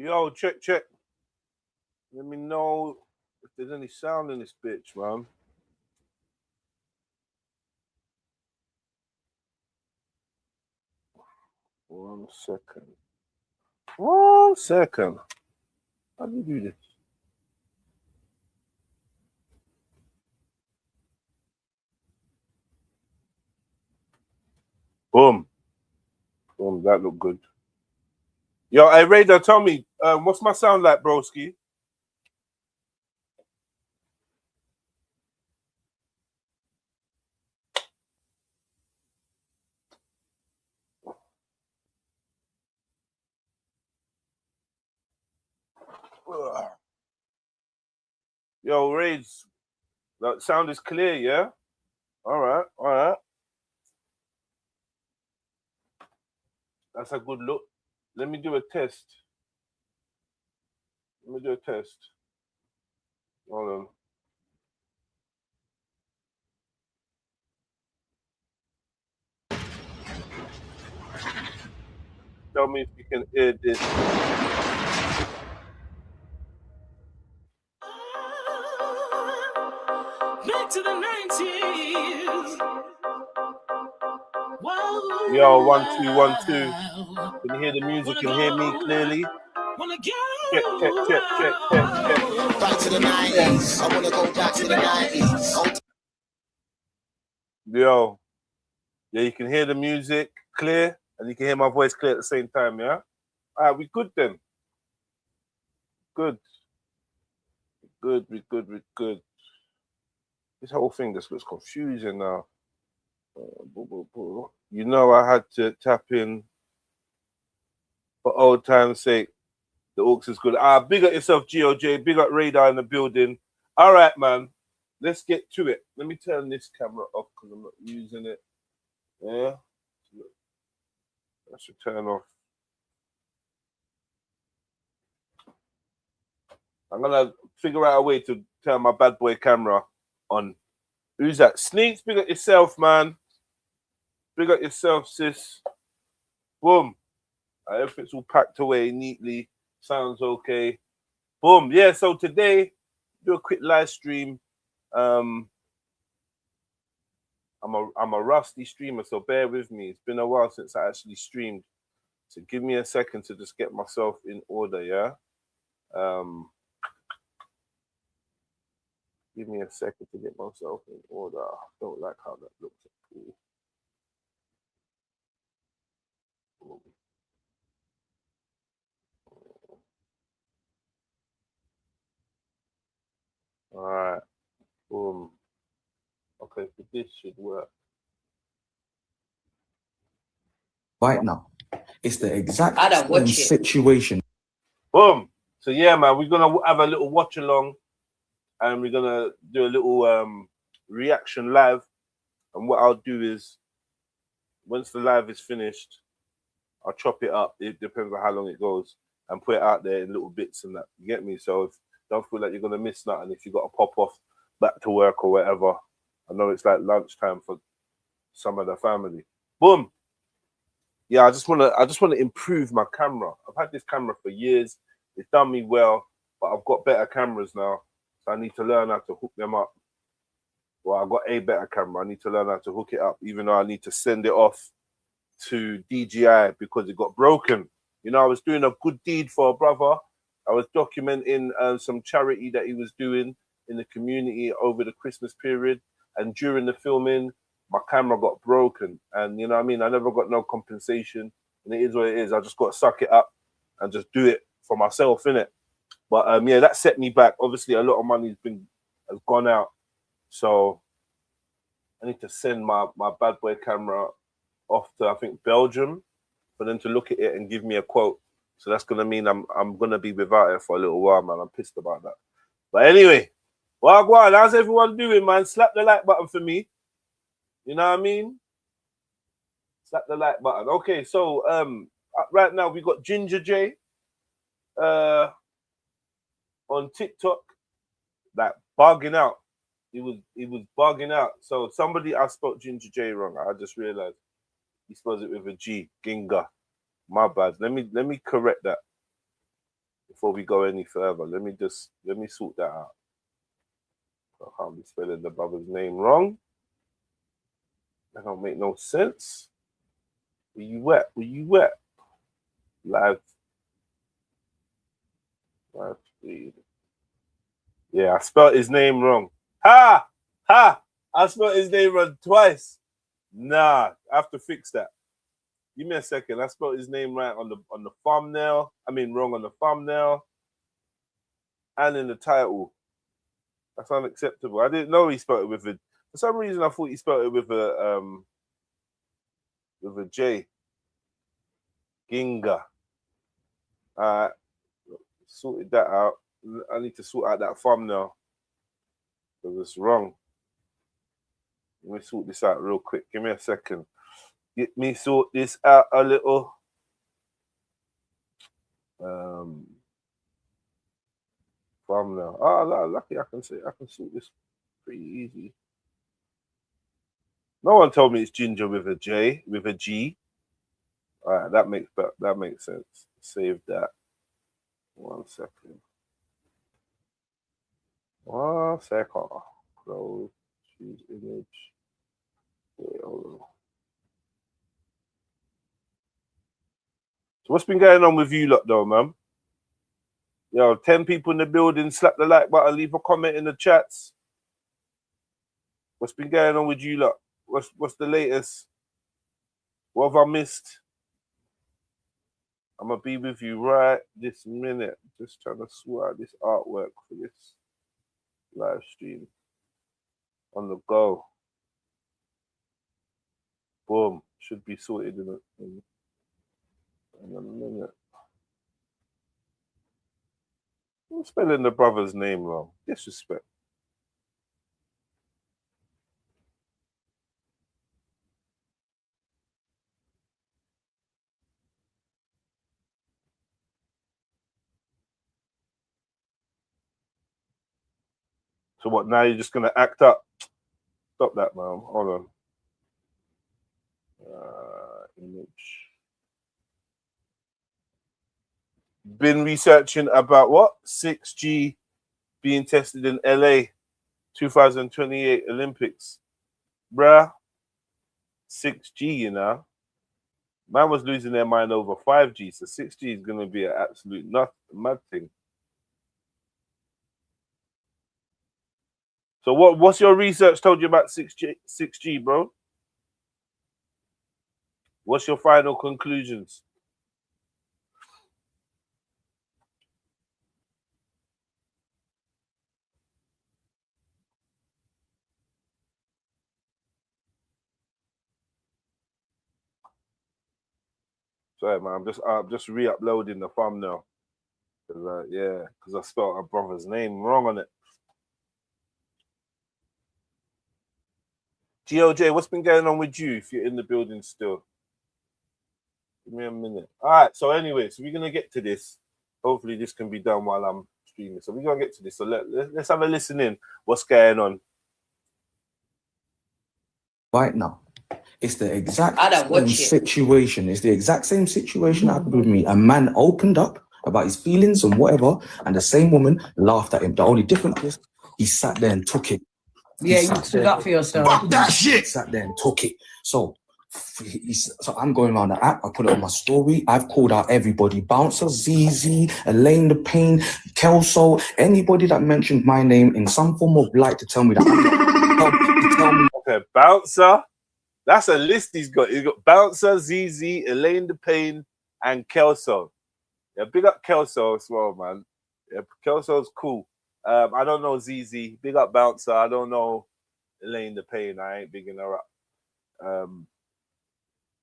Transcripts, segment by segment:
Yo, check. Let me know if there's any sound in this bitch, man. One second. How do you do this? Boom. That looked good. Yo, hey, Radar, tell me, what's my sound like, broski? Yo, Raids, that sound is clear, yeah? All right. That's a good look. Let me do a test. Hold on. Tell me if you can hear this. Back to the 90s. Whoa. Yo, 1 2 1 2. Can you hear the music? Can you hear me clearly? Check. Back to the 90s. I wanna go back to the 90s. Yo, yeah, you can hear the music clear, and you can hear my voice clear at the same time, yeah? All right, we good then. Good. This whole thing just looks confusing now. You know, I had to tap in for old time's sake. The Orcs is good. Big up yourself, GOJ. Big up Radar in the building. All right, man. Let's get to it. Let me turn this camera off because I'm not using it. Yeah. That should turn off. I'm going to figure out a way to turn my bad boy camera on. Who's that? Sneaks, big up yourself, man. Big up yourself, sis. Boom. Everything's all packed away neatly. Sounds okay. Boom. Yeah, so today, do a quick live stream. I'm a rusty streamer, so bear with me. It's been a while since I actually streamed. So give me a second to just get myself in order, yeah? Give me a second to get myself in order. I don't like how that looks. All right. Boom. Okay, so this should work. Right now, it's the exact same situation. Boom. So yeah, man, we're gonna have a little watch along, and we're gonna do a little reaction live. And what I'll do is, once the live is finished, I'll chop it up. It depends on how long it goes, and put it out there in little bits and that. You get me? So don't feel like you're gonna miss nothing if you got to pop off back to work or whatever. I know it's like lunchtime for some of the family. Boom. Yeah, I just wanna improve my camera. I've had this camera for years. It's done me well, but I've got better cameras now, so I need to learn how to hook them up. Well, I've got a better camera. I need to learn how to hook it up, even though I need to send it off to DJI because it got broken. You know, I was doing a good deed for a brother. I was documenting some charity that he was doing in the community over the Christmas period, and during the filming, my camera got broken, and you know what I mean? I never got no compensation, and it is what it is. I just got to suck it up and just do it for myself, innit? But yeah, that set me back. Obviously, a lot of money has gone out, so I need to send my bad boy camera off to, I think, Belgium for them to look at it and give me a quote. So that's gonna mean I'm gonna be without it for a little while, man. I'm pissed about that. But anyway, well, go on. How's everyone doing, man? Slap the like button for me. You know what I mean? Slap the like button. Okay, so right now we got Ginja J on TikTok, like bugging out. He was bugging out. So I spelled Ginja J wrong. I just realized he spells it with a G. Ginga. My bad. Let me correct that. before we go any further. Let me sort that out. I can't be spelling the brother's name wrong. That don't make no sense. Were you wet? Were you wet? Live feed. Yeah, I spelled his name wrong. Ha! Ha! I spelled his name wrong twice. Nah, I have to fix that. Give me a second. I spelled his name right on the thumbnail. I mean wrong on the thumbnail and in the title. That's unacceptable. I didn't know he spelled it with a. For some reason, I thought he spelled it with a J. Ginja. Sorted that out. I need to sort out that thumbnail because it's wrong. Let me sort this out real quick. Give me a second. Get me sort this out a little. Thumbnail. Oh, lucky I can sort this pretty easy. No one told me it's Ginja with a J, with a G. All right, that makes sense. Save that. 1 second. 1 second. Close. Choose image. Wait, hold on. So what's been going on with you lot though, man? Yo, 10 people in the building, slap the like button, leave a comment in the chats. What's been going on with you lot? What's the latest? What have I missed? I'm gonna be with you right this minute. Just trying to sort out this artwork for this live stream. On the go. Boom. Should be sorted in a minute. I'm spelling the brother's name wrong. Disrespect. So what, now you're just going to act up? Stop that, man. Hold on. Image. Been researching about what? 6G being tested in LA 2028 Olympics. Bruh. 6G, you know. Man was losing their mind over 5G, so 6G is going to be an absolute mad thing. So what's your research told you about 6G, bro? What's your final conclusions? Sorry, man. I'm just re-uploading the thumbnail. Because I spelled our brother's name wrong on it. GOJ, what's been going on with you if you're in the building still? Give me a minute. All right, so anyway, so we're going to get to this. Hopefully this can be done while I'm streaming. So we're going to get to this. So let's have a listen in. What's going on? Right now, it's the exact same situation. It's the exact same situation that happened with me. A man opened up about his feelings and whatever, and the same woman laughed at him. The only difference is he sat there and took it. Yeah, you stood up for yourself. Fuck that shit. Sat there and took it. So I'm going around the app. I put it on my story. I've called out everybody: Bouncer, ZZ, Elaine the Pain, Kelso, anybody that mentioned my name in some form of light to tell me that. Okay, Bouncer. That's a list he's got. He's got Bouncer, ZZ, Elaine the Pain, and Kelso. Yeah, big up Kelso as well, man. Yeah, Kelso's cool. I don't know ZZ. Big up Bouncer. I don't know Elaine the Pain. I ain't bigging her up.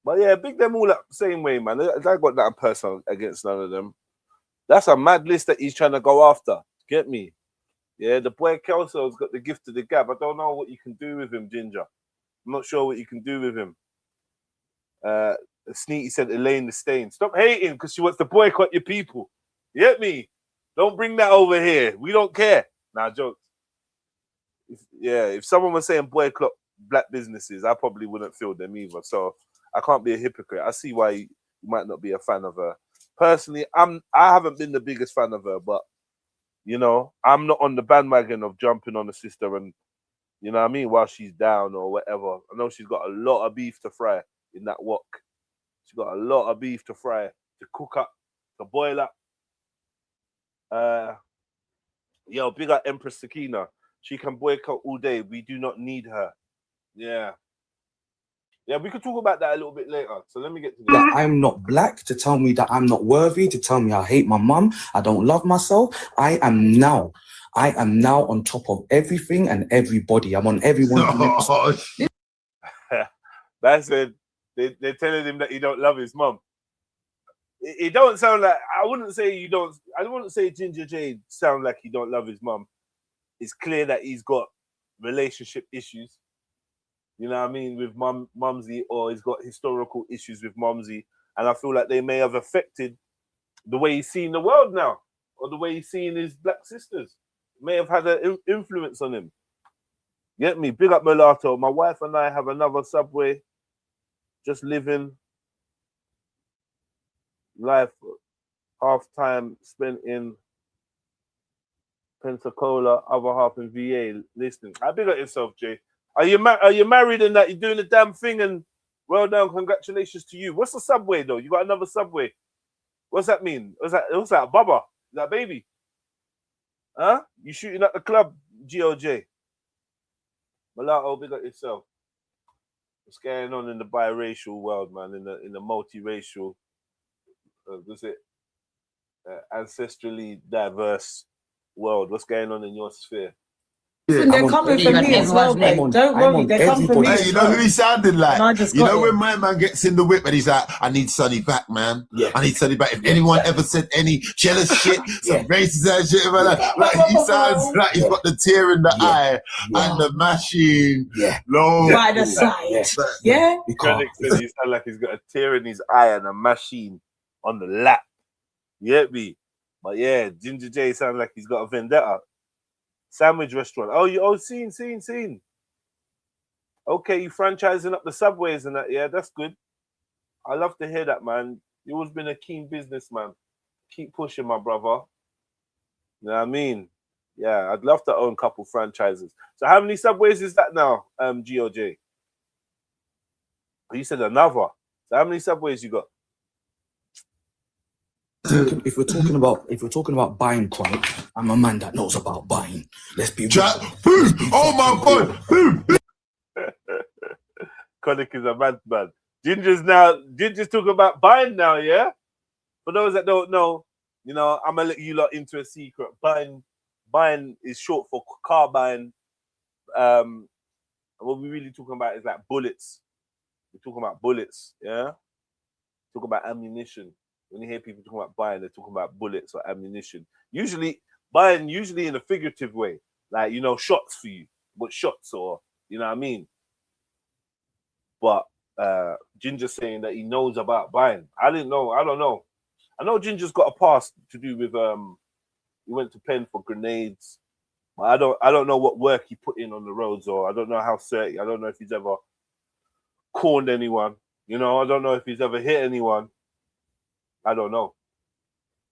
But yeah, big them all up same way, man. I got that person against none of them. That's a mad list that he's trying to go after. Get me? Yeah, the boy Kelso's got the gift of the gab. I don't know what you can do with him, Ginja. I'm not sure what you can do with him. Sneaky said Elaine the Stain. Stop hating because she wants to boycott your people. You get me? Don't bring that over here. We don't care. Nah, jokes. If someone was saying boycott black businesses, I probably wouldn't feel them either. So I can't be a hypocrite. I see why you might not be a fan of a personally, I haven't been the biggest fan of her, but you know, I'm not on the bandwagon of jumping on the sister and you know what I mean while she's down or whatever. I know she's got a lot of beef to fry in that wok. She's got a lot of beef to fry, to cook up, to boil up. Yo, big up Empress Sakina. She can boycott all day. We do not need her. Yeah. Yeah, we could talk about that a little bit later. So let me get to this. That I'm not black, to tell me that I'm not worthy, to tell me I hate my mum, I don't love myself. I am now on top of everything and everybody. I'm on everyone's lips. That's it. They're telling him that he don't love his mum. It don't sound like, I wouldn't say Ginja J sound like he don't love his mum. It's clear that he's got relationship issues. You know what I mean, with Mumsy, or he's got historical issues with Mumsy, and I feel like they may have affected the way he's seeing the world now, or the way he's seeing his black sisters. May have had an influence on him. Get me? Big up Mulatto. My wife and I have another Subway, just living life, half time spent in Pensacola, other half in VA. Listening. I big up yourself, Jay. Are you married and that you're doing the damn thing? And well done, congratulations to you. What's the Subway though? You got another Subway. What's that mean? What's that? Baba? Is that baby? Huh? You shooting at the club, GOJ? Mulatto, big up yourself. What's going on in the biracial world, man? In the multiracial, ancestrally diverse world? What's going on in your sphere? Listen, they're coming for me as well, mate. Don't worry, they're coming for me. Hey, you know who he sounded like? You know when him. my man gets in the whip and he's like, I need Sonny back, man. Yeah. I need Sonny back. If anyone ever said any jealous shit, some racist ass shit, like he sounds like he's got the tear in the eye and the machine. Low. By the side. Yeah. Chronic said he sounds like he's got a tear in his eye and a machine on the lap. You get me? But yeah, Ginja J sounds like he's got a vendetta. Sandwich restaurant. Seen. Okay, you franchising up the Subways and that. Yeah, that's good. I love to hear that, man. You've always been a keen businessman. Keep pushing, my brother. You know what I mean? Yeah, I'd love to own a couple franchises. So how many Subways is that now, GOJ? You said another. So how many Subways you got? If we're talking about buying, Chronic, I'm a man that knows about buying. Let's be real. Boom! Oh my god! Boom! Chronic is a man. Ginger's talking about buying now, yeah? For those that don't know, you know, I'm gonna let you lot into a secret. Buying is short for car buying. What we're really talking about is like bullets. We're talking about bullets, yeah? Talk about ammunition. When you hear people talking about buying, they're talking about bullets or ammunition. Usually in a figurative way, like, you know, shots for you, but shots, or you know what I mean. But Ginger's saying that he knows about buying. I don't know. I know Ginger's got a past to do with he went to Penn for grenades. But I don't know what work he put in on the roads, or I don't know how certain. I don't know if he's ever corned anyone. You know, I don't know if he's ever hit anyone. I don't know.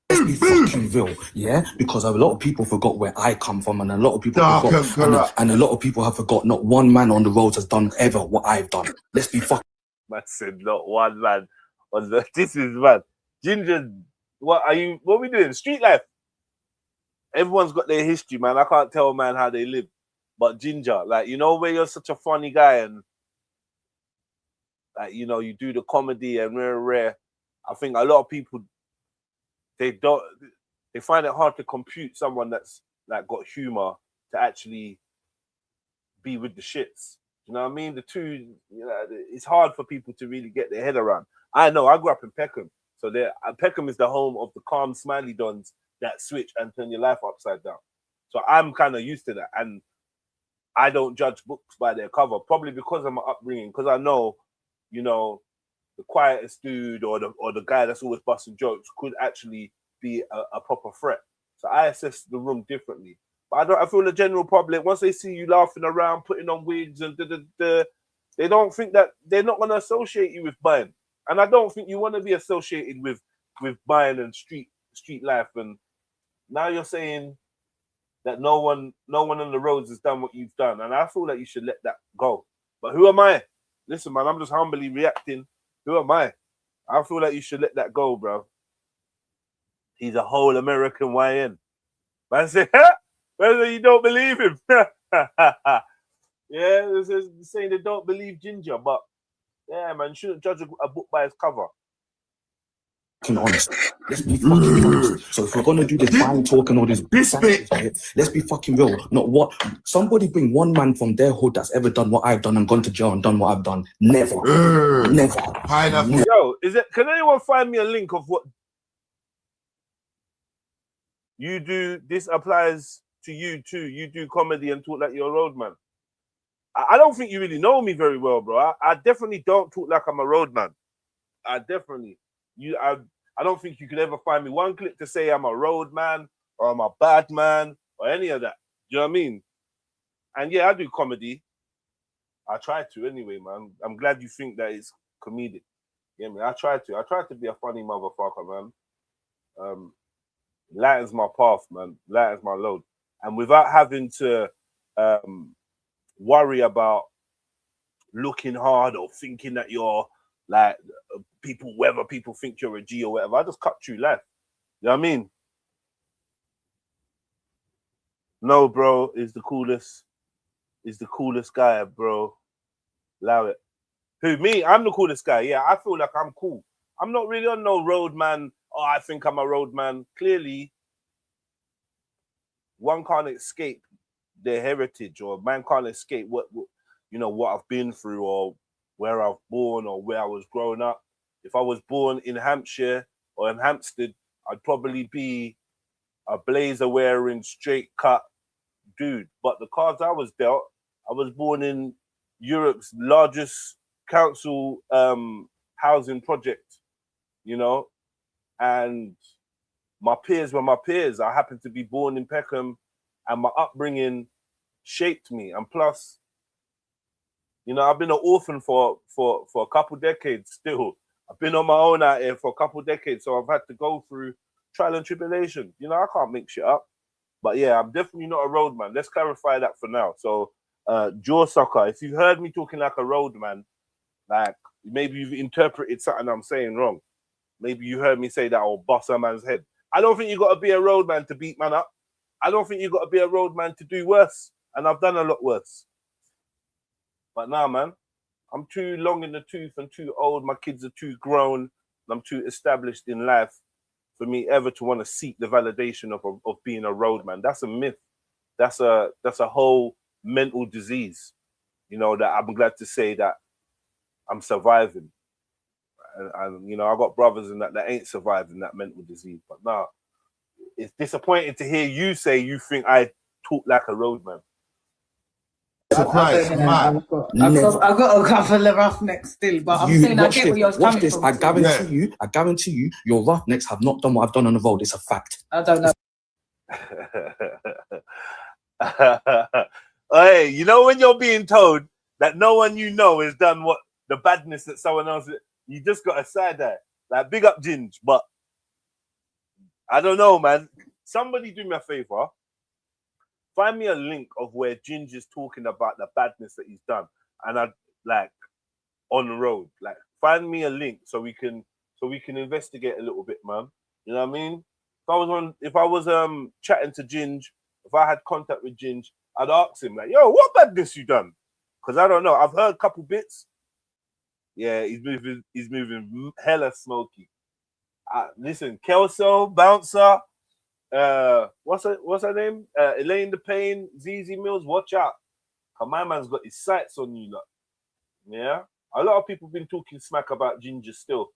Let's be fucking real, yeah? Because a lot of people forgot where I come from, and a lot of people and a lot of people have forgot not one man on the roads has done ever what I've done. Let's be fucking. Man said not one man on the. This is man. Ginger, what are we doing? Street life. Everyone's got their history, man. I can't tell a man how they live. But Ginger, like, you know, where you're such a funny guy and like, you know, you do the comedy and rare. I think a lot of people they find it hard to compute someone that's like got humor to actually be with the shits. You know what I mean? The two, you know, it's hard for people to really get their head around. I know, I grew up in Peckham. So Peckham is the home of the calm, smiley dons that switch and turn your life upside down. So I'm kind of used to that. And I don't judge books by their cover, probably because of my upbringing, because I know, you know, the quietest dude or the guy that's always busting jokes could actually be a proper threat. So I assess the room differently. But I feel the general public, once they see you laughing around, putting on wigs and they don't think that they're not going to associate you with buying. And I don't think you want to be associated with with mine and street life, and now you're saying that no one on the roads has done what you've done, and I feel like you should let that go. But who am I? Listen, man, I'm just humbly reacting. Who am I? I feel like you should let that go, bro. He's a whole American YN. Man say, whether you don't believe him. Yeah, this is saying they don't believe Ginja, but yeah, man, you shouldn't judge a book by its cover. Honest. Let's be fucking honest. So if we're gonna do the fine talk and all this bit. let's be fucking real. Not what somebody bring one man from their hood that's ever done what I've done and gone to jail and done what I've done. Never. Never. Pineapple. Yo, can anyone find me a link of what you do? This applies to you too. You do comedy and talk like you're a roadman. I don't think you really know me very well, bro. I definitely don't talk like I'm a roadman. I don't think you could ever find me one clip to say I'm a roadman or I'm a bad man or any of that. Do you know what I mean? And yeah, I do comedy. I try to anyway, man. I'm glad you think that it's comedic. Yeah, man. I try to be a funny motherfucker, man. Lightens my path, man. Lightens my load. And without having to worry about looking hard or thinking that you're like whether people think you're a G or whatever. I just cut through life. You know what I mean? No, bro, is the coolest guy, bro. Allow it. Who, me? I'm the coolest guy. Yeah, I feel like I'm cool. I'm not really on no road man. Oh, I think I'm a road man. Clearly, one can't escape their heritage, or man can't escape what I've been through, or where I've born, or where I was growing up. If I was born in Hampshire or in Hampstead, I'd probably be a blazer wearing, straight cut dude. But the cards I was dealt, I was born in Europe's largest council housing project, and my peers were my peers. I happened to be born in Peckham, and my upbringing shaped me. And plus, I've been an orphan for a couple decades still. I've been on my own out here for a couple decades, so I've had to go through trial and tribulation. I can't make shit up. But yeah, I'm definitely not a roadman. Let's clarify that for now. So, Jaw Sucker, if you've heard me talking like a roadman, like maybe you've interpreted something I'm saying wrong. Maybe you heard me say that I'll bust a man's head. I don't think you got to be a roadman to beat man up. I don't think you got to be a roadman to do worse. And I've done a lot worse. But now, man, I'm too long in the tooth and too old. My kids are too grown, and I'm too established in life for me ever to want to seek the validation of being a roadman. That's a myth. That's a whole mental disease. That I'm glad to say that I'm surviving. And I got brothers in that ain't surviving that mental disease. But now, it's disappointing to hear you say you think I talk like a roadman. Surprise, man. I've got a couple of roughnecks still, but I'm saying I get where you're coming from. I guarantee you, your roughnecks have not done what I've done on the road. It's a fact. I don't know. Hey, when you're being told that no one has done what the badness that someone else, you just got a side eye. Like, big up Ginj, but I don't know, man. Somebody do me a favor. Find me a link of where Ginj is talking about the badness that he's done, and I'd like on the road. Like, find me a link so we can investigate a little bit, man. You know what I mean? If I was chatting to Ginj, if I had contact with Ginj, I'd ask him like, "Yo, what badness you done?" Because I don't know. I've heard a couple bits. Yeah, he's moving hella smoky. Listen, Kelso, Bouncer. What's her name? Elaine the Pain, ZZ Mills, watch out. Cause my man's got his sights on you, lot. Yeah. A lot of people been talking smack about Ginja still.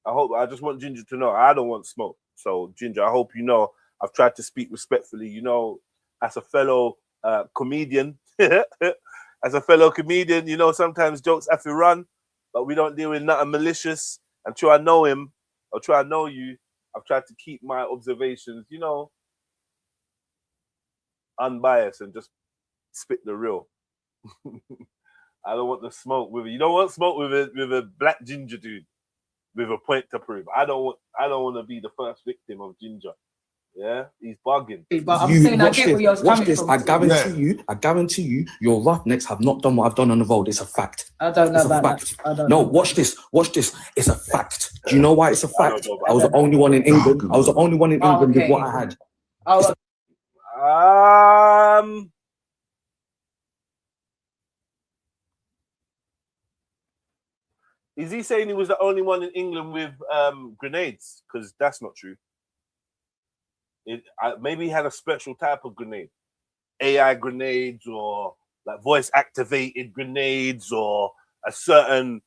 I just want Ginja to know I don't want smoke. So Ginja, I hope you know I've tried to speak respectfully, as a fellow comedian. As a fellow comedian, sometimes jokes have to run, but we don't deal with nothing malicious. Until I know him or try to know you, I've tried to keep my observations, unbiased and just spit the real. I don't want the smoke with it. You don't want smoke with a black ginger dude. with a point to prove. I don't want to be the first victim of Ginja. Yeah, he's bugging. But I'm saying I get where you're coming from. I guarantee you, your roughnecks have not done what I've done on the road. It's a fact. I don't know it's about a fact. that. I don't no, know. watch this. It's a fact. Do you know why it's a fact? I was the only one in England. I was the only one in England with what I had. Is he saying he was the only one in England with grenades? Because that's not true. Maybe he had a special type of grenade, AI grenades, or like voice activated grenades, or a certain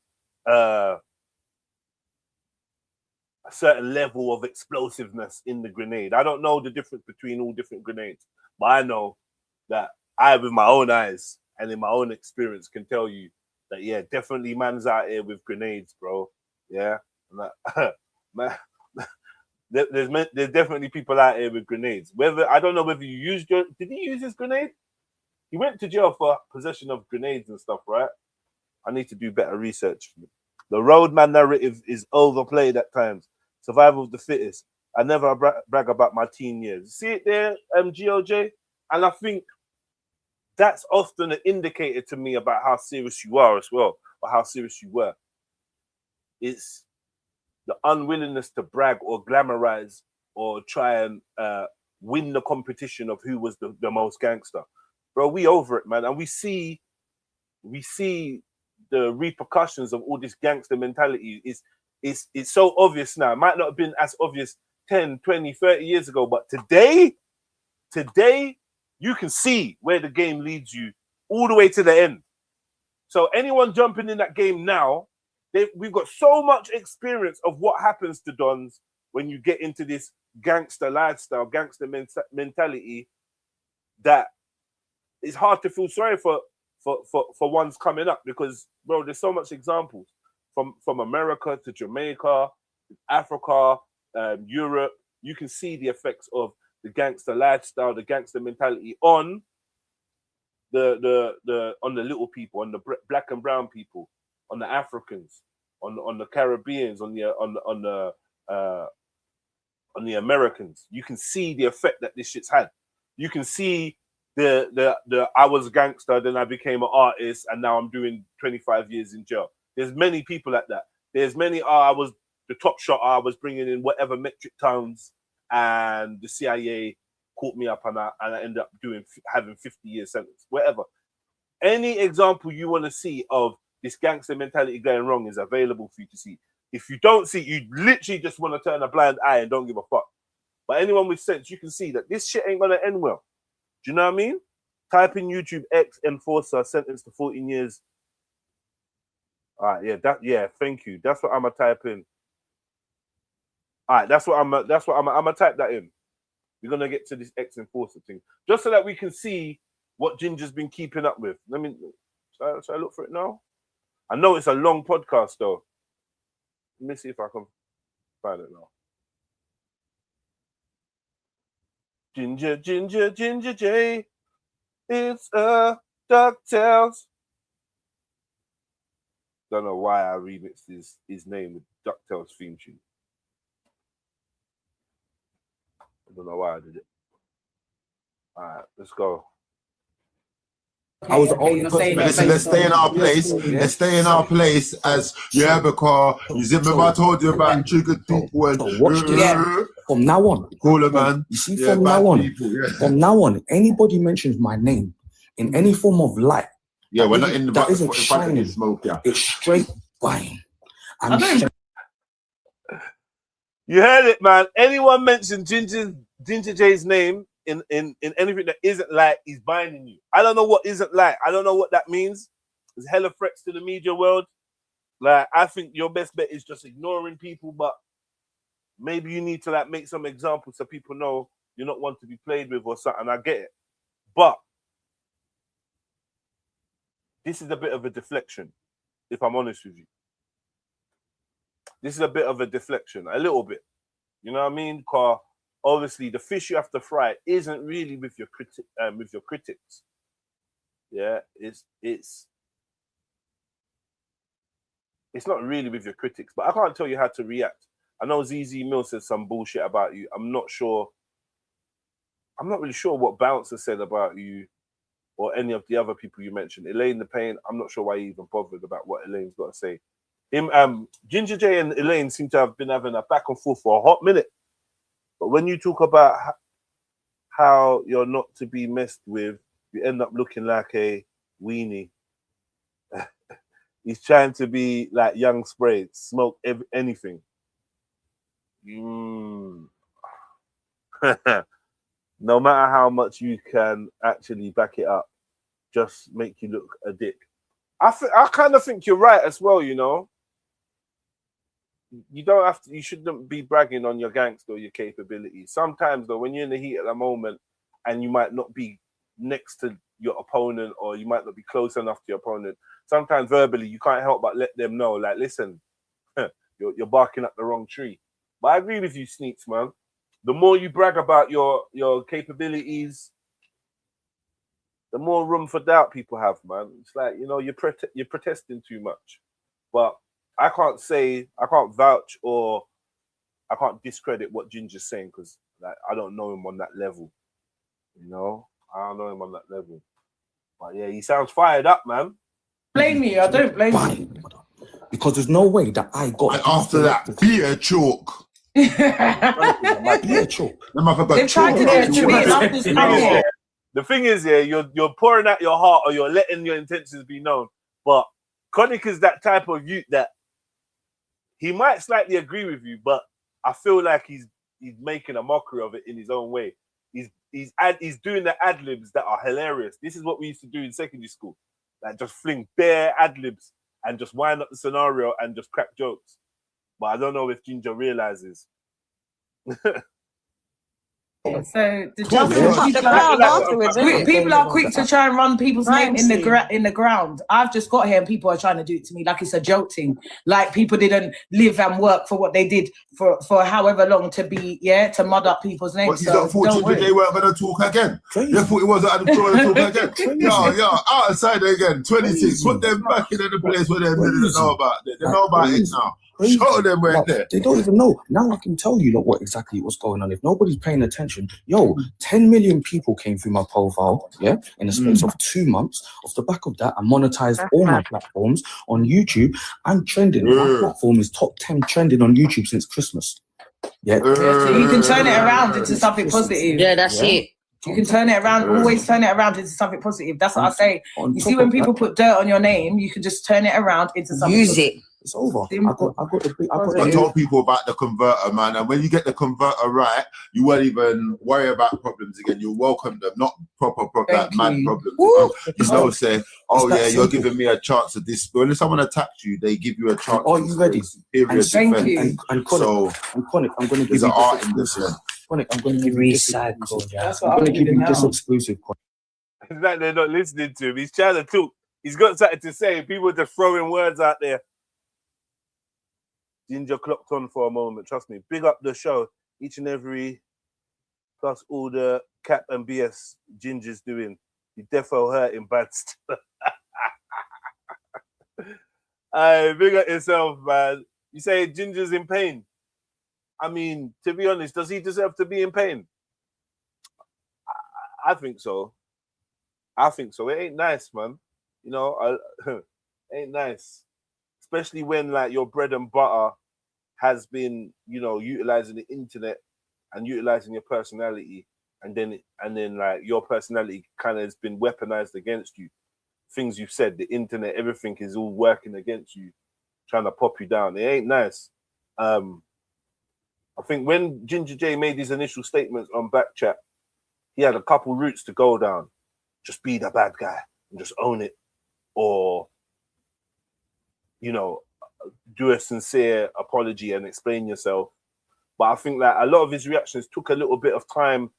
level of explosiveness in the grenade. I don't know the difference between all different grenades, but I know that I, with my own eyes and in my own experience, can tell you that, yeah, definitely man's out here with grenades, bro. Yeah, man. There's definitely people out here with grenades. Whether I don't know whether you used did he use his grenade? He went to jail for possession of grenades and stuff, right? I need to do better research. The roadman narrative is overplayed at times. Survival of the fittest. I never brag about my teen years. See it there, GOJ? And I think that's often an indicator to me about how serious you are as well, or how serious you were. It's the unwillingness to brag or glamorize or try and win the competition of who was the most gangster. Bro, we over it, man. And we see the repercussions of all this gangster mentality. It's so obvious now. It might not have been as obvious 10, 20, 30 years ago, but today, you can see where the game leads you all the way to the end. So anyone jumping in that game now, we've got so much experience of what happens to dons when you get into this gangster lifestyle, gangster mentality, that it's hard to feel sorry for ones coming up, because, bro, there's so much examples from America to Jamaica, Africa, Europe. You can see the effects of the gangster lifestyle, the gangster mentality on the little people, on the black and brown people, on the Africans, on the Caribbeans, on the Americans. You can see the effect that this shit's had. You can see the I was a gangster, then I became an artist, and now I'm doing 25 years in jail. There's many people like that. There's many, I was the top shot, I was bringing in whatever metric tons, and the CIA caught me up, and I ended up having 50 years sentence, whatever. Any example you want to see of this gangster mentality going wrong is available for you to see. If you don't see, you literally just want to turn a blind eye and don't give a fuck. But anyone with sense, you can see that this shit ain't gonna end well. Do you know what I mean? Type in YouTube X enforcer sentenced to 14 years. All right, yeah, thank you. That's what I'm gonna type in. All right, that's what I'm gonna type that in. We're gonna get to this X enforcer thing, just so that we can see what Ginja's been keeping up with. Should I look for it now? I know it's a long podcast though. Let me see if I can find it now. Ginger J. It's a DuckTales. Don't know why I remixed his name with DuckTales theme tune. I don't know why I did it. All right, let's go. I was the only person. Listen, let's stay in our place. Let's stay in our place as because you remember I told you about trigger people and watch this. From now on, cooler man. You see, from now on, anybody mentions my name in any form of light. Yeah, we're not in the that isn't shining smoke. Yeah, it's straight fine. You heard it, man. Anyone mention Ginger J's name in anything that isn't like, he's binding you. I don't know what isn't like. I don't know what that means. There's hella threats to the media world. Like, I think your best bet is just ignoring people, but maybe you need to like make some examples so people know you're not one to be played with or something. I get it. But this is a bit of a deflection, if I'm honest with you. This is a bit of a deflection, a little bit. You know what I mean? Because obviously the fish you have to fry isn't really with your critics. Yeah, it's it's not really with your critics, but I can't tell you how to react. I know ZZ Mill said some bullshit about you. I'm not really sure what Bouncer said about you or any of the other people you mentioned. Elaine the Pain, I'm not sure why you even bothered about what Elaine's got to say. Ginja J and Elaine seem to have been having a back and forth for a hot minute. But when you talk about how you're not to be messed with, you end up looking like a weenie. He's trying to be like Young Spray, smoke anything. No matter how much you can actually back it up, just make you look a dick. I kind of think you're right as well, you know. You don't have to, you shouldn't be bragging on your gangster or your capabilities. Sometimes though, when you're in the heat at the moment and you might not be next to your opponent or you might not be close enough to your opponent, sometimes verbally you can't help but let them know, like, listen, you're barking up the wrong tree. But I agree with you, Sneaks, man. The more you brag about your capabilities, the more room for doubt people have, man. It's like, you know, you're protesting too much. But I can't vouch or I can't discredit what Ginger's saying because like I don't know him on that level. You know? I don't know him on that level. But yeah, he sounds fired up, man. Blame me, I don't blame you. Because there's no way that I got. And after that, beer chalk. Beer chalk. They've tried to get to me enough this time. The thing is, yeah, you're pouring out your heart or you're letting your intentions be known. But Conic is that type of youth that he might slightly agree with you, but I feel like he's making a mockery of it in his own way. He's doing the ad libs that are hilarious. This is what we used to do in secondary school, like just fling bare ad libs and just wind up the scenario and just crack jokes. But I don't know if Ginja realizes. So the people are quick to try and run people's name in the ground. I've just got here and people are trying to do it to me like it's a joke thing. Like people didn't live and work for what they did for however long to mud up people's names. But you thought they weren't going to talk again. You thought it wasn't going to talk again. Yo, outside again. 26. Put them back in the place where they didn't know about it. They know about it now. Show them where there. They don't even know. Now I can tell you what exactly what's going on. If nobody's paying attention, 10 million people came through my profile, in the space of 2 months. Off the back of that, I monetized all my platforms on YouTube. I'm trending. My platform is top 10 trending on YouTube since Christmas. So you can turn it around into something positive. Yeah, that's it. You can turn it around, always turn it around into something positive. That's what I say. You see, when people put dirt on your name, you can just turn it around into something Use positive. it. It's over. I told people about the converter, man, and when you get the converter right, you won't even worry about problems again. You welcome them, not proper like mad problems. You know, say, you're giving me a chance at this. When someone attacks you, they give you a chance. Are you ready? Thank you. And Conic, I'm going to give there's you an art in this. Conic, I'm going to give you Recycle. That's I'm what going to give you this exclusive. It's like they're not listening to him. He's trying to talk. He's got something to say. People are just throwing words out there. Ginja clocked on for a moment. Trust me. Big up the show. Each and every, plus all the cap and BS Ginger's doing. You defo hurting bad stuff. Big up yourself, man. You say Ginger's in pain. I mean, to be honest, does he deserve to be in pain? I think so. It ain't nice, man. You know, ain't nice. Especially when like your bread and butter has been, you know, utilizing the internet and utilizing your personality, and then like your personality kind of has been weaponized against you. Things you've said, the internet, everything is all working against you, trying to pop you down. It ain't nice. I think when Ginja J made his initial statements on Backchat, he had a couple routes to go down. Just be the bad guy and just own it, or, you know, do a sincere apology and explain yourself. But I think that a lot of his reactions took a little bit of time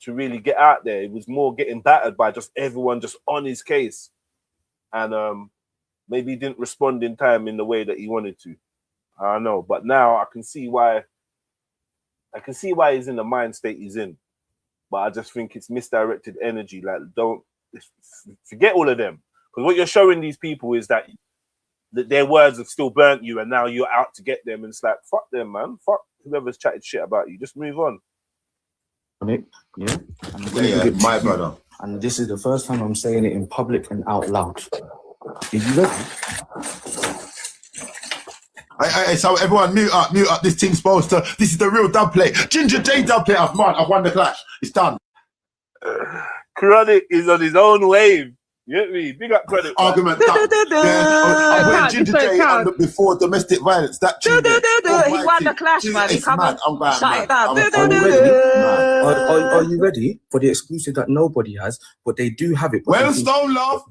to really get out there. It was more getting battered by just everyone just on his case. And maybe he didn't respond in time in the way that he wanted to. I don't know. But now I can see why he's in the mind state he's in. But I just think it's misdirected energy. Like, don't forget all of them. Because what you're showing these people is that their words have still burnt you, and now you're out to get them. And it's like, fuck them, man. Fuck whoever's chatted shit about you. Just move on. Yeah, My brother. And this is the first time I'm saying it in public and out loud. Are you ready? So everyone mute up. This thing's supposed to. This is the real dub play. Ginja J dub play. I've won the clash. It's done. Chronic is on his own wave. You get me? Big up Chronic. Argument done. I'm putting Ginja J under before domestic violence. That tune. He won the clash, man. He come on. I'm going, Shut it man. down. Are you ready for the exclusive that nobody has, but they do have it? Wellstone love.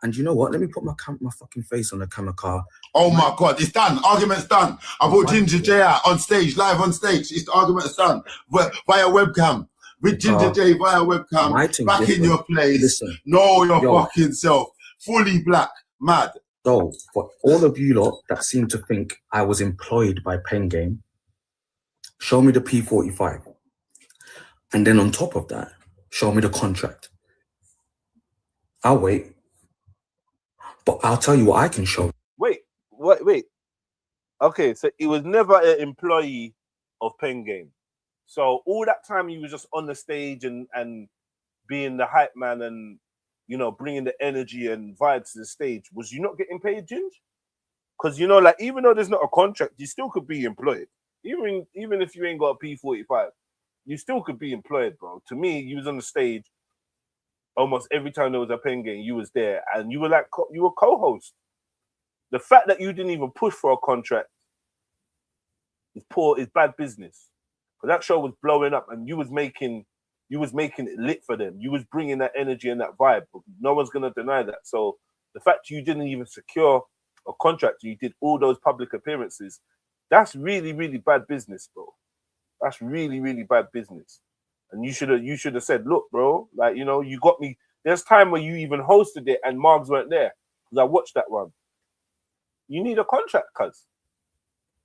And you know what? Let me put my fucking face on the camera car. Oh my God, it's done. Argument's done. I brought Ginja J out on stage, live on stage. It's the argument's done via webcam. With Ginja J via webcam, back in your place. Listen, know your fucking self. Fully black, mad. So, for all of you lot that seem to think I was employed by Pen Game, show me the P45. And then on top of that, show me the contract. I'll wait. But I'll tell you what I can show. Wait. Okay, so he was never an employee of Pen Game. So all that time he was just on the stage and being the hype man and, you know, bringing the energy and vibes to the stage. Was you not getting paid, Ginge? Because, you know, like, even though there's not a contract, you still could be employed. Even if you ain't got a P45, you still could be employed, bro. To me, you was on the stage almost every time there was a Pen Game, you was there, and you were like, you were co-host. The fact that you didn't even push for a contract is bad business. But that show was blowing up, and you was making it lit for them. You was bringing that energy and that vibe. No one's gonna deny that. So the fact you didn't even secure a contract, you did all those public appearances, that's really, really bad business, bro. That's really, really bad business. And you should have said, look, bro, like, you know, you got me. There's time where you even hosted it and Margs weren't there because I watched that one. You need a contract, cuz.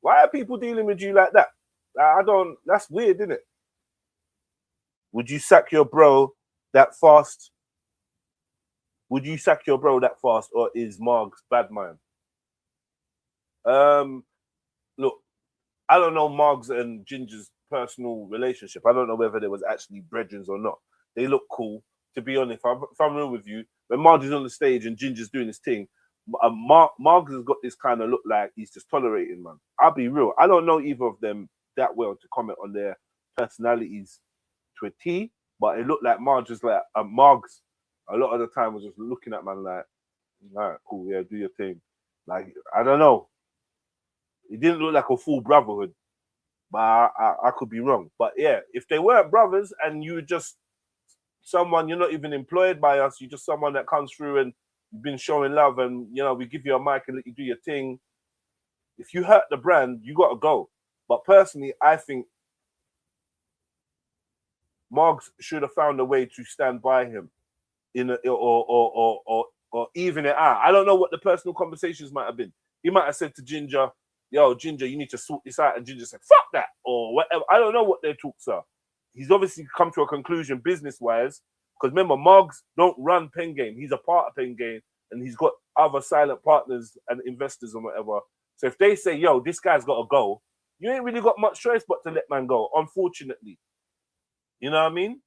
Why are people dealing with you like that? That's weird, isn't it? Would you sack your bro that fast? Or is Margs bad man? Look, I don't know Margs and Ginger's personal relationship. I don't know whether there was actually brethren or not. They look cool. To be honest, if I'm real with you, when Margs is on the stage and Ginger's doing his thing, Margs has got this kind of look like he's just tolerating, man. I'll be real. I don't know either of them that well to comment on their personalities to a T, but it looked like Margs is like Margs a lot of the time was just looking at man like, all right, cool, yeah, do your thing. Like, I don't know. It didn't look like a full brotherhood, but I could be wrong. But yeah, if they weren't brothers and you just someone, you're not even employed by us, you're just someone that comes through and you've been showing love and, you know, we give you a mic and let you do your thing. If you hurt the brand, you got to go. But personally, I think Margs should have found a way to stand by him or even it out. I don't know what the personal conversations might have been. He might have said to Ginja, yo, Ginja, you need to sort this out. And Ginja said, fuck that, or whatever. I don't know what their talks are. He's obviously come to a conclusion business-wise, because remember, Margs don't run Pen Game. He's a part of Pen Game, and he's got other silent partners and investors and whatever. So if they say, yo, this guy's got to go, you ain't really got much choice but to let man go, unfortunately. You know what I mean?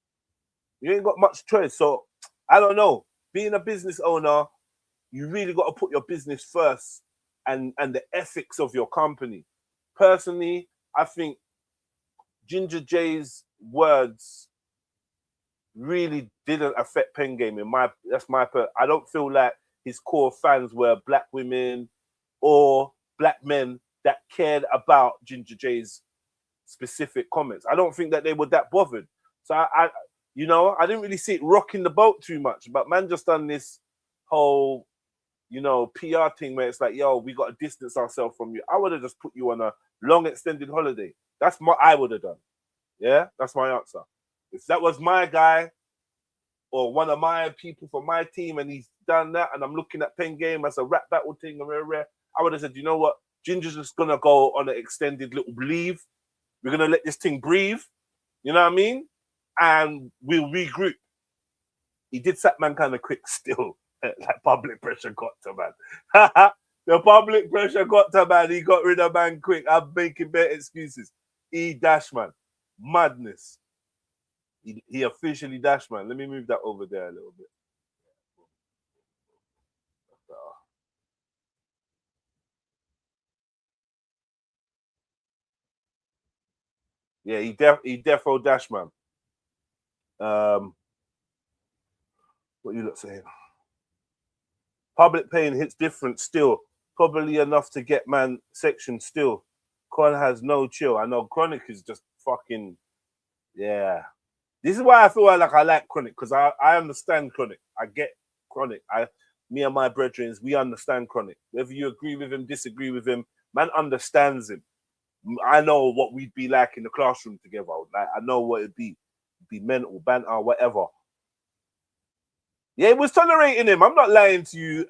You ain't got much choice. So, I don't know. Being a business owner, you really got to put your business first and the ethics of your company. Personally, I think Ginja J's words really didn't affect Pen Game. I don't feel like his core fans were black women or black men that cared about Ginja J's specific comments. I don't think that they were that bothered. So I didn't really see it rocking the boat too much. But man just done this whole, PR thing where it's like, yo, we got to distance ourselves from you. I would have just put you on a long extended holiday. That's what I would have done. Yeah, that's my answer. If that was my guy or one of my people from my team and he's done that and I'm looking at Pen Game as a rap battle thing, I would have said, you know what? Ginger's just going to go on an extended little leave. We're going to let this thing breathe. You know what I mean? And we'll regroup. He did sack man kind of quick still. Like public pressure got to man. The public pressure got to man. He got rid of man quick. I'm making better excuses. He dash man. Madness. He officially dash man. Let me move that over there a little bit. Yeah, he defo dash man. What you lot saying? Public pain hits different still. Probably enough to get man section still. Con has no chill. I know Chronic is just fucking, yeah. This is why I feel like I like Chronic, because I understand Chronic. I get Chronic. Me and my brethren, we understand Chronic. Whether you agree with him, disagree with him, man understands him. I know what we'd be like in the classroom together. Like, I know what it'd be. It'd be mental, banter, whatever. Yeah, it was tolerating him. I'm not lying to you,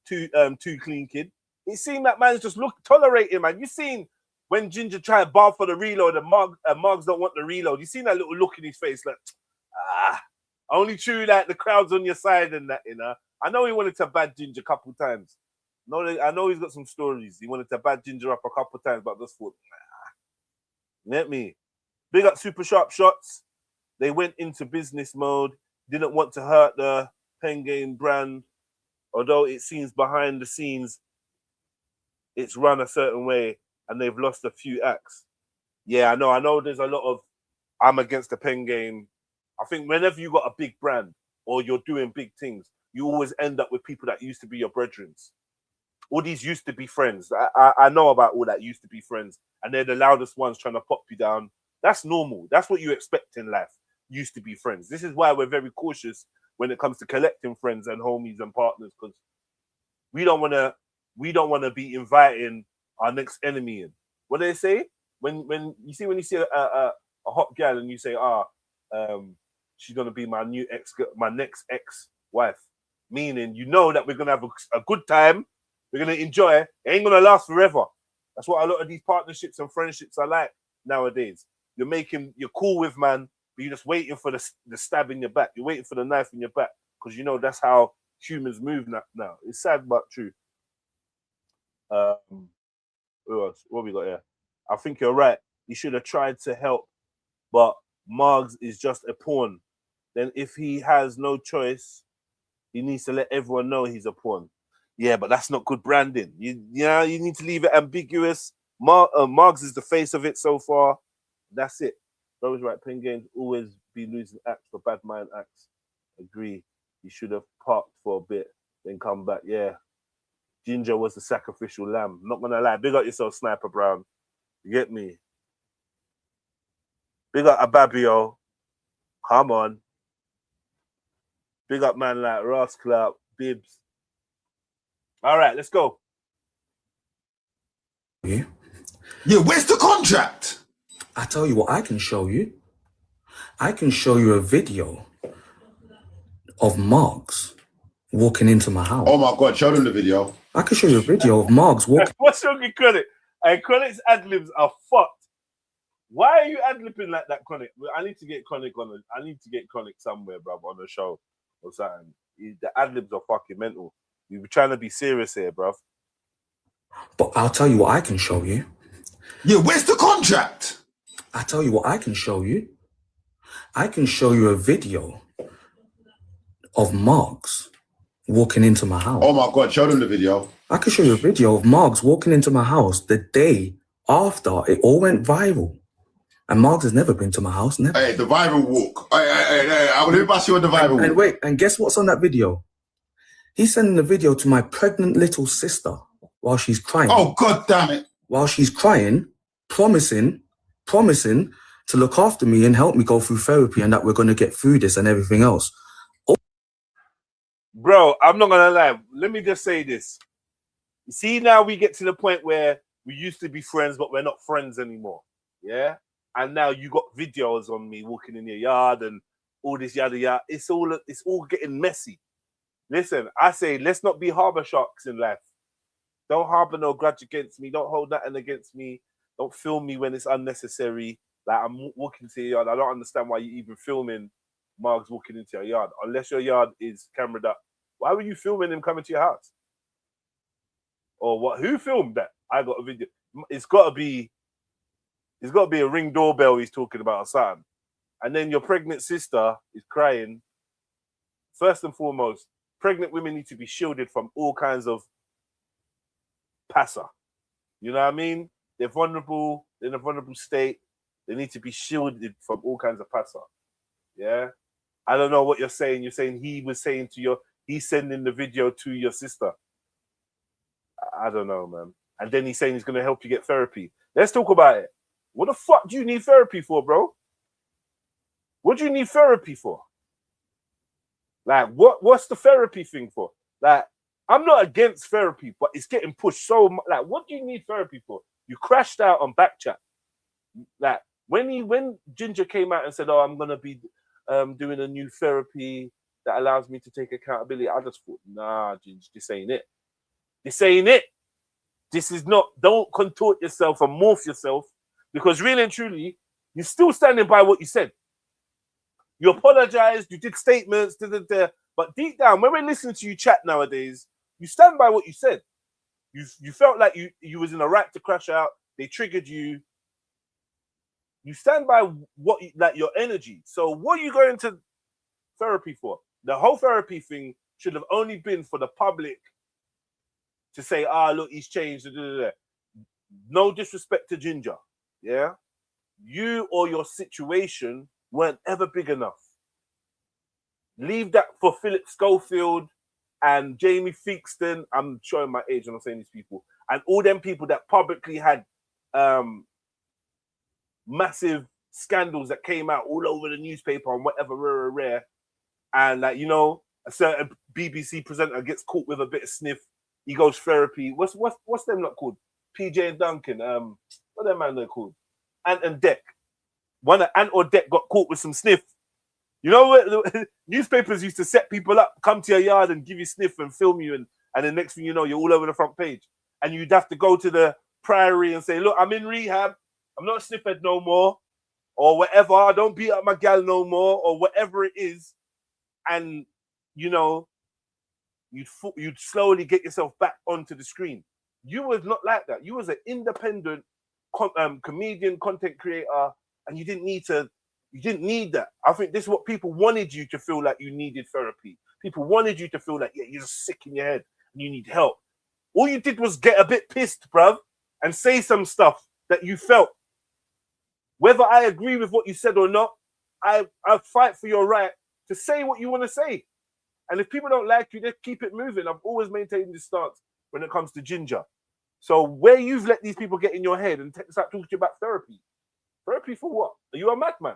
too clean kid. It seemed that man's just tolerating, man. You seen when Ginja tried bar for the reload and Margs don't want the reload. You seen that little look in his face, like, only true that the crowd's on your side and that, you know. I know he wanted to bad Ginja a couple times. No, I know he's got some stories. He wanted to bad Ginja up a couple times, but just thought, let me. Big up Super Sharp Shots. They went into business mode. Didn't want to hurt the pen game brand, although it seems behind the scenes it's run a certain way and they've lost a few acts. Yeah, I know there's a lot of I'm against the pen game. I think whenever you got a big brand or you're doing big things, you always end up with people that used to be your brethren. All these used to be friends. I know about all that used to be friends, and they're the loudest ones trying to pop you down. That's normal. That's what you expect in life. Used to be friends. This is why we're very cautious when it comes to collecting friends and homies and partners, because we don't want to be inviting our next enemy in. What do they say? When you see a hot girl and you say, she's gonna be my next ex-wife, meaning you know that we're gonna have a good time, we're gonna enjoy it. It ain't gonna last forever. That's what a lot of these partnerships and friendships are like nowadays. You're cool with man, but you're just waiting for the stab in your back. You're waiting for the knife in your back, because you know that's how humans move now. It's sad but true. Who else? What we got here? I think you're right. He should have tried to help, but Margs is just a pawn. Then if he has no choice, he needs to let everyone know he's a pawn. Yeah, but that's not good branding. You need to leave it ambiguous. Margs is the face of it so far. That's it. Those right pen games always be losing acts for bad mind acts. Agree. He should have parked for a bit, then come back. Yeah. Ginja was the sacrificial lamb. Not gonna lie. Big up yourself, Sniper Brown. You get me? Big up Ababio. Come on. Big up man like Ross Clout, Bibbs. All right, let's go. Yeah, where's the contract? I tell you what I can show you. I can show you a video of Margs walking into my house. Oh my God, show them the video. I can show you a video of Margs walking. What's wrong with Chronic? And Chronic's ad-libs are fucked. Why are you ad-libbing like that, Chronic? I need to get Chronic somewhere, bro, on the show or something. The ad-libs are fucking mental. We were trying to be serious here, bro. But I'll tell you what I can show you. Yeah, where's the contract? I tell you what I can show you. I can show you a video of Margs walking into my house. Oh my God, show them the video. I can show you a video of Margs walking into my house the day after it all went viral. And Margs has never been to my house, never. Hey, the viral walk. Hey, I'm going to pass you on the viral walk. And wait, and guess what's on that video? He's sending the video to my pregnant little sister while she's crying. Oh, God damn it. While she's crying, promising to look after me and help me go through therapy and that we're going to get through this and everything else. Oh. Bro, I'm not going to lie. Let me just say this. You see, now we get to the point where we used to be friends, but we're not friends anymore. Yeah? And now you got videos on me walking in your yard and all this yada yada. It's all getting messy. Listen, I say, let's not be harbor sharks in life. Don't harbor no grudge against me. Don't hold nothing against me. Don't film me when it's unnecessary. Like, I'm walking to your yard. I don't understand why you're even filming Margs walking into your yard. Unless your yard is cameraed up Why were you filming him coming to your house? Or what? Who filmed that? I got a video. It's got to be a Ring doorbell he's talking about or something. And then your pregnant sister is crying. First and foremost, pregnant women need to be shielded from all kinds of passa. You know what I mean? They're vulnerable. They're in a vulnerable state. They need to be shielded from all kinds of passa. Yeah? I don't know what you're saying. You're saying he's sending the video to your sister. I don't know, man. And then he's saying he's going to help you get therapy. Let's talk about it. What the fuck do you need therapy for, bro? What do you need therapy for? Like, what's the therapy thing for? Like, I'm not against therapy, but it's getting pushed so much. Like, what do you need therapy for? You crashed out on Backchat. Like, when Ginja came out and said, "Oh, I'm gonna be doing a new therapy that allows me to take accountability," I just thought, nah, Ginja, this ain't it. This ain't it. This is not. Don't contort yourself and morph yourself, because really and truly, you're still standing by what you said. You apologized, you did statements, but deep down, when we're listening to you chat nowadays, you stand by what you said. You felt like you was in a right to crash out. They triggered you. You stand by like your energy. So what are you going to therapy for? The whole therapy thing should have only been for the public to say, look, he's changed. No disrespect to Ginja. Yeah? You or your situation weren't ever big enough. Leave that for Philip Schofield and Jamie Theakston. I'm showing my age when I'm saying these people. And all them people that publicly had massive scandals that came out all over the newspaper and whatever, rare. And like, you know, a certain BBC presenter gets caught with a bit of sniff. He goes therapy. What's them not called? PJ and Duncan. What them man they called? Ant and Dec. One of Ant or Dec got caught with some sniff. You know what? Newspapers used to set people up, come to your yard and give you sniff and film you, and the next thing you know, you're all over the front page. And you'd have to go to the priory and say, look, I'm in rehab. I'm not sniffhead no more. Or whatever. I don't beat up my gal no more. Or whatever it is. And, you know, you'd slowly get yourself back onto the screen. You was not like that. You was an independent comedian, content creator, and you didn't need that. I think this is what people wanted you to feel, like you needed therapy. People wanted you to feel like, yeah, you're just sick in your head and you need help. All you did was get a bit pissed, bruv, and say some stuff that you felt. Whether I agree with what you said or not, I fight for your right to say what you want to say. And if people don't like you, they keep it moving. I've always maintained this stance when it comes to Ginja. So where you've let these people get in your head and start talking to you about therapy. Therapy for what? Are you a madman?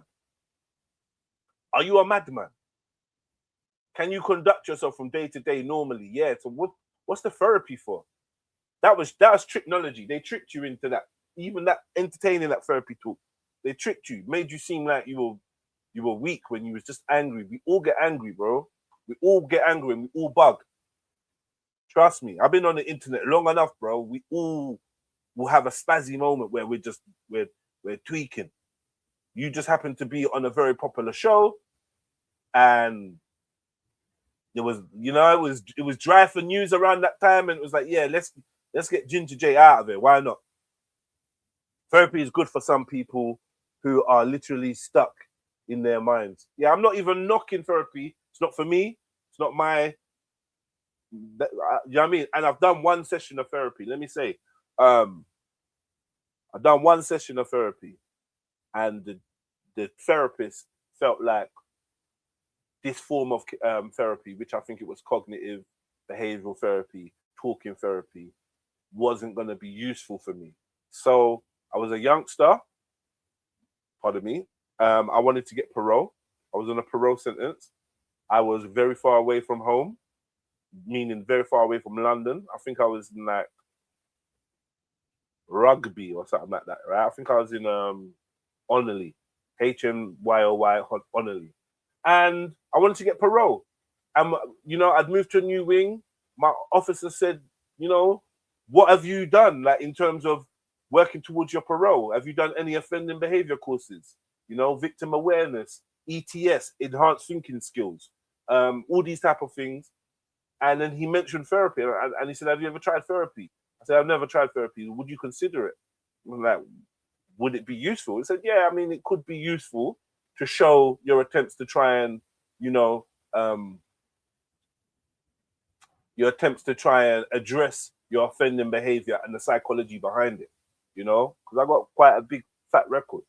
Are you a madman? Can you conduct yourself from day to day normally? Yeah. So what's the therapy for? That was technology. They tricked you into that. Even that entertaining that therapy talk. They tricked you, made you seem like you were weak when you was just angry. We all get angry, bro. We all get angry and we all bug. Trust me, I've been on the internet long enough, bro. We all will have a spazzy moment where we're tweaking. You just happen to be on a very popular show, and it was dry for news around that time, and it was like, yeah, let's get Ginja J out of it. Why not? Therapy is good for some people who are literally stuck in their minds. Yeah, I'm not even knocking therapy. It's not for me. It's not my. You know what I mean? And I've done one session of therapy. Let me say, I've done one session of therapy, and the therapist felt like this form of therapy, which I think it was cognitive behavioral therapy, talking therapy, wasn't going to be useful for me. So I was a youngster. Pardon me. I wanted to get parole. I was on a parole sentence. I was very far away from home, meaning very far away from London. I think I was in like Rugby or something like that, right? I think I was in Oneley, HMYOY Oneley. And I wanted to get parole. And, you know, I'd moved to a new wing. My officer said, you know, what have you done, like, in terms of working towards your parole? Have you done any offending behavior courses? You know, victim awareness, ETS, enhanced thinking skills, all these type of things. And then he mentioned therapy, and he said, "Have you ever tried therapy?" I said, "I've never tried therapy. Would you consider it?" I'm like, "Would it be useful?" He said, "Yeah, I mean, it could be useful to show your attempts to try and, you know, your attempts to try and address your offending behavior and the psychology behind it, you know, because I got quite a big fat record."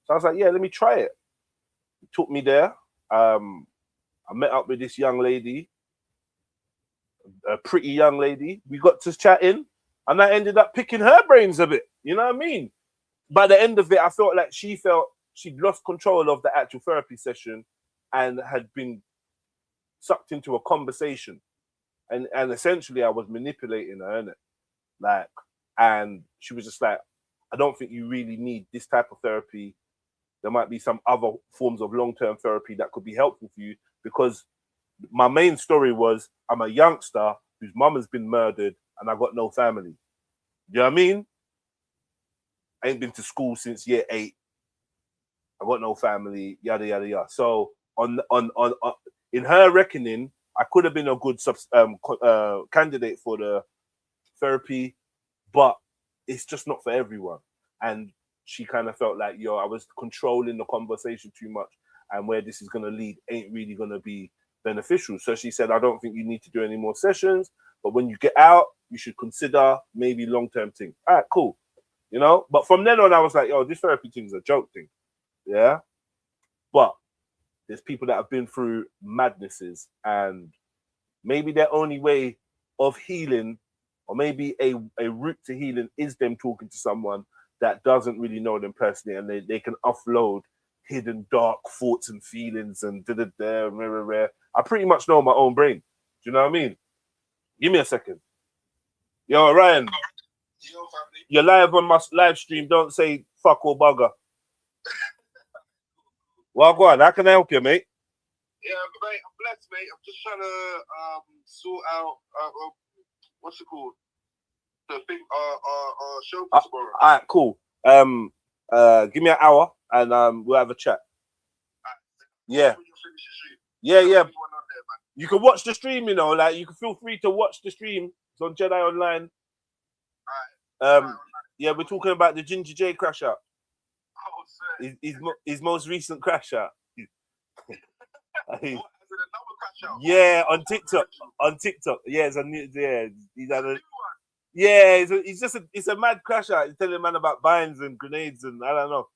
So I was like, "Yeah, let me try it." He took me there. I met up with this young lady, a pretty young lady. We got to chatting, and I ended up picking her brains a bit. You know what I mean? By the end of it, I felt like she felt she'd lost control of the actual therapy session and had been sucked into a conversation. And essentially I was manipulating her, innit? Like, and she was just like, "I don't think you really need this type of therapy. There might be some other forms of long-term therapy that could be helpful for you," because my main story was I'm a youngster whose mum has been murdered and I got no family. You know what I mean? I ain't been to school since year 8. I got no family, yada yada yada. So on in her reckoning, I could have been a good candidate for the therapy, but it's just not for everyone. And she kind of felt like, yo, I was controlling the conversation too much, and where this is gonna lead ain't really gonna be beneficial. So she said, "I don't think you need to do any more sessions, but when you get out, you should consider maybe long-term thing." All right, cool. You know, but from then on, I was like, yo, this therapy thing is a joke thing. Yeah. But there's people that have been through madnesses, and maybe their only way of healing, or maybe a route to healing, is them talking to someone that doesn't really know them personally, and they can offload hidden dark thoughts and feelings and I pretty much know my own brain. Do you know what I mean? Give me a second. Yo, Ryan, you're live on my live stream. Don't say fuck or bugger. Well, go on. How can I help you, mate? Yeah, mate, I'm blessed, mate. I'm just trying to sort out what's it called? The thing, show for tomorrow. All right, cool. Give me an hour and we'll have a chat. Yeah. Yeah. You can watch the stream, you know, like you can feel free to watch the stream. It's on Jedionline. Yeah, we're talking about the Ginja J crash out. Oh, his most recent crash out. Yeah, on TikTok. On TikTok. Yeah, it's a new. Yeah, he's had a. Yeah, it's a mad crash out. He's telling a man about vines and grenades and I don't know.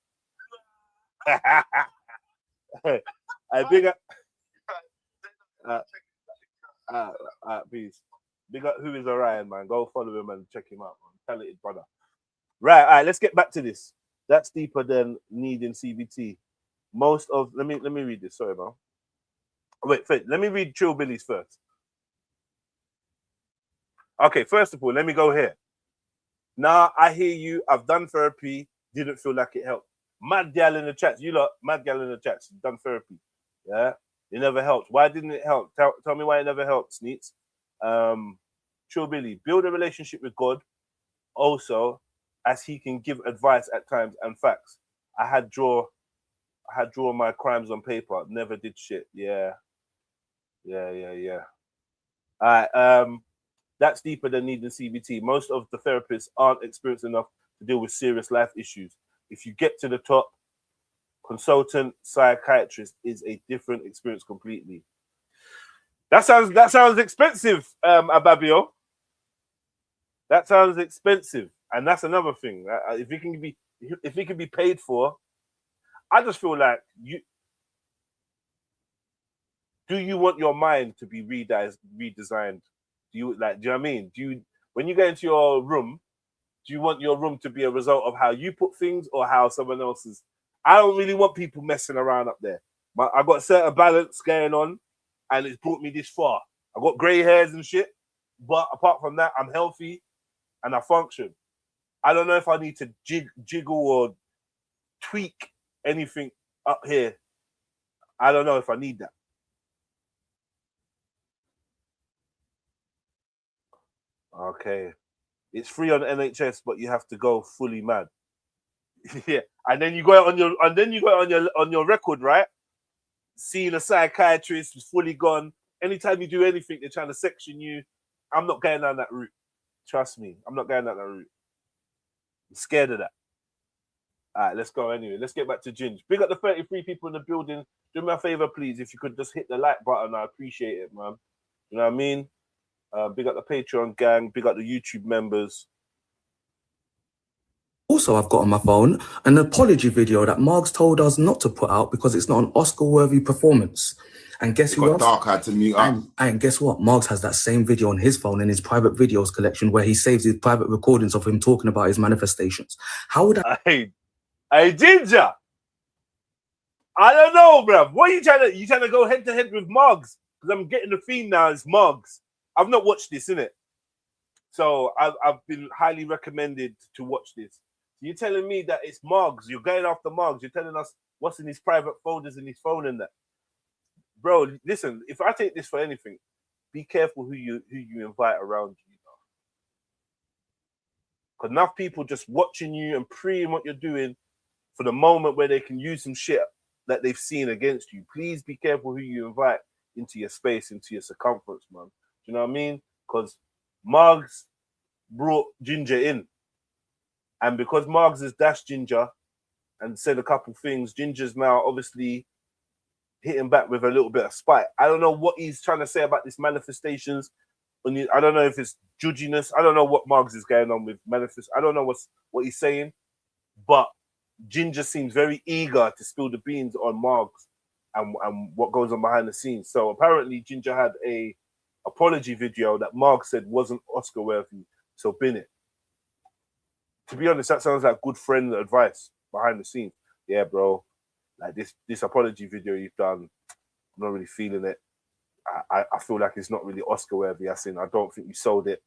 I big up. Peace. Big up who is Orion, man. Go follow him and check him out, man. Talented brother. Right, all right, let's get back to this. That's deeper than needing CBT. Most of let me read this. Sorry, man. Wait, let me read Chill Billy's first. Okay, first of all, let me go here. Nah, I hear you. I've done therapy. Didn't feel like it helped. Mad gal in the chats. You lot, mad gal in the chats. Done therapy. Yeah, it never helped. Why didn't it help? Tell me why it never helped, Sneets. Chill Billy, build a relationship with God. Also, as he can give advice at times and facts. I had drawn my crimes on paper. Never did shit. Yeah. All right. That's deeper than needing CBT. Most of the therapists aren't experienced enough to deal with serious life issues. If you get to the top, consultant psychiatrist is a different experience completely. That sounds expensive, Ababio. That sounds expensive, and that's another thing. If it can be paid for, I just feel like do you want your mind to be redesigned? Do you know what I mean? When you get into your room, do you want your room to be a result of how you put things or how someone else's? I don't really want people messing around up there. I got a certain balance going on, and it's brought me this far. I got grey hairs and shit, but apart from that, I'm healthy and I function. I don't know if I need to jiggle or tweak anything up here. I don't know if I need that. Okay, it's free on NHS, but you have to go fully mad. Yeah, and then you got it on your record, right? Seeing a psychiatrist was fully gone, anytime you do anything, they're trying to section you. I'm not going down that route. Trust me, I'm not going down that route. I'm scared of that. All right, let's go anyway. Let's get back to Ginge. Big up the 33 people in the building. Do me a favor, please. If you could just hit the like button, I appreciate it, man. You know what I mean? Big up the Patreon gang. Big up the YouTube members. Also, I've got on my phone an apology video that Margs told us not to put out because it's not an Oscar-worthy performance. And guess who else? Dark had to mute up. And guess what? Margs has that same video on his phone in his private videos collection where he saves his private recordings of him talking about his manifestations. How would I... Hey, Ginja. I don't know, bruv. What are you trying to... You trying to go head-to-head with Margs? Because I'm getting the theme now. It's Margs. I've not watched this, innit? So I've been highly recommended to watch this. You're telling me that it's Margs. You're going after Margs. You're telling us what's in his private folders in his phone and that. Bro, listen, if I take this for anything, be careful who you invite around you. Because enough people just watching you and preying what you're doing for the moment where they can use some shit that they've seen against you. Please be careful who you invite into your space, into your circumference, man. Do you know what I mean? Because Margs brought Ginja in. And because Margs has dashed Ginja and said a couple things, Ginja's now obviously hitting back with a little bit of spite. I don't know what he's trying to say about these manifestations. I don't know if it's judginess. I don't know what Margs is going on with manifest. I don't know what he's saying. But Ginja seems very eager to spill the beans on Margs and what goes on behind the scenes. So apparently Ginja had a apology video that Margs said wasn't Oscar worthy. So bin it. To be honest, that sounds like good friend advice behind the scenes. Yeah, bro. Like this apology video you've done, I'm not really feeling it. I feel like it's not really Oscar worthy. I don't think you sold it.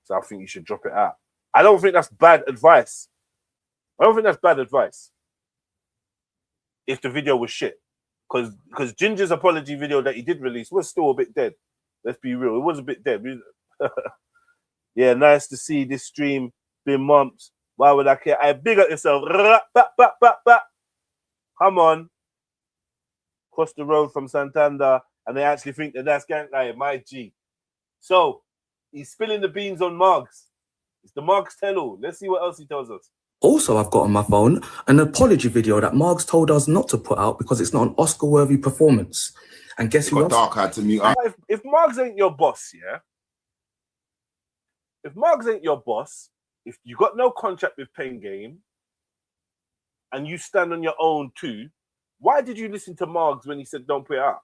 So I think you should drop it out. I don't think that's bad advice. I don't think that's bad advice. If the video was shit. Because Ginger's apology video that he did release was still a bit dead. Let's be real. It was a bit dead. Yeah, nice to see this stream. Been months. Why would I care? I big up yourself. Come on. Cross the road from Santander. And they actually think that that's gang guy, my G. So, he's spilling the beans on Margs. It's the Margs tell-all. Let's see what else he tells us. Also, I've got on my phone an apology video that Margs told us not to put out because it's not an Oscar-worthy performance. And guess who else? Dark had to mute up. If Margs ain't your boss, yeah? If Margs ain't your boss, if you got no contract with Pain Game, and you stand on your own too, why did you listen to Margs when he said don't put it out?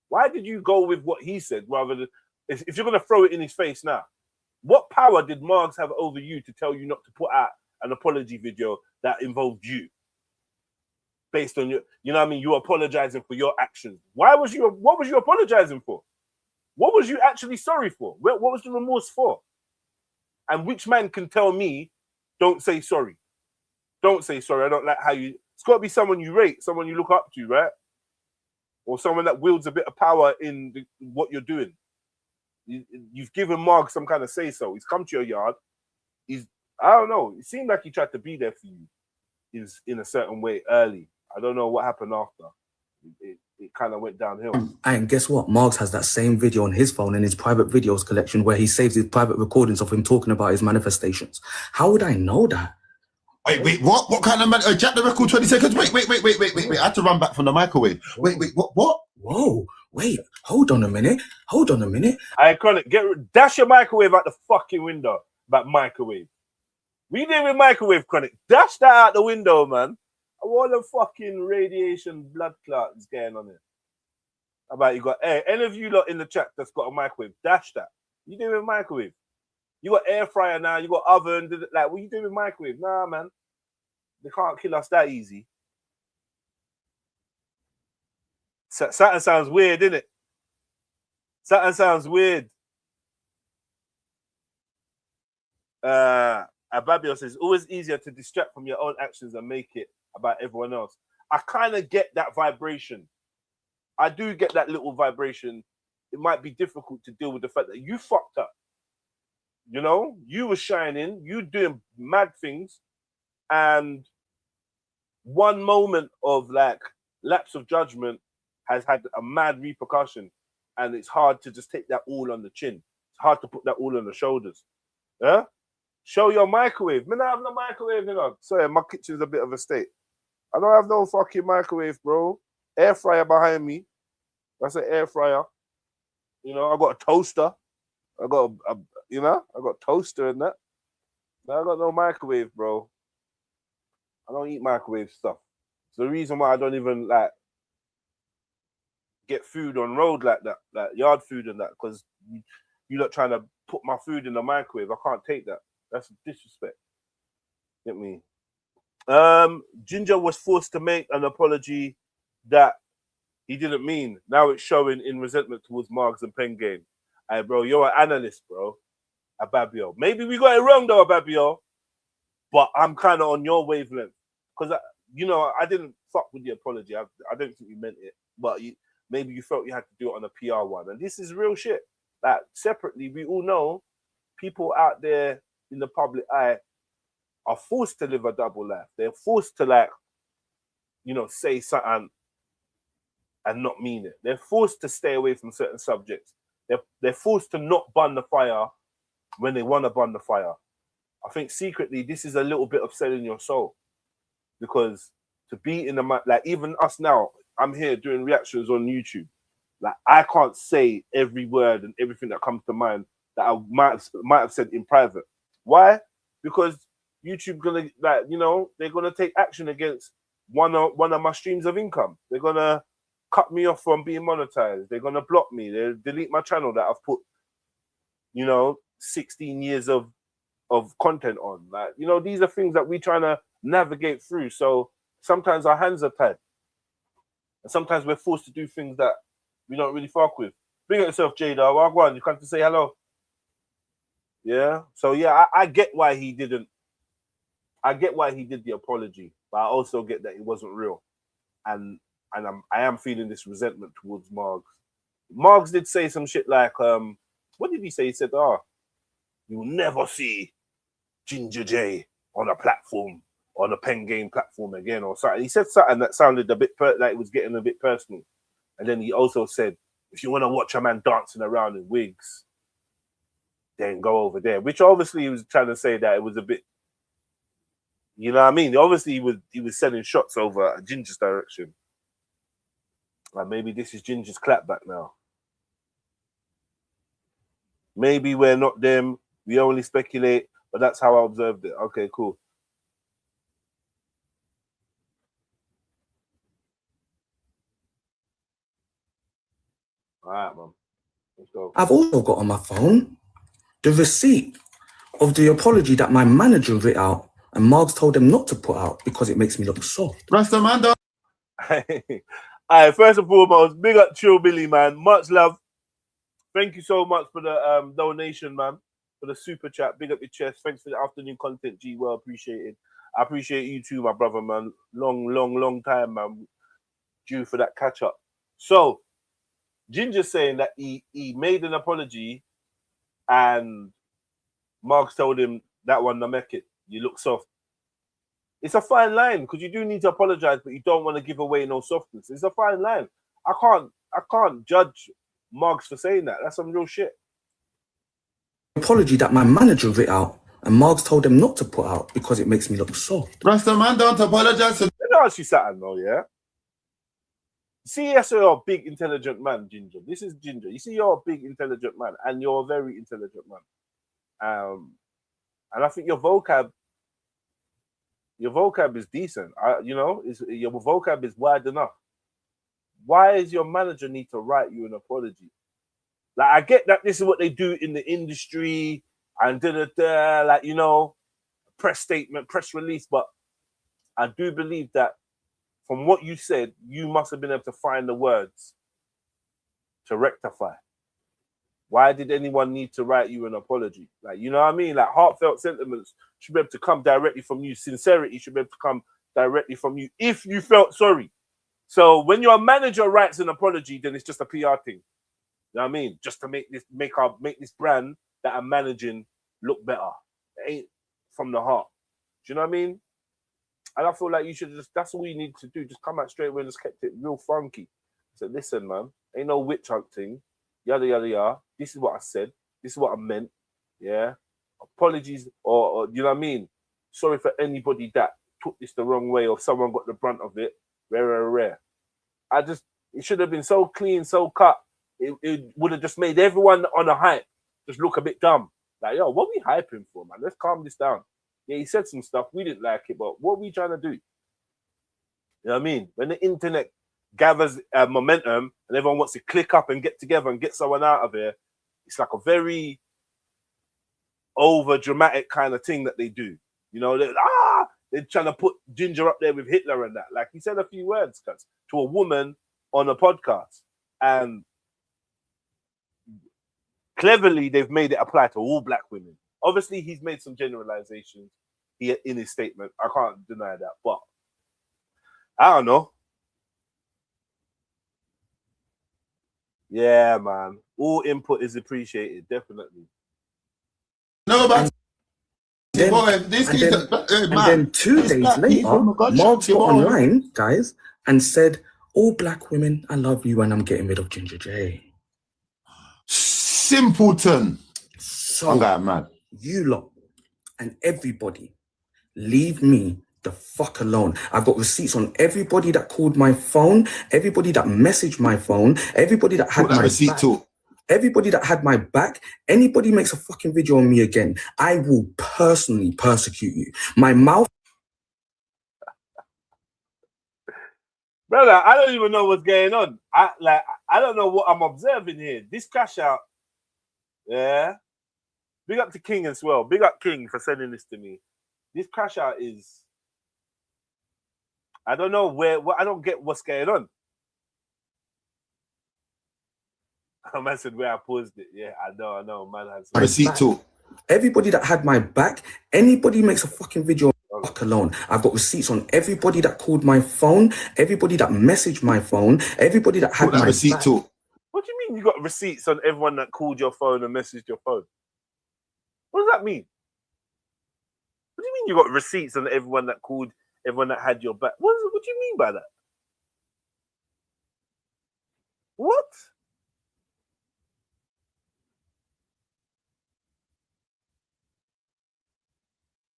Why did you go with what he said rather than... If you're going to throw it in his face now, what power did Margs have over you to tell you not to put out an apology video that involved you? Based on your... You know what I mean? You're apologizing for your actions. What was you apologizing for? What was you actually sorry for? What was the remorse for? And which man can tell me, don't say sorry? Don't say sorry. I don't like how you... It's got to be someone you rate, someone you look up to, right? Or someone that wields a bit of power in what you're doing. You've given Mark some kind of say-so. He's come to your yard. I don't know. It seemed like he tried to be there for you in a certain way early. I don't know what happened after. It kind of went downhill. And guess what? Margs has that same video on his phone in his private videos collection where he saves his private recordings of him talking about his manifestations. How would I know that? Wait, what? What kind of man? Jack the record 20 seconds. Wait. I had to run back from the microwave. Wait, what? Whoa, wait, hold on a minute. I Chronic, dash your microwave out the fucking window. About microwave. We doing with microwave, Chronic. Dash that out the window, man. What the fucking radiation blood clot is going on here? How about you got any of you lot in the chat that's got a microwave? Dash that. You doing with microwave? You got air fryer now, you got oven, like what you doing with microwave? Nah, man. They can't kill us that easy. Saturn sounds weird, innit? Saturn sounds weird. Ababio says, always easier to distract from your own actions and make it about everyone else. I kind of get that vibration. I do get that little vibration. It might be difficult to deal with the fact that you fucked up. You know, you were shining, you doing mad things, and one moment of like lapse of judgment has had a mad repercussion. and it's hard to just take that all on the chin. It's hard to put that all on the shoulders. Yeah? Show your microwave. Man, I have no microwave, you know. Sorry, my kitchen's a bit of a state. I don't have no fucking microwave, bro. Air fryer behind me. That's an air fryer. You know, I got a toaster. I got a you know, I got a toaster and that. But I got no microwave, bro. I don't eat microwave stuff. It's the reason why I don't even like get food on road like that, like yard food and that, because you lot trying to put my food in the microwave. I can't take that. That's disrespect. Get me? Ginja was forced to make an apology that he didn't mean. Now it's showing in resentment towards Margs and Pengane. Hey, bro, you're an analyst, bro. Ababio. Maybe we got it wrong though, Ababio. But I'm kind of on your wavelength. Because, you know, I didn't fuck with the apology. I don't think you meant it. But maybe you felt you had to do it on a PR one. And this is real shit. Like, separately, we all know people out there in the public eye are forced to live a double life. They're forced to, like, you know, say something and not mean it. They're forced to stay away from certain subjects. They're forced to not bun the fire when they want to bun the fire. I think secretly this is a little bit of selling your soul, because to be in the, like, even us now, I'm here doing reactions on YouTube. Like, I can't say every word and everything that comes to mind that I might have said in private. Why? Because YouTube gonna, like, you know, they're gonna take action against one of my streams of income. They're gonna cut me off from being monetized. They're gonna block me. They'll delete my channel that I've put, you know, 16 years of content on. Like, you know, these are things that we're trying to navigate through. So sometimes our hands are tied, and sometimes we're forced to do things that we don't really fuck with. Bring it yourself, Jada. Well, go on, you come to say hello. Yeah. So yeah, I get why he didn't. I get why he did the apology, but I also get that it wasn't real, and I am feeling this resentment towards Margs. Margs did say some shit like, what did he say? He said, you'll never see Ginja J on a platform, on a pen game platform again, or something. He said something that sounded a bit like it was getting a bit personal. And then he also said, if you want to watch a man dancing around in wigs, then go over there. Which obviously he was trying to say that it was a bit, you know what I mean? Obviously he was sending shots over Ginja's direction. Like, maybe this is Ginja's clapback now. Maybe we're not them. We only speculate, but that's how I observed it. Okay, cool. All right, man. Let's go. I've also got on my phone the receipt of the apology that my manager writ out and Margs told them not to put out because it makes me look soft. Rasta man, dog. All right, first and foremost, big up Chill Billy, man. Much love. Thank you so much for the donation, man. For the super chat. Big up your chest. Thanks for the afternoon content, G. Well appreciated. I appreciate you too, my brother, man. Long time, man. Due for that catch up. So, Ginger's saying that he made an apology and Marks told him that one, no make it. You look soft. It's a fine line, because you do need to apologize, but you don't want to give away no softness. It's a fine line. I can't judge Marks for saying that. That's some real shit. Apology that my manager writ out and Margs told them not to put out because it makes me look soft. Rasta man, don't apologize. Let me ask you something though, yeah? See, yes, you're a big, intelligent man, Ginger. This is Ginger. You see, you're a big, intelligent man, and you're a very intelligent man. And I think your vocab is decent. You know, your vocab is wide enough. Why does your manager need to write you an apology? Like, I get that this is what they do in the industry and like, you know, press statement, press release, but I do believe that from what you said, you must have been able to find the words to rectify. Why did anyone need to write you an apology? Like, you know what I mean? Like, heartfelt sentiments should be able to come directly from you. Sincerity should be able to come directly from you if you felt sorry. So when your manager writes an apology, then it's just a PR thing. You know what I mean? Just to make this brand that I'm managing look better. It ain't from the heart. Do you know what I mean? And I feel like you should that's all you need to do. Just come out straight away and just kept it real funky. So listen, man, ain't no witch hunting. yada yada yada. This is what I said. This is what I meant. Yeah. Apologies, or you know what I mean. Sorry for anybody that took this the wrong way, or someone got the brunt of it. Rare. It should have been so clean, so cut. It would have just made everyone on a hype just look a bit dumb. Like, yo, what we hyping for, man? Let's calm this down. Yeah, he said some stuff. We didn't like it, but what are we trying to do? You know what I mean? When the internet gathers momentum and everyone wants to click up and get together and get someone out of here, it's like a very over dramatic kind of thing that they do. You know, they're trying to put Ginja up there with Hitler and that. Like, he said a few words to a woman on a podcast, and cleverly they've made it apply to all black women. Obviously, he's made some generalizations here in his statement. I can't deny that, but I don't know. Yeah, man. All input is appreciated, definitely. No, but then 2 days later, Marks got online, guys, and said, all black women, I love you and I'm getting rid of Ginja J. Simpleton. So, man, you lot and everybody, leave me the fuck alone. I've got receipts on everybody that called my phone, everybody that messaged my phone, everybody that had my receipt too. Everybody that had my back, anybody makes a fucking video on me again, I will personally persecute you. My mouth. Brother, I don't even know what's going on. I don't know what I'm observing here. This crash out, yeah. Big up to King as well. Big up King for sending this to me. This crash out is, I don't know I don't get what's going on. Man said where I paused it. Yeah, I know. Man has receipt too. Everybody that had my back, anybody makes a fucking video, fuck alone. I've got receipts on everybody that called my phone, everybody that messaged my phone, everybody that had my receipt too. What do you mean you got receipts on everyone that called your phone and messaged your phone? What does that mean? What do you mean you got receipts on everyone that called, everyone that had your back? What do you mean by that? What?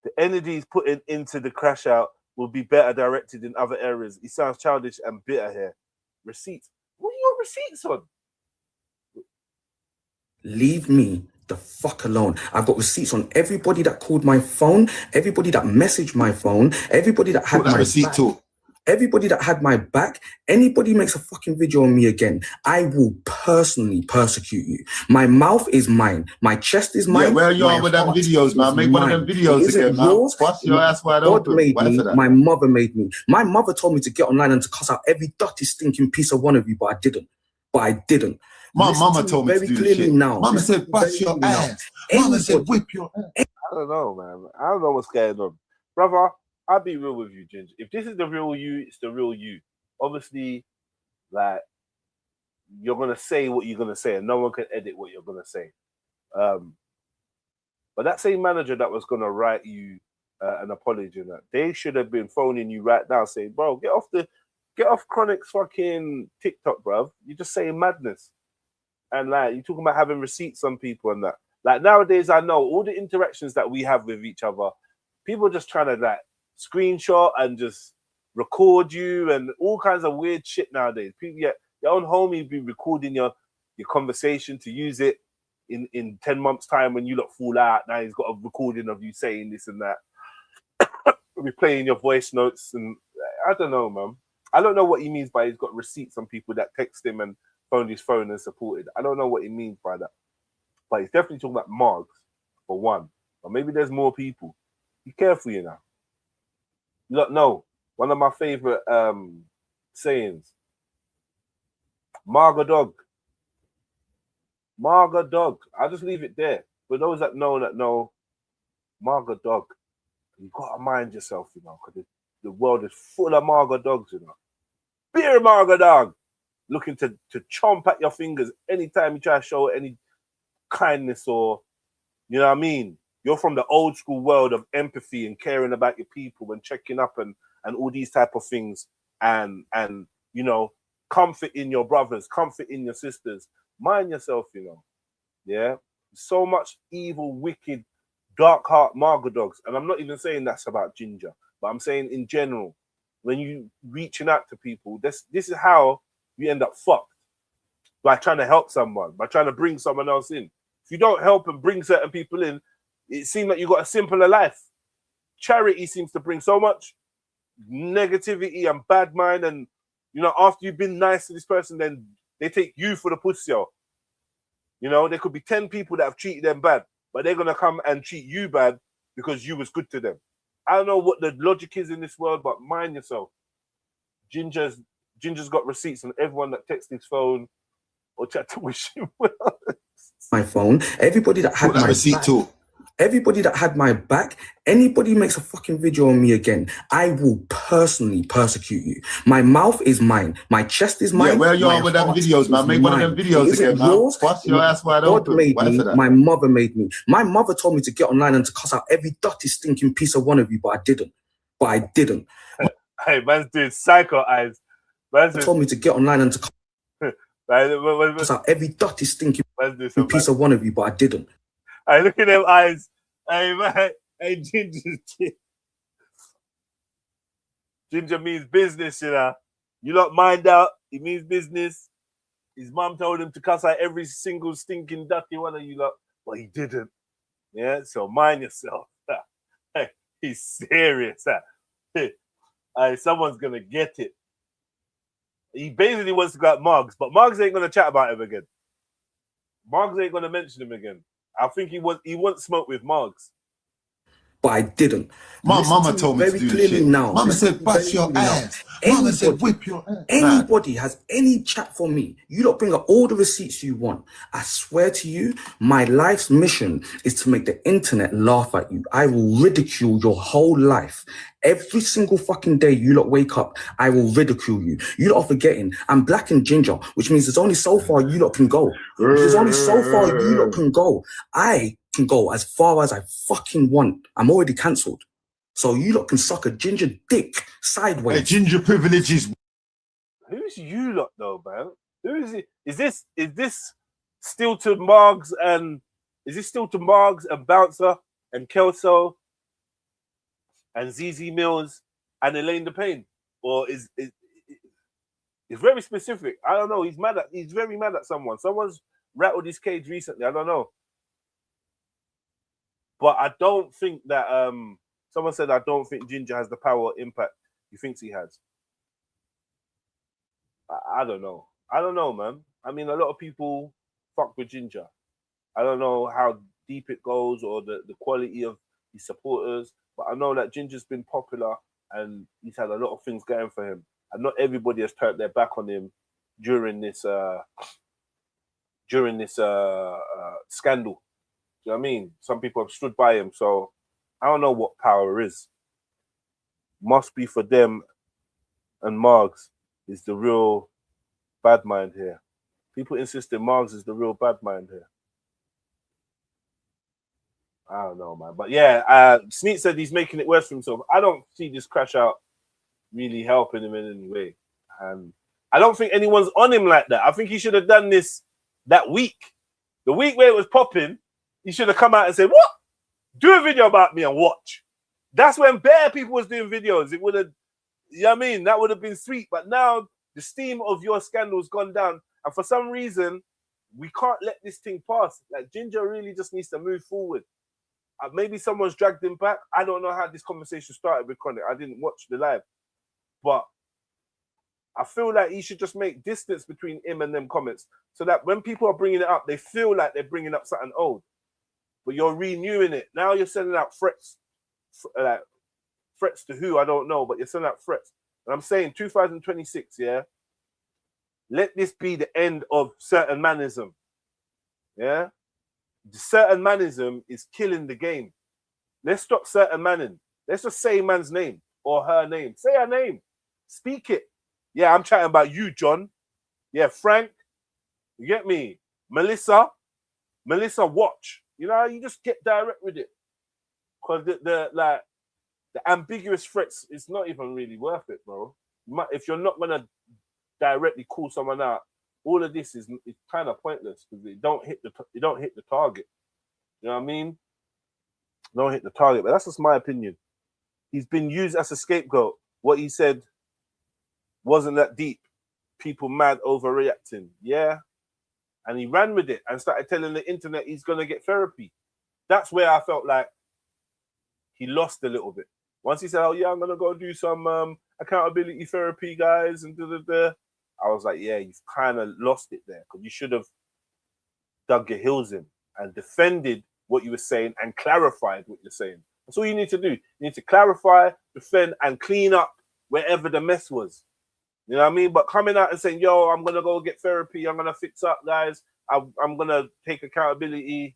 The energy he's putting into the crash out will be better directed in other areas. He sounds childish and bitter here. Receipts. What are your receipts on? Leave me the fuck alone. I've got receipts on everybody that called my phone, everybody that messaged my phone, everybody that had my receipt too. Everybody that had my back, anybody makes a fucking video on me again, I will personally persecute you. My mouth is mine. My chest is mine. Yeah, where are you on with them videos, man? Make one of them videos again, man. Bust your ass wide open. God made me. My mother made me. My mother told me to get online and to cuss out every dirty, stinking piece of one of you, but I didn't. My mama told me to do this shit. Now. Mama said, bust your ass. Mama said, whip your ass. I don't know, man. I don't know what's going on. Brother, I'll be real with you, Ginja. If this is the real you, it's the real you. Obviously, like, you're going to say what you're going to say, and no one can edit what you're going to say. But that same manager that was going to write you an apology, and that, they should have been phoning you right now saying, bro, get off Chronic's fucking TikTok, bro. You're just saying madness. And, like, you're talking about having receipts on people and that. Like, nowadays, I know all the interactions that we have with each other, people are just trying to, like, screenshot and just record you and all kinds of weird shit nowadays. People, your own homie be recording your conversation to use it in 10 months' time when you lot fall out. Now he's got a recording of you saying this and that. We're playing your voice notes, and I don't know, man. I don't know what he means by he's got receipts on people that text him and phoned his phone and supported. I don't know what he means by that. But he's definitely talking about Margs, for one. Or maybe there's more people. Be careful, you know. You don't know. One of my favorite sayings. Marga dog. Marga dog. I'll just leave it there. For those that know, Marga dog. You gotta mind yourself, you know, because the world is full of Marga dogs, you know. Beer Marga dog. Looking to chomp at your fingers anytime you try to show any kindness, or, you know what I mean? You're from the old school world of empathy and caring about your people and checking up and all these type of things, and you know, comfort in your brothers, comfort in your sisters, Mind yourself, you know. Yeah, so much evil, wicked, dark heart Marga dogs, and I'm not even saying that's about Ginja, but I'm saying in general, when you reaching out to people, this is how you end up fucked, by trying to help someone, by trying to bring someone else in. If you don't help and bring certain people in, it seems like you got a simpler life. Charity seems to bring so much negativity and bad mind, and you know, after you've been nice to this person, then they take you for the pussy. You know, there could be 10 people that have treated them bad, but they're gonna come and treat you bad because you was good to them. I don't know what the logic is in this world, but mind yourself. Ginja's got receipts on everyone that texts his phone or chat to wish him well. My phone, everybody that had my receipt back, too. everybody that had my back, anybody makes a fucking video on me again, I will personally persecute you. My mouth is mine. My chest is mine. Yeah, where you my are with them heart videos, man? is Make one of mine. them videos It isn't again, man. yours. Bust your ass wide God open. made Why me. for that? My mother made me. My mother told me to get online and to cuss out every dirty, stinking piece of one of you, but I didn't. Hey, man's doing psycho eyes. Man's told me to get online and to cuss out every dirty, stinking piece of one of you, but I didn't. Hey, look at them eyes. Hey, man. Hey, Ginja means business, you know. You lot mind out. He means business. His mom told him to cuss out every single stinking dirty one of you lot, but he didn't. Yeah, so mind yourself. Hey, he's serious. Hey, someone's gonna get it. He basically wants to go at Margs, but Margs ain't gonna chat about him again. Margs ain't gonna mention him again. I think he wants smoke with Margs. But I didn't. My mama told me to very do clearly shit. now. Mama said, bust your ass. Mama said, whip your ass. Anybody has any chat for me, you don't bring up all the receipts you want. I swear to you, my life's mission is to make the internet laugh at you. I will ridicule your whole life. Every single fucking day you lot wake up, I will ridicule you. You lot are forgetting I'm black and ginger, which means there's only so far you lot can go. There's only so far you lot can go. I can go as far as I fucking want. I'm already cancelled. So you lot can suck a ginger dick sideways. Hey, ginger privileges. Who's you lot though, man? Who is it? Is this still to Margs and Bouncer and Kelso and ZZ Mills and Elaine the Pain? Or is it's very specific. I don't know. He's very mad at someone. Someone's rattled his cage recently. I don't know. But I don't think that someone said I don't think Ginja has the power or impact he thinks he has. I don't know. I don't know, man. I mean, a lot of people fuck with Ginja. I don't know how deep it goes or the quality of his supporters, but I know that Ginja's been popular and he's had a lot of things going for him. And not everybody has turned their back on him during this scandal. You know what I mean? Some people have stood by him, so I don't know what power is. Must be for them and Margs is the real bad mind here. People insist that Margs is the real bad mind here. I don't know, man. But yeah, Sneak said he's making it worse for himself. I don't see this crash out really helping him in any way. And I don't think anyone's on him like that. I think he should have done this that week. The week where it was popping, he should have come out and said, what? Do a video about me and watch. That's when bare people was doing videos. It would have, you know what I mean? That would have been sweet. But now the steam of your scandal's gone down. And for some reason, we can't let this thing pass. Like, Ginja really just needs to move forward. Maybe someone's dragged him back. I don't know how this conversation started with Connor. I didn't watch the live. But I feel like he should just make distance between him and them comments so that when people are bringing it up, they feel like they're bringing up something old. But you're renewing it. Now you're sending out threats. Like, threats to who? I don't know, but you're sending out threats. And I'm saying 2026, yeah? Let this be the end of certain manism. Yeah? The certain manism is killing the game. Let's stop certain manning. Let's just say man's name or her name. Say her name. Speak it. Yeah, I'm chatting about you, John. Yeah, Frank. You get me? Melissa, watch. You know, you just get direct with it. Because the ambiguous threats, it's not even really worth it, bro. If you're not gonna directly call someone out all of this is kind of pointless because it don't hit the target. You know what I mean? Don't hit the target, but that's just my opinion. He's been used as a scapegoat. What he said wasn't that deep. People mad overreacting. Yeah. And he ran with it and started telling the internet he's going to get therapy. That's where I felt like he lost a little bit. Once he said, oh, yeah, I'm going to go do some accountability therapy, guys, and da-da-da, I was like, yeah, you've kind of lost it there because you should have dug your heels in and defended what you were saying and clarified what you're saying. That's all you need to do. You need to clarify, defend, and clean up wherever the mess was. You know what I mean? But coming out and saying, yo, I'm going to go get therapy. I'm going to fix up, guys. I'm going to take accountability.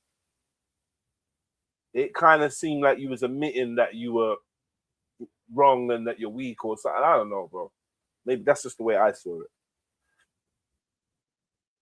It kind of seemed like you was admitting that you were wrong and that you're weak or something. I don't know, bro. Maybe that's just the way I saw it.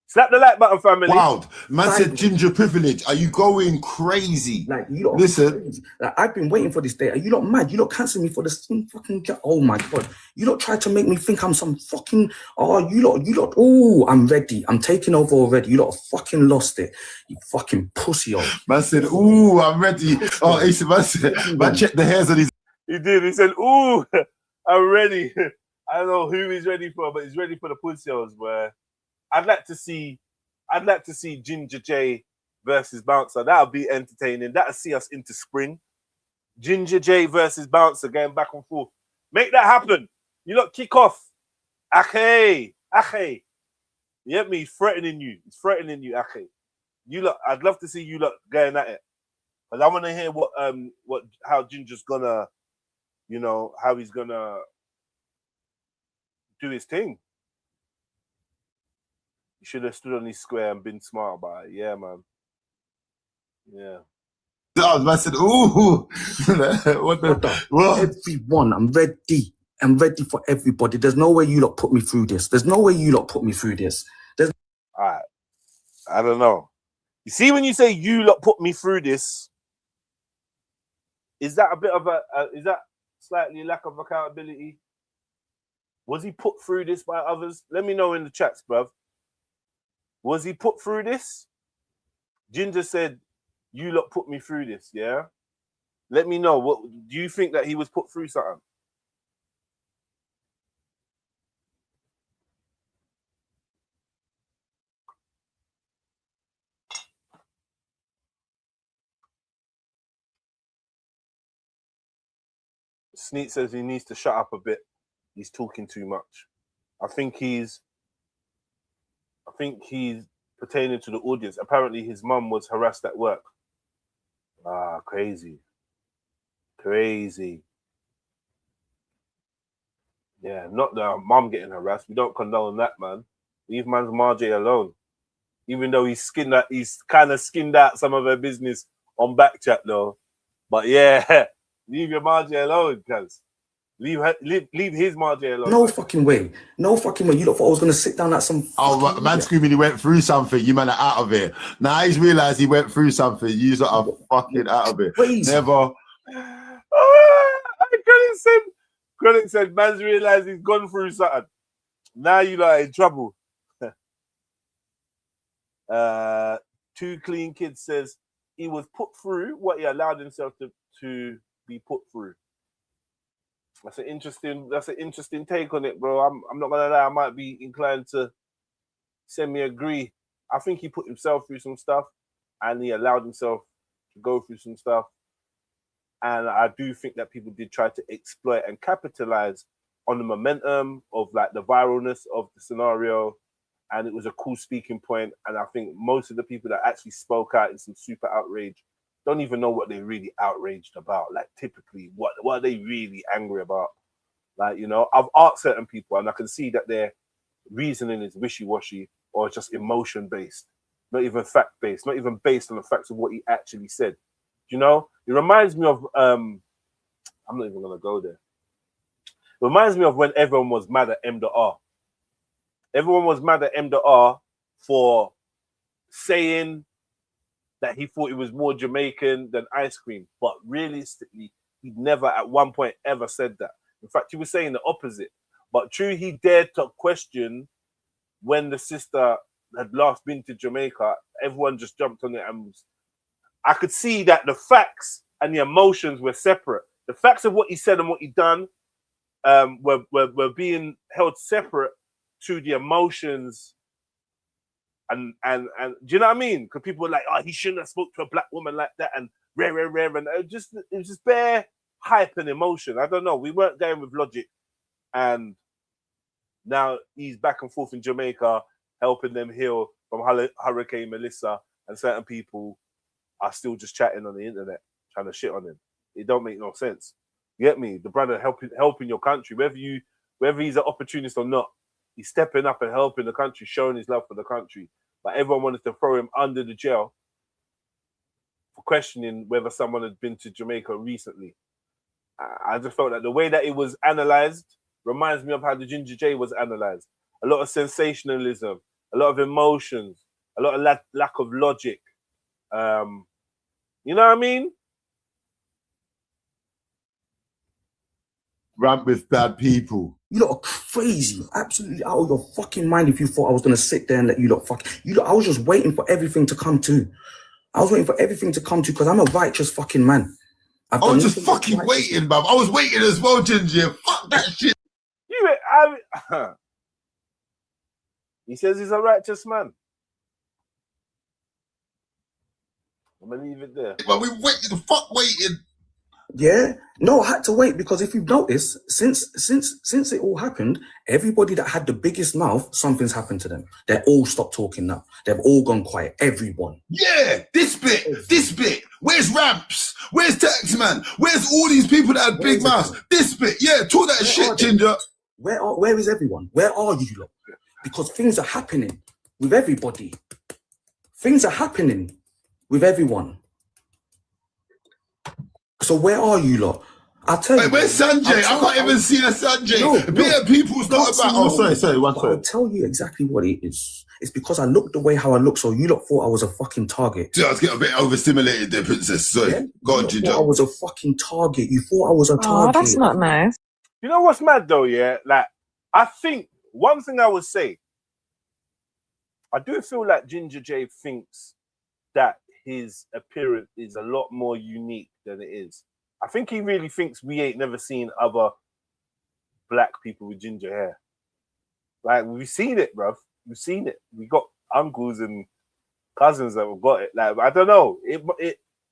Slap the like button, family. Wow, man said ginger privilege. Are you going crazy? Like, you lot listen. Crazy. Like, I've been waiting for this day. Are you not mad? You lot cancel me for this fucking. Oh my god! You lot try to make me think I'm some fucking. Oh, you lot. Oh, I'm ready. I'm taking over already. You lot fucking lost it. You fucking pussy off. Man said, "Ooh, I'm ready." Oh, man said, "Man, check the hairs on his." He did. He said, "Ooh, I'm ready." I don't know who he's ready for, but he's ready for the pussy holes, boy. I'd like to see Ginja J versus Bouncer. That'll be entertaining. That'll see us into spring. Ginja J versus Bouncer going back and forth. Make that happen. You lot kick off. Ache. You get me? He's threatening you. He's threatening you, Ache. You lot, I'd love to see you lot going at it. Because I want to hear how Ginger's gonna, you know, how he's gonna do his thing. You should have stood on his square and been smart about it. Yeah, man. Yeah. I said, ooh. What? Everyone, I'm ready. I'm ready for everybody. There's no way you lot put me through this. All right. I don't know. You see, when you say you lot put me through this, is that a bit of is that slightly lack of accountability? Was he put through this by others? Let me know in the chats, bruv. Was he put through this? Ginger said, you lot put me through this, yeah? Let me know. What do you think that he was put through something? Sneak says he needs to shut up a bit. He's talking too much. I think he's pertaining to the audience. Apparently his mum was harassed at work. Ah, crazy. Yeah, not the mum getting harassed. We don't condone that, man. Leave man's Marjay alone. Even though he's kind of skinned out some of her business on Backchat though. But yeah, leave your Marjay alone, cuz. Leave his Marjay alone. No fucking way. You thought I was gonna sit down at some. Oh, man screaming he went through something. You man are out of it. Now he's realized he went through something. You are fucking out of it. Crazy. Never. Credit said, man's realized he's gone through something. Now you are in trouble. Two Clean Kids says he was put through what he allowed himself to be put through. That's an interesting take on it, bro. I'm not gonna lie, I might be inclined to semi-agree. I think he put himself through some stuff and he allowed himself to go through some stuff. And I do think that people did try to exploit and capitalize on the momentum of like the viralness of the scenario. And it was a cool speaking point. And I think most of the people that actually spoke out in some super outrage don't even know what they're really outraged about. Like typically, what are they really angry about? Like, you know, I've asked certain people and I can see that their reasoning is wishy-washy or just emotion-based, not even fact-based, not even based on the facts of what he actually said. You know, it reminds me of, I'm not even going to go there. It reminds me of when everyone was mad at M.R. Everyone was mad at M.R. for saying that he thought it was more Jamaican than ice cream. But realistically, he never at one point ever said that. In fact, he was saying the opposite. But true, he dared to question when the sister had last been to Jamaica, everyone just jumped on it, and I could see that the facts and the emotions were separate. The facts of what he said and what he done were being held separate to the emotions. And do you know what I mean? Because people were like, oh, he shouldn't have spoke to a black woman like that, and rare, and it was just bare hype and emotion. I don't know. We weren't going with logic, and now he's back and forth in Jamaica, helping them heal from Hurricane Melissa, and certain people are still just chatting on the internet, trying to shit on him. It don't make no sense. You get me? The brother helping your country, whether he's an opportunist or not, he's stepping up and helping the country, showing his love for the country. But everyone wanted to throw him under the jail for questioning whether someone had been to Jamaica recently. I just felt that the way that it was analysed reminds me of how the Ginja J was analysed. A lot of sensationalism, a lot of emotions, a lot of lack of logic. You know what I mean? Rant with bad people. You lot are crazy, absolutely out of your fucking mind if you thought I was gonna sit there and let you lot I was just waiting for everything to come to. I was waiting for everything to come to because I'm a righteous fucking man. I was just fucking waiting, bruv. I was waiting as well, Ginja. Fuck that shit. He says he's a righteous man. I'm gonna leave it there. But we waited, waiting. Yeah, no, I had to wait because if you've noticed, since it all happened, everybody that had the biggest mouth, something's happened to them. They're all stopped talking now. They've all gone quiet. Everyone. Yeah, this bit. Where's Ramps? Where's Taxman? Where's all these people that had big mouths? This bit, yeah, talk that shit, Ginja. Where is everyone? Where are you lot? Because things are happening with everybody. Things are happening with everyone. So where are you lot? I'll tell you. Where's Sanjay? I can't even see the Sanjay. No, people's not about. Oh, sorry. I'll tell you exactly what it is. It's because I look the way how I look, so you lot thought I was a fucking target. Dude, I was getting a bit overstimulated there, princess. Sorry. Yeah? Go on, Ginger. I was a fucking target. You thought I was a target. Oh, that's not nice. You know what's mad though, yeah? Like, I think one thing I would say, I do feel like Ginja J thinks that his appearance is a lot more unique than it is. I think he really thinks we ain't never seen other black people with ginger hair. Like, we've seen it, bruv. We've seen it. We got uncles and cousins that have got it. Like, I don't know. It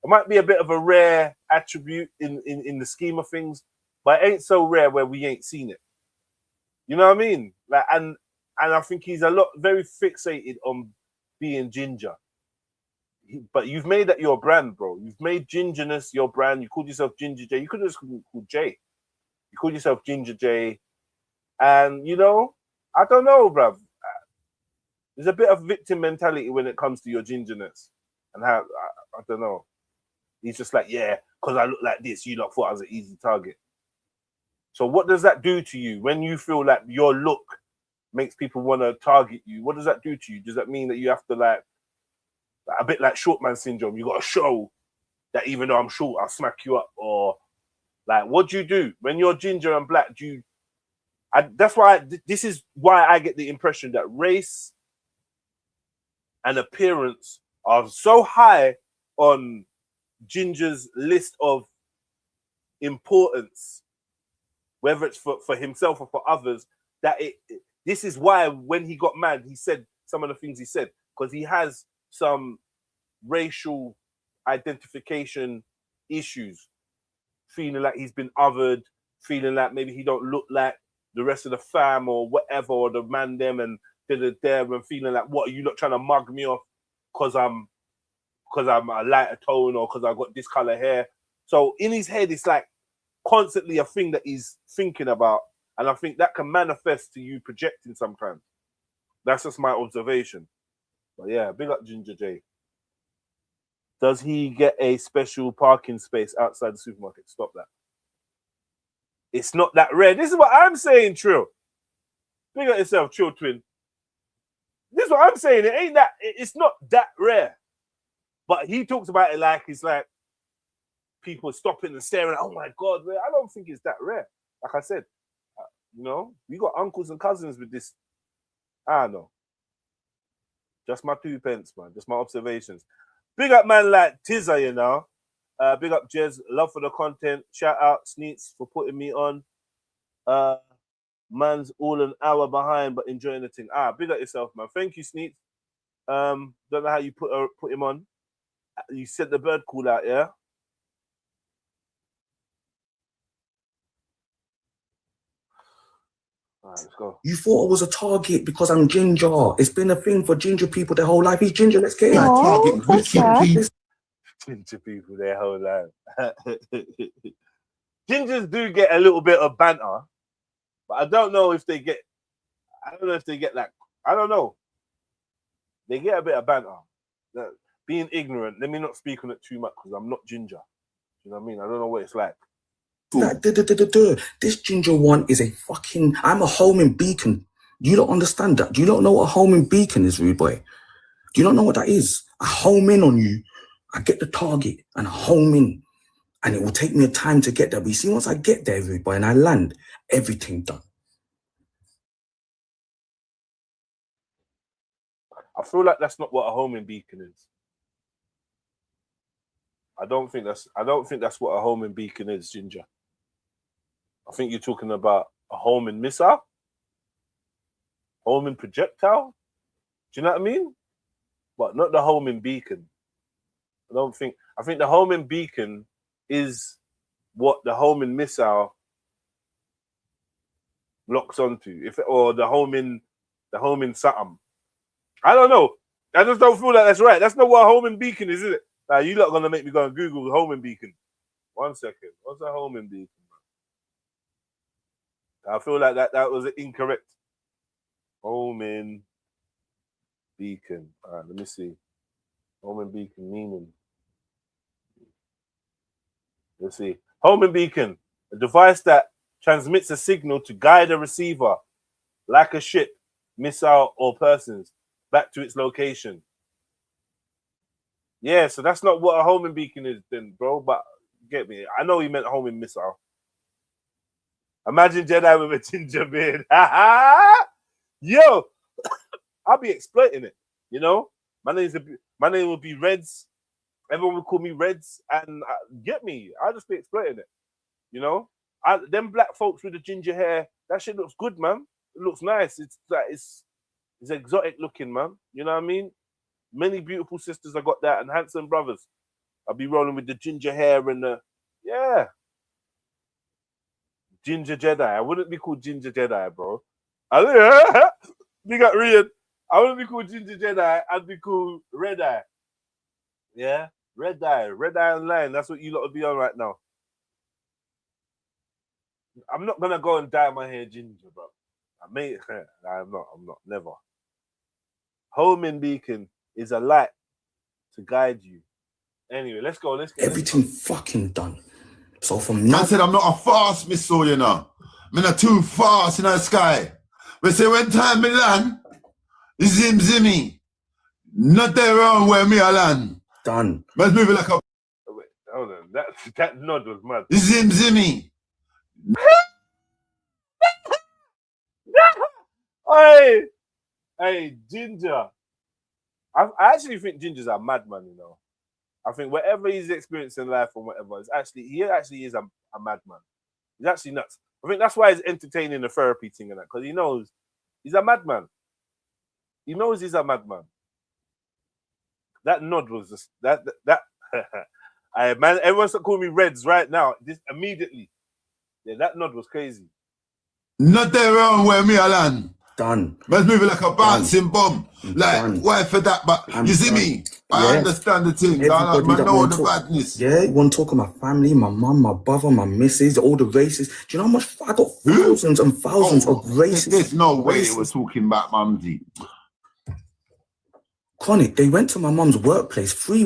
might be a bit of a rare attribute in the scheme of things, but it ain't so rare where we ain't seen it. You know what I mean? Like, and I think he's very fixated on being ginger. But you've made that your brand, bro. You've made gingerness your brand. You called yourself Ginger J. You could have just called J. You called yourself Ginger J. And, you know, I don't know, bruv. There's a bit of victim mentality when it comes to your gingerness. And how, I don't know. He's just like, yeah, because I look like this, you lot thought I was an easy target. So what does that do to you when you feel like your look makes people want to target you? What does that do to you? Does that mean that you have to, like, a bit like short man syndrome, you got to show that even though I'm short, I'll smack you up? Or, like, what do you do when you're ginger and black? This is why I get the impression that race and appearance are so high on Ginger's list of importance, whether it's for himself or for others, that this is why when he got mad, he said some of the things he said, because he has some racial identification issues, feeling like he's been othered, feeling like maybe he don't look like the rest of the fam or whatever, or the man them and there, and feeling like, what are you not trying to mug me off because I'm a lighter tone or because I got this color hair? So in his head, it's like constantly a thing that he's thinking about, and I think that can manifest to you projecting sometimes. That's just my observation. But yeah, big up Ginger J. Does he get a special parking space outside the supermarket? Stop that. It's not that rare. This is what I'm saying, Trill. Big up yourself, Trill Twin. This is what I'm saying. It's not that rare. But he talks about it like it's like people stopping and staring. Oh my God, man. I don't think it's that rare. Like I said, you know, we got uncles and cousins with this. I don't know. Just my 2 pence, man. Just my observations. Big up, man, like Tizza, you know. Big up, Jez. Love for the content. Shout out, Sneets, for putting me on. Man's all an hour behind, but enjoying the thing. Big up yourself, man. Thank you, Sneets. Don't know how you put him on. You sent the bird call out, yeah? All right, let's go. You thought I was a target because I'm ginger. It's been a thing for ginger people their whole life. He's ginger, let's get it. Target wicked people. Ginger people their whole life. Gingers do get a little bit of banter, but I don't know if they get like, I don't know. They get a bit of banter. Being ignorant, let me not speak on it too much because I'm not ginger. You know what I mean? I don't know what it's like. Like, this ginger one is a fucking... I'm a homing beacon. You don't understand that. Do you not know what a homing beacon is, rude boy? Do you not know what that is? I home in on you. I get the target and I home in. And it will take me a time to get there. But you see, once I get there, rude boy, and I land, everything done. I feel like that's not what a homing beacon is. I don't think that's what a homing beacon is, Ginger. I think you're talking about a homing missile, homing projectile. Do you know what I mean? But not the homing beacon. I think the homing beacon is what the homing missile locks onto, or the homing something. I don't know. I just don't feel like that's right. That's not what a homing beacon is it? You lot gonna make me go and Google the homing beacon. 1 second. What's a homing beacon? I feel like that was incorrect. Homing beacon. All right, let me see. Homing beacon meaning. Let's see. Homing beacon, a device that transmits a signal to guide a receiver, like a ship, missile, or persons, back to its location. Yeah, so that's not what a homing beacon is then, bro, but get me. I know he meant homing missile. Imagine Jedi with a ginger beard. Yo, I'll be exploiting it, you know? My name will be Reds. Everyone will call me Reds, and get me. I'll just be exploiting it, you know? Them black folks with the ginger hair, that shit looks good, man. It looks nice. It's exotic looking, man. You know what I mean? Many beautiful sisters I got that, and handsome brothers. I'll be rolling with the ginger hair and the Ginger Jedi. I wouldn't be called Ginger Jedi, bro. Big up Rian. I wouldn't be called Ginger Jedi. I'd be called Red Eye. Yeah, Red Eye Online. That's what you lot will be on right now. I'm not gonna go and dye my hair ginger, bro. I'm not. Never. Homing beacon is a light to guide you. Anyway, let's go. Everything fucking done. So from now, I said I'm not a fast missile, you know. I'm not too fast in the sky. But say when time me land, zimmy. Not there around where me I land. Done. Let's move it like a. Wait, hold on. That nod was mad. Zimmy. Hey, Ginger. I actually think Ginger's a madman, you know. I think whatever he's experienced in life and whatever, he actually is a madman. He's actually nuts. I think that's why he's entertaining the therapy thing and that, because he knows he's a madman. He knows he's a madman. That nod was just that. Man, everyone's calling me Reds right now. This immediately. Yeah, that nod was crazy. Not there around where me I land. Done. Let's move it like a bouncing bomb. Like, why for that? But you see me? I understand the thing. I know the badness. Yeah, you want to talk about my family, my mum, my brother, my missus, all the races. Do you know how much? I got thousands and thousands of races. There's no way they were talking about Mumsy. Chronic, they went to my mum's workplace. 3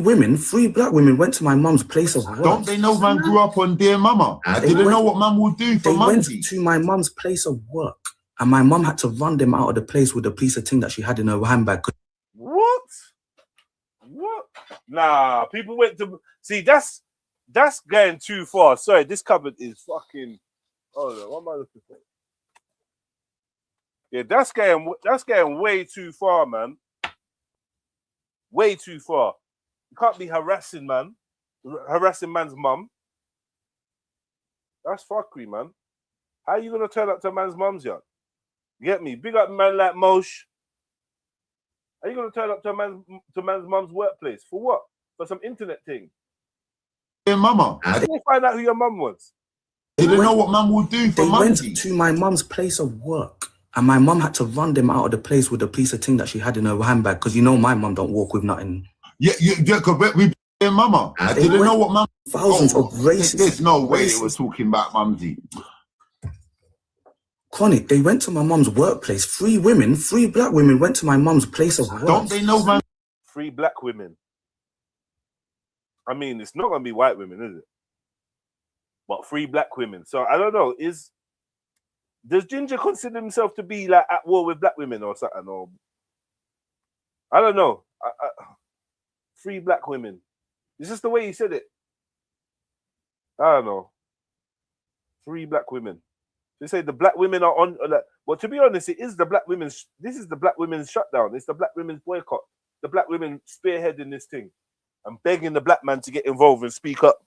black women went to my mum's place of work. Don't they know man grew up on Dear Mama? I didn't know what mum would do for Mumsy. They went to my mum's place of work. And my mum had to run them out of the place with the piece of thing that she had in her handbag. What? Nah, people went to see. That's going too far. Sorry, this cupboard is fucking. Hold on, what am I looking for? Yeah, that's going way too far, man. way too far. You can't be harassing man's mum. That's fuckery, man. How are you gonna turn up to a man's mum's yard? You get me? Big up man like Mosh. Are you gonna turn up to man's mum's workplace for what? For some internet thing? Hey, mama. How did they find out who your mum was? They didn't know what mum would do for They money. went to my mum's place of work, and my mum had to run them out of the place with the piece of thing that she had in her handbag, because you know my mum don't walk with nothing. Yeah, because we mama. I didn't know what mum. Thousands of racist. There's no way they were talking about mumsy. Chronic, they went to my mum's workplace. 3 black women went to my mum's place of work. Don't they know, man? 3 black women. I mean, it's not gonna be white women, is it? But 3 black women. So I don't know. Does Ginja consider himself to be like at war with black women or something? Or I don't know. 3 black women. It's just the way he said it. I don't know. 3 black women. They say the black women are on. Well, to be honest, it is the black women's. This is the black women's shutdown. It's the black women's boycott. The black women spearheading this thing and begging the black man to get involved and speak up.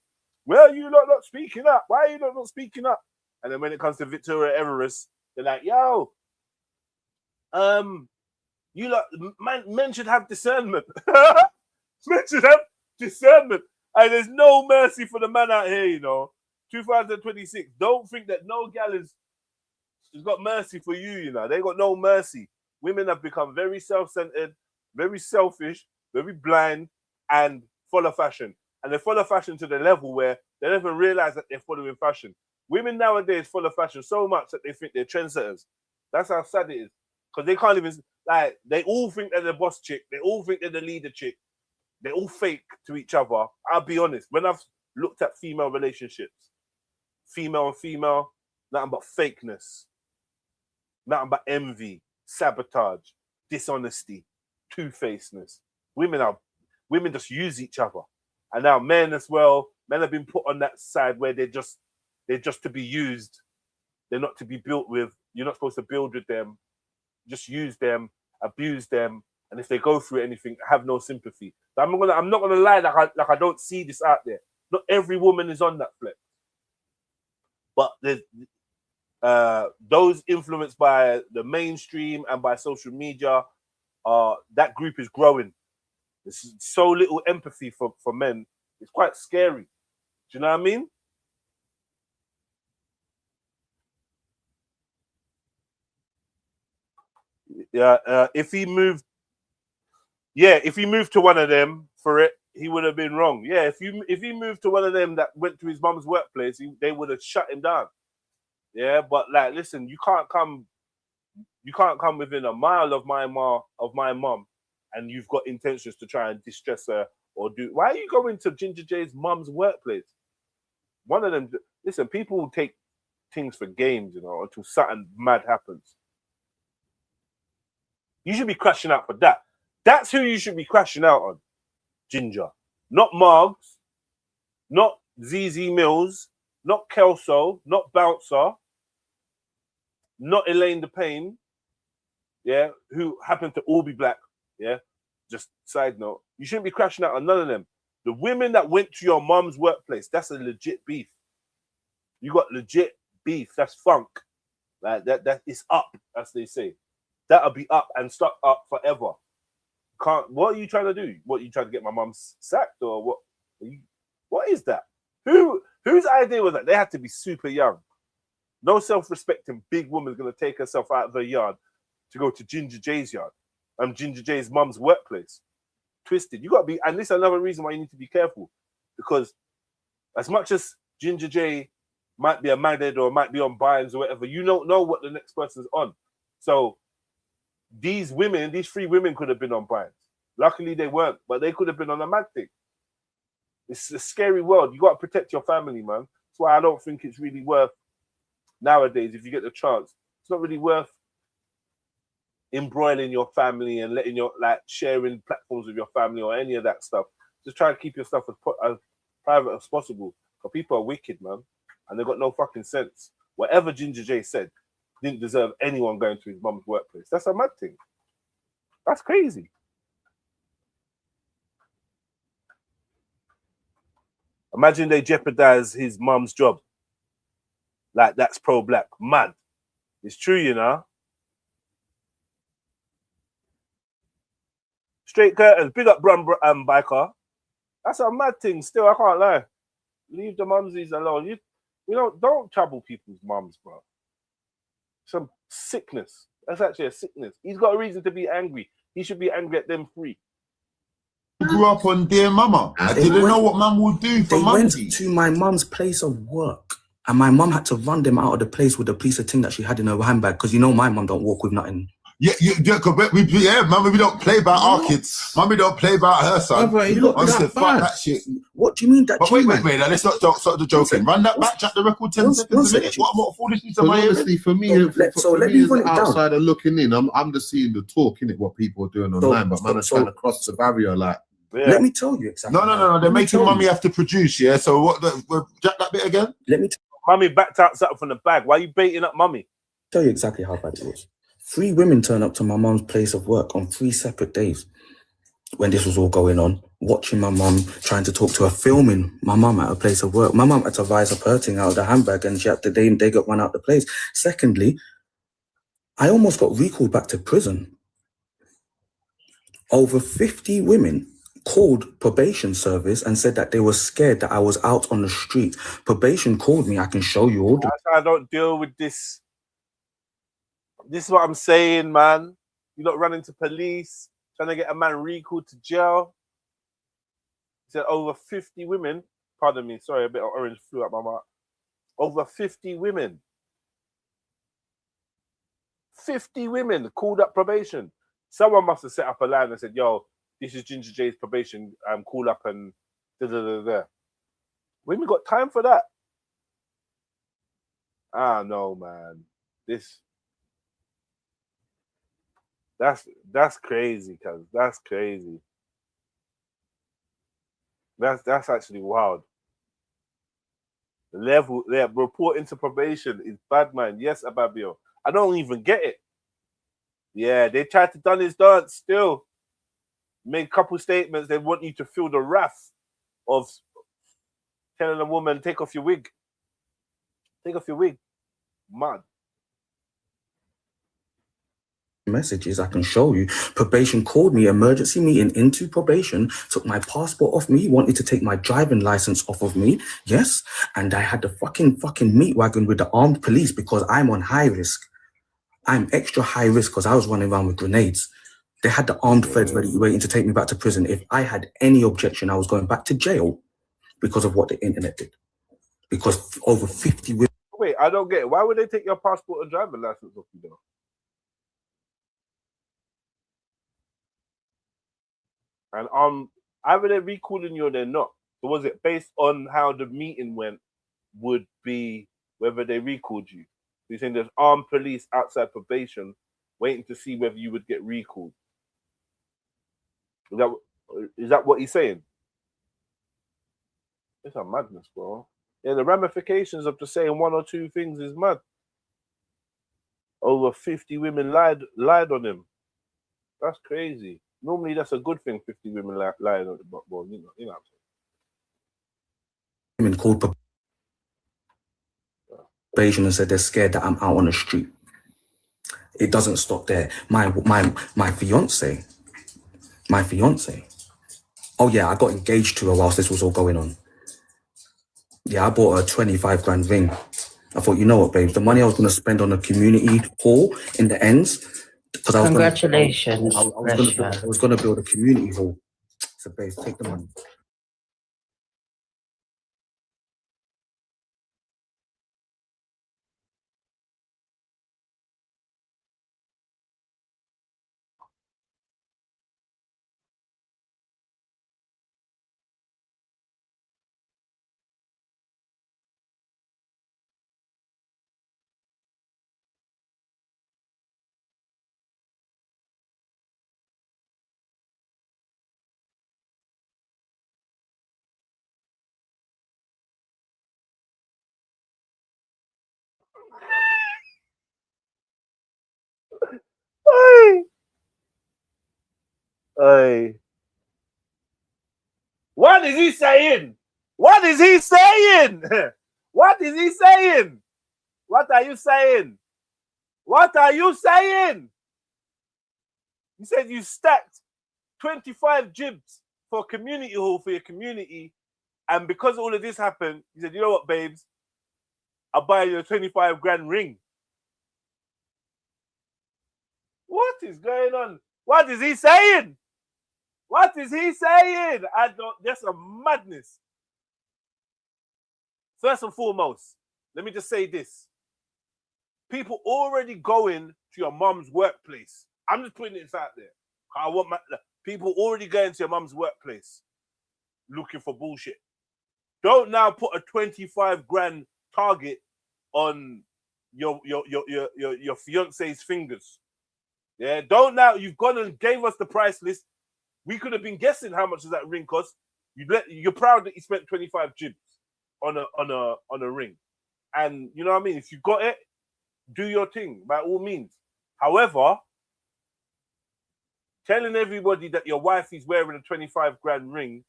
Well, you lot not speaking up. Why are you not speaking up? And then when it comes to Victoria Everest, they're like, yo, you lot, men should have discernment. Men should have discernment. And there's no mercy for the man out here, you know. 2026. Don't think that no gal has got mercy for you, you know. They got no mercy. Women have become very self-centered, very selfish, very blind, and follow fashion. And they follow fashion to the level where they don't even realize that they're following fashion. Women nowadays follow fashion so much that they think they're trendsetters. That's how sad it is. Because they can't even, like, they all think they're the boss chick. They all think they're the leader chick. They're all fake to each other. I'll be honest. When I've looked at female relationships, female and female, nothing but fakeness. Nothing but envy, sabotage, dishonesty, two-facedness. Women just use each other. And now men as well, men have been put on that side where they're just to be used. They're not to be built with. You're not supposed to build with them. Just use them, abuse them, and if they go through anything, have no sympathy. So I'm not gonna lie like I don't see this out there. Not every woman is on that flip. But there's those influenced by the mainstream and by social media, that group is growing. There's so little empathy for men. It's quite scary. Do you know what I mean? Yeah, if he moved to one of them for it, he would have been wrong. Yeah, if he moved to one of them that went to his mum's workplace, they would have shut him down. Yeah, but like, listen, you can't come within a mile of my mum, and you've got intentions to try and distress her or do. Why are you going to Ginger J's mum's workplace? One of them. Listen, people will take things for games, you know, until something mad happens. You should be crashing out for that. That's who you should be crashing out on, Ginja. Not Margs, not ZZ Mills, not Kelso, not Bouncer, not Elaine the Pain, yeah, who happen to all be black, yeah. Just side note, you shouldn't be crashing out on none of them. The women that went to your mom's workplace, that's a legit beef. You got legit beef. That's funk. Like that is up, as they say. That'll be up and stuck up forever. What are you trying to do? What, you trying to get my mum sacked or what? What is that? Whose idea was that? They had to be super young. No self-respecting big woman's gonna take herself out of her yard to go to Ginger J's yard. Ginger J's mum's workplace. Twisted. You gotta be, and this is another reason why you need to be careful. Because as much as Ginger J might be a magnet or might be on binds or whatever, you don't know what the next person's on. So these 3 women could have been on binds. Luckily they weren't, but they could have been on a mad thing. It's a scary world. You got to protect your family, man. That's why I don't think it's really worth, nowadays, if you get the chance, it's not really worth embroiling your family and letting your, like, sharing platforms with your family or any of that stuff. Just try to keep your stuff as private as possible. Because people are wicked, man. And they've got no fucking sense. Whatever Ginger J said didn't deserve anyone going to his mum's workplace. That's a mad thing. That's crazy. Imagine they jeopardize his mum's job. Like, that's pro-black. Mad. It's true, you know. Straight curtains. Big up biker. That's a mad thing still, I can't lie. Leave the mumsies alone. You don't trouble people's mums, bro. Some sickness. That's actually a sickness. He's got a reason to be angry. He should be angry at them three. Grew up on Dear Mama. I didn't know what mum would do for mum. They went to my mum's place of work, and my mum had to run them out of the place with the piece of thing that she had in her handbag, because you know my mum don't walk with nothing. Yeah, mummy, we don't play about our kids. Mummy don't play about her son. Honestly, fuck that shit. What do you mean that? But wait, let's not stop the joking. Run that back, chat the record 10 seconds a minute. What foolishness am I hearing? Honestly, for me, as an outsider looking in, I'm just seeing the talk, innit, what people are doing online, but man, are trying to cross the barrier, like. Yeah. Let me tell you exactly. No. They're making mummy have to produce, yeah? So what, jack that bit again? Let me mummy backed out something from the bag. Why are you baiting up mummy? Tell you exactly how bad it was. 3 women turned up to my mum's place of work on 3 separate days when this was all going on, watching my mum, trying to talk to her, filming my mum at her place of work. My mum had to rise up her thing out of the handbag, and they got run out the place. Secondly, I almost got recalled back to prison. Over 50 women called probation service and said that they were scared that I was out on the street. Probation called me. I can show you all. I don't deal with this. This is what I'm saying, man. You not running to police, trying to get a man recalled to jail. He said over 50 women, pardon me, sorry, a bit of orange flew up my mouth. Over 50 women. 50 women called up probation. Someone must have set up a line and said, yo, this is Ginja J's probation, call up and da-da-da-da. Women got time for that. Ah, no, man. That's crazy, cuz. That's crazy. That's actually wild. The level they're reporting to probation is bad, man. Yes, Ababio. I don't even get it. Yeah, they tried to done his dance still. Made a couple statements. They want you to feel the wrath of telling a woman, take off your wig. Take off your wig. Mad. Messages I can show you. Probation called me, emergency meeting into probation, took my passport off me, wanted to take my driving license off of me. Yes, and I had the fucking meat wagon with the armed police because I'm on high risk. I'm extra high risk because I was running around with grenades. They had the armed feds ready waiting to take me back to prison. If I had any objection, I was going back to jail because of what the internet did. Because over 50 women. Wait, I don't get it. Why would they take your passport and driving license off you though? And either they're recalling you or they're not. So was it based on how the meeting went would be whether they recalled you? So you're saying there's armed police outside probation waiting to see whether you would get recalled. Is that what he's saying? It's a madness, bro. Yeah, the ramifications of just saying 1 or 2 things is mad. Over 50 women lied on him. That's crazy. Normally, that's a good thing. 50 women lied on him, but well, you know what I'm saying. Women called probation and said they're scared that I'm out on the street. It doesn't stop there. My fiance. Oh yeah, I got engaged to her whilst this was all going on. Yeah, I bought her a 25 grand ring. I thought, you know what, babes, the money I was going to spend on a community hall in the ends, because I was Congratulations. I was going to build a community hall. So, babes, take the money. Hey. What is he saying? What is he saying? What is he saying? What are you saying? What are you saying? You said you stacked 25 jibs for a community hall for your community, and because all of this happened, you said, you know what, babes? I'll buy you a 25 grand ring. What is going on? What is he saying? What is he saying? I don't. That's a madness. First and foremost, let me just say this. People already going to your mum's workplace. I'm just putting this out there. I want people already going to your mum's workplace looking for bullshit. Don't now put a 25 grand target on your fiance's fingers. Yeah, don't now. You've gone and gave us the price list. We could have been guessing how much does that ring cost. You're proud that you spent 25 jibs on a ring, and you know what I mean. If you got it, do your thing by all means. However, telling everybody that your wife is wearing a 25 grand ring,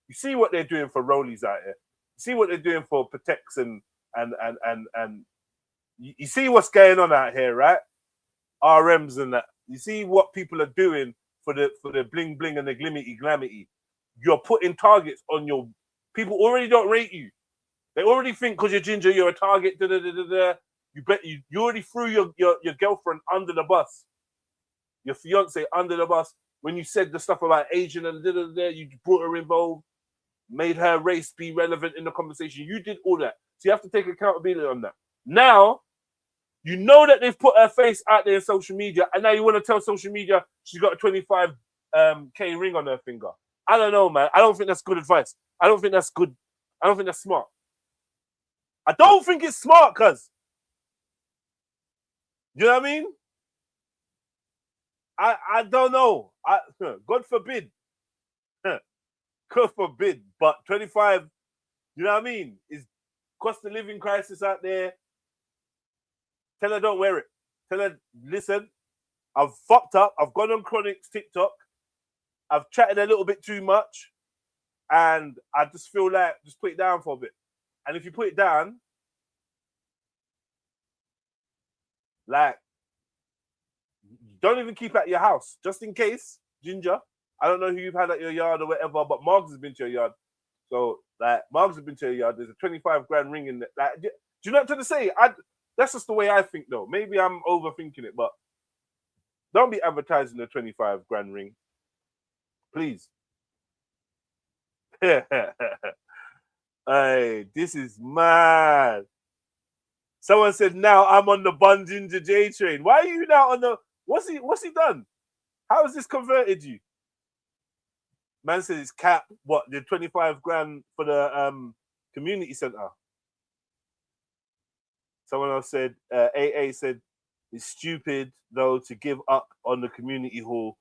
you see what they're doing for rollies out here. You see what they're doing for Pateks and you see what's going on out here, right? RMs and that. You see what people are doing for the bling bling and the glimity glamity. You're putting targets on your people. Already don't rate you. They already think because you're ginger, you're a target. You bet you already threw your girlfriend under the bus, your fiance under the bus when you said the stuff about Asian and you brought her involved, made her race be relevant in the conversation. You did all that, so you have to take accountability on that. Now, you know that they've put her face out there in social media, and now you want to tell social media she's got a 25 K ring on her finger. I don't know, man. I don't think that's good advice. I don't think that's good. I don't think that's smart. I don't think it's smart, cuz. You know what I mean? I don't know. God forbid. God forbid. But 25, you know what I mean? Is cost of living crisis out there. Tell her don't wear it. Tell her, listen, I've fucked up. I've gone on Chronic's TikTok. I've chatted a little bit too much. And I just feel like just put it down for a bit. And if you put it down, like, don't even keep it at your house, just in case, Ginja. I don't know who you've had at your yard or whatever, but Margs has been to your yard. So, like, Margs has been to your yard. There's a 25 grand ring in there. Like, do you know what I'm trying to say? That's just the way I think, though. Maybe I'm overthinking it, but don't be advertising a 25 grand ring. Please. Hey, this is mad. Someone said, now I'm on the Bun Ginger J train. Why are you now on the... What's he done? How has this converted you? Man says it's cap. What, the 25 grand for the community center? Someone else said, AA said, it's stupid, though, to give up on the community hall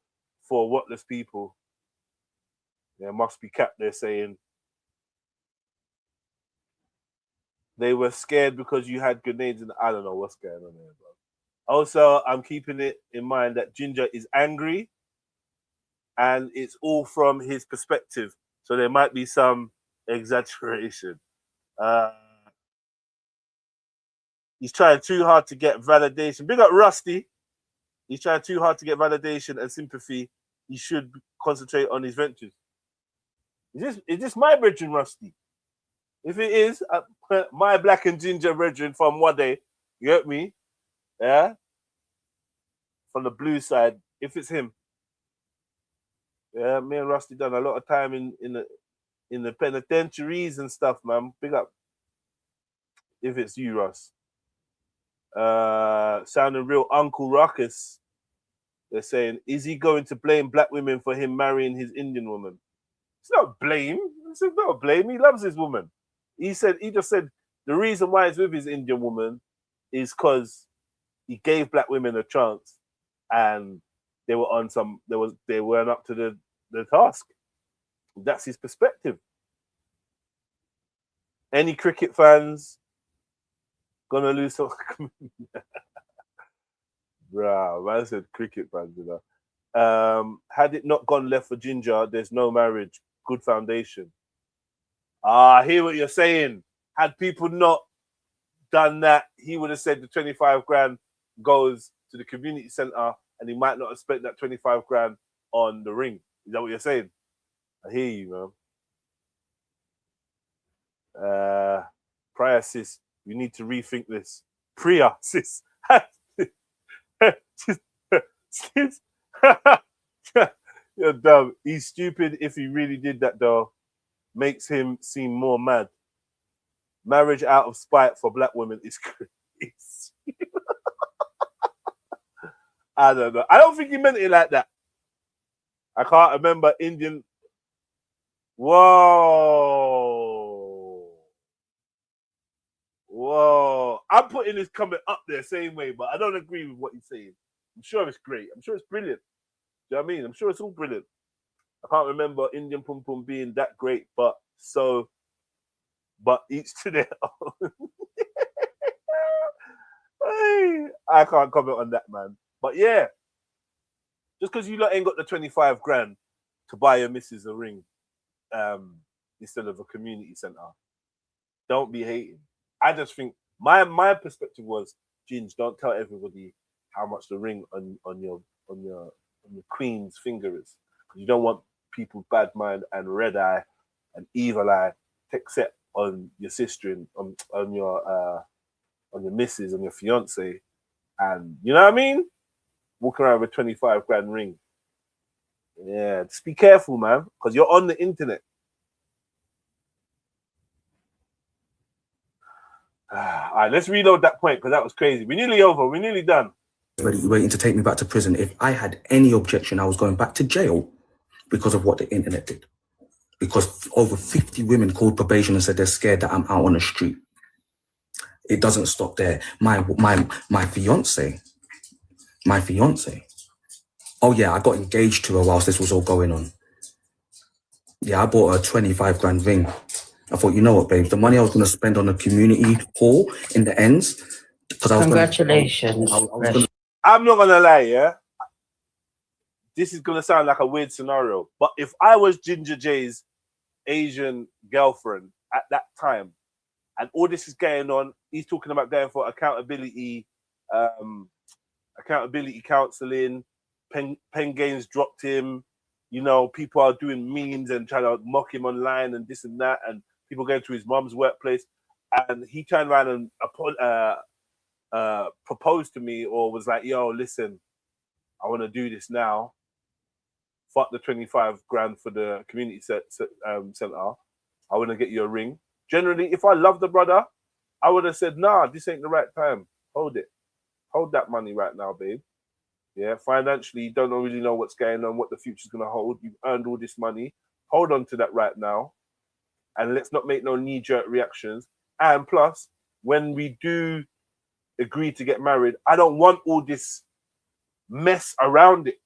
for whatless people. There must be cap, they're saying. They were scared because you had grenades, and I don't know what's going on there, bro. Also, I'm keeping it in mind that Ginja is angry, and it's all from his perspective. So there might be some exaggeration. He's trying too hard to get validation. Big up Rusty. He's trying too hard to get validation and sympathy. He should concentrate on his ventures. Is this my brethren, Rusty? If it is, my black and ginger brethren from Wade, you get me? Yeah? From the blue side, if it's him. Yeah, me and Rusty done a lot of time in the penitentiaries and stuff, man. Big up. If it's you, Russ. Sounding real Uncle Ruckus. They're saying, is he going to blame black women for him marrying his Indian woman? It's not blame. It's not blame. He loves his woman. He just said the reason why he's with his Indian woman is because he gave black women a chance and they were on they weren't up to the task. That's his perspective. Any cricket fans gonna lose some? Bro, man said cricket fans, you know. Had it not gone left for Ginja, there's no marriage. Good foundation. I hear what you're saying. Had people not done that, he would have said the 25 grand goes to the community center, and he might not have spent that 25 grand on the ring. Is that what you're saying? I hear you, man. Prior sis, you need to rethink this. Priya sis. Sis. You're dumb. He's stupid if he really did that, though. Makes him seem more mad. Marriage out of spite for black women is crazy. I don't know. I don't think he meant it like that. I can't remember Indian. Whoa. Whoa. I'm putting his comment up there same way, but I don't agree with what he's saying. I'm sure it's great. I'm sure it's brilliant. Do you know what I mean? I'm sure it's all brilliant. I can't remember Indian Pum Pum being that great, but each to their own. I can't comment on that, man. But yeah, just because you lot ain't got the 25 grand to buy your missus a ring instead of a community center, don't be hating. I just think my perspective was, Ginge, don't tell everybody how much the ring on your queen's finger is. You don't want people bad mind and red eye and evil eye take set on your sister and on your missus, on your fiance, and you know what I mean? Walking around with a 25 grand ring. Yeah, just be careful, man, because you're on the internet. All right, let's reload that point because that was crazy. We're nearly over. We're nearly done. Waiting to take me back to prison. If I had any objection, I was going back to jail because of what the internet did. Because over 50 women called probation and said they're scared that I'm out on the street. It doesn't stop there. My fiance. Oh yeah, I got engaged to her whilst this was all going on. Yeah, I bought her a 25 grand ring. I thought, you know what, babes, the money I was going to spend on a community hall in the ends, because I was Congratulations. I'm not gonna lie, yeah. This is gonna sound like a weird scenario, but if I was Ginja J's Asian girlfriend at that time, and all this is going on, he's talking about going for accountability counseling. Pen Gaines dropped him. You know, people are doing memes and trying to mock him online and this and that, and people going to his mom's workplace, and he turned around and proposed to me, or was like, yo, listen, I want to do this now. Fuck the 25 grand for the community center. I want to get you a ring. Generally, if I love the brother, I would have said, nah, this ain't the right time. Hold it. Hold that money right now, babe. Yeah, financially, you don't really know what's going on, what the future's going to hold. You've earned all this money. Hold on to that right now. And let's not make no knee-jerk reactions. And plus, when we do agree to get married, I don't want all this mess around it.